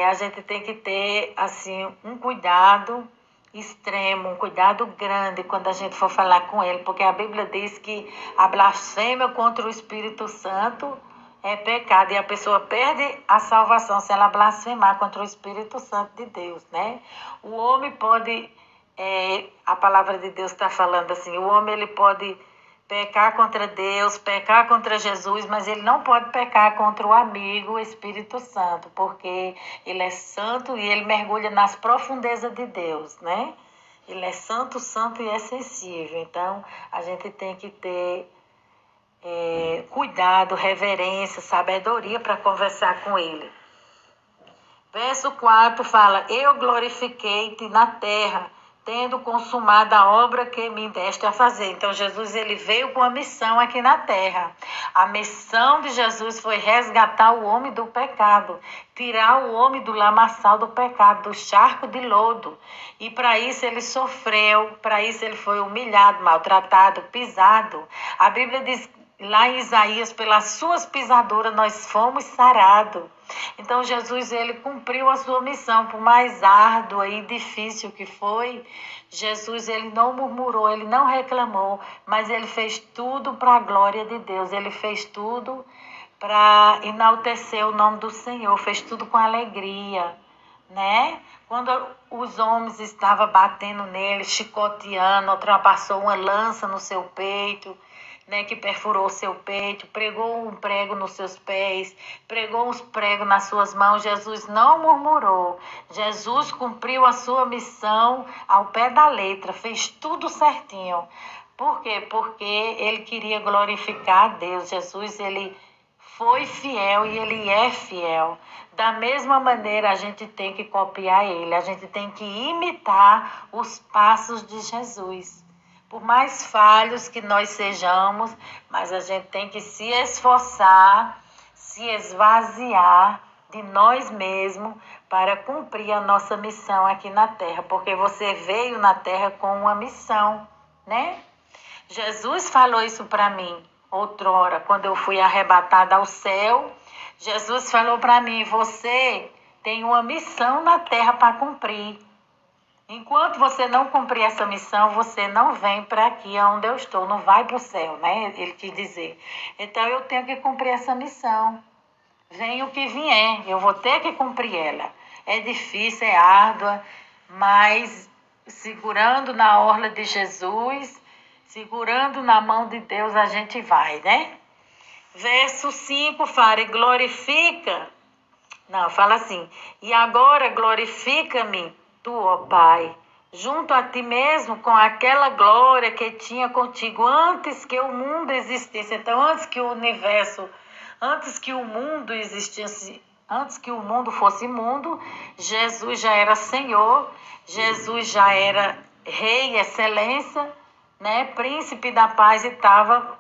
a gente tem que ter, assim, um cuidado extremo, um cuidado grande quando a gente for falar com ele, porque a Bíblia diz que a blasfêmia contra o Espírito Santo é pecado, e a pessoa perde a salvação se ela blasfemar contra o Espírito Santo de Deus, né? O homem pode, a palavra de Deus está falando assim, o homem ele pode pecar contra Deus, pecar contra Jesus, mas ele não pode pecar contra o amigo, o Espírito Santo, porque ele é santo e ele mergulha nas profundezas de Deus, né? Ele é santo, santo e é sensível. Então, a gente tem que ter cuidado, reverência, sabedoria para conversar com ele. Verso 4 fala, eu glorifiquei-te na terra, tendo consumado a obra que me deste a fazer. Então, Jesus, ele veio com a missão aqui na terra. A missão de Jesus foi resgatar o homem do pecado, tirar o homem do lamaçal do pecado, do charco de lodo. E para isso ele sofreu, para isso ele foi humilhado, maltratado, pisado. A Bíblia diz lá em Isaías, pelas suas pisaduras nós fomos sarados. Então Jesus, ele cumpriu a sua missão, por mais árdua e difícil que foi. Jesus, ele não murmurou, ele não reclamou, mas ele fez tudo para a glória de Deus. Ele fez tudo para enaltecer o nome do Senhor, fez tudo com alegria, né? Quando os homens estavam batendo nele, chicoteando, ultrapassou uma lança no seu peito, né, que perfurou seu peito, pregou um prego nos seus pés, pregou uns pregos nas suas mãos. Jesus não murmurou. Jesus cumpriu a sua missão ao pé da letra, fez tudo certinho. Por quê? Porque ele queria glorificar a Deus. Jesus, ele foi fiel e ele é fiel. Da mesma maneira, a gente tem que copiar ele, a gente tem que imitar os passos de Jesus. Por mais falhos que nós sejamos, mas a gente tem que se esforçar, se esvaziar de nós mesmos para cumprir a nossa missão aqui na terra, porque você veio na terra com uma missão, né? Jesus falou isso para mim outrora, quando eu fui arrebatada ao céu. Jesus falou para mim: você tem uma missão na terra para cumprir. Enquanto você não cumprir essa missão, você não vem para aqui onde eu estou, não vai para o céu, né? Ele quis dizer. Então eu tenho que cumprir essa missão. Venha o que vier, eu vou ter que cumprir ela. É difícil, é árdua, mas segurando na orla de Jesus, segurando na mão de Deus, a gente vai, né? Verso 5 fala: e glorifica. Não, fala assim: e agora glorifica-me tu, ó Pai, junto a ti mesmo, com aquela glória que tinha contigo antes que o mundo existisse. Então, antes que o universo, antes que o mundo existisse, antes que o mundo fosse mundo, Jesus já era Senhor, Jesus já era Rei, Excelência, né? Príncipe da paz, e estava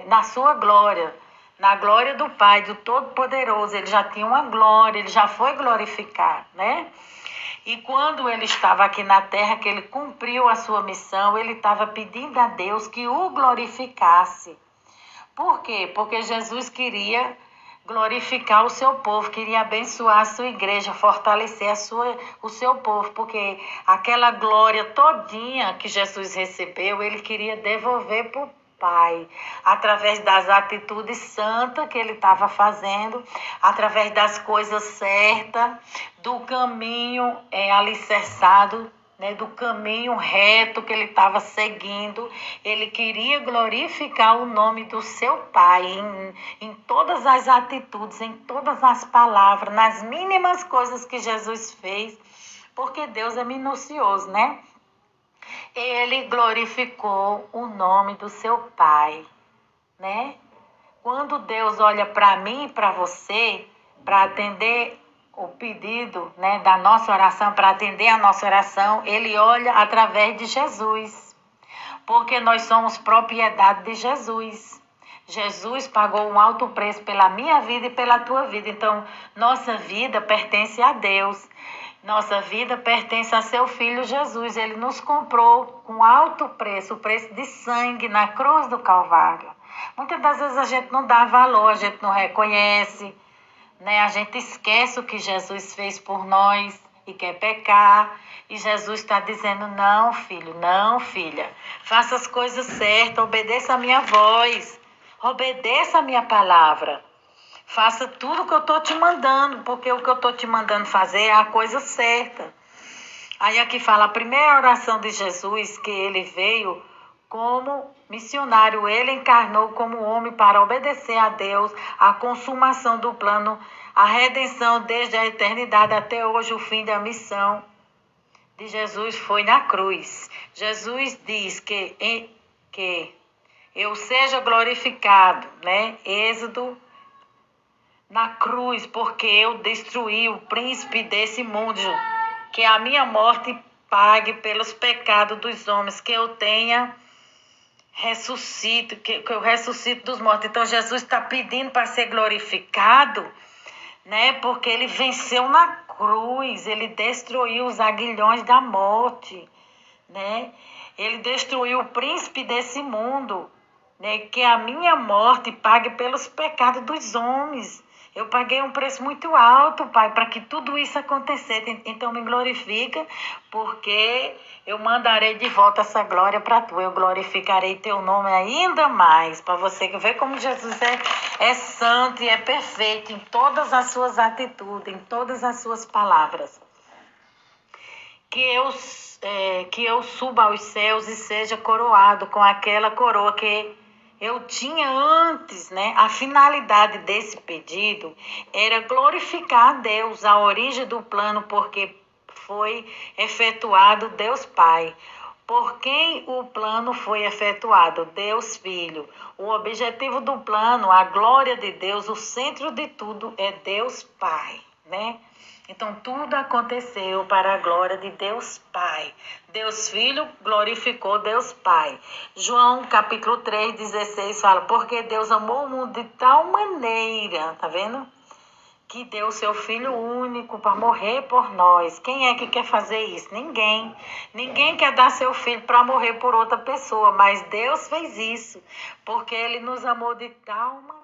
na sua glória, na glória do Pai, do Todo-Poderoso. Ele já tinha uma glória, ele já foi glorificar, né? E quando ele estava aqui na terra, que ele cumpriu a sua missão, ele estava pedindo a Deus que o glorificasse. Por quê? Porque Jesus queria glorificar o seu povo, queria abençoar a sua igreja, fortalecer o seu povo, porque aquela glória todinha que Jesus recebeu, ele queria devolver para o Pai, através das atitudes santas que ele estava fazendo, através das coisas certas, do caminho alicerçado, né, do caminho reto que ele estava seguindo. Ele queria glorificar o nome do seu Pai em todas as atitudes, em todas as palavras, nas mínimas coisas que Jesus fez, porque Deus é minucioso, né? Ele glorificou o nome do seu Pai, né? Quando Deus olha para mim e para você, para atender o pedido, né, da nossa oração, para atender a nossa oração, ele olha através de Jesus, porque nós somos propriedade de Jesus. Jesus pagou um alto preço pela minha vida e pela tua vida. Então, nossa vida pertence a Deus. Nossa vida pertence a seu Filho Jesus. Ele nos comprou com alto preço, o preço de sangue na cruz do Calvário. Muitas das vezes a gente não dá valor, a gente não reconhece, né? A gente esquece o que Jesus fez por nós e quer pecar. E Jesus está dizendo: não, filho, não, filha. Faça as coisas certas, obedeça a minha voz, obedeça a minha palavra. Faça tudo o que eu estou te mandando, porque o que eu estou te mandando fazer é a coisa certa. Aí aqui fala a primeira oração de Jesus, que ele veio como missionário. Ele encarnou como homem para obedecer a Deus, a consumação do plano, a redenção desde a eternidade até hoje. O fim da missão de Jesus foi na cruz. Jesus diz que eu seja glorificado, né? Êxodo, na cruz, porque eu destruí o príncipe desse mundo, que a minha morte pague pelos pecados dos homens, que eu tenha ressuscito, que eu ressuscito dos mortos. Então Jesus está pedindo para ser glorificado, né? Porque ele venceu na cruz, ele destruiu os aguilhões da morte, né? Ele destruiu o príncipe desse mundo, né, que a minha morte pague pelos pecados dos homens. Eu paguei um preço muito alto, Pai, para que tudo isso acontecesse. Então me glorifica, porque eu mandarei de volta essa glória para tu. Eu glorificarei teu nome ainda mais, para você ver como Jesus é santo e é perfeito em todas as suas atitudes, em todas as suas palavras. Que eu suba aos céus e seja coroado com aquela coroa que eu tinha antes, né? A finalidade desse pedido era glorificar a Deus, a origem do plano, porque foi efetuado Deus Pai. Por quem o plano foi efetuado? Deus Filho. O objetivo do plano, a glória de Deus, o centro de tudo é Deus Pai, né? Então, tudo aconteceu para a glória de Deus Pai. Deus Filho glorificou Deus Pai. João, capítulo 3:16 fala, porque Deus amou o mundo de tal maneira, tá vendo? Que deu o seu Filho único para morrer por nós. Quem é que quer fazer isso? Ninguém. Ninguém quer dar seu filho para morrer por outra pessoa, mas Deus fez isso, porque Ele nos amou de tal maneira.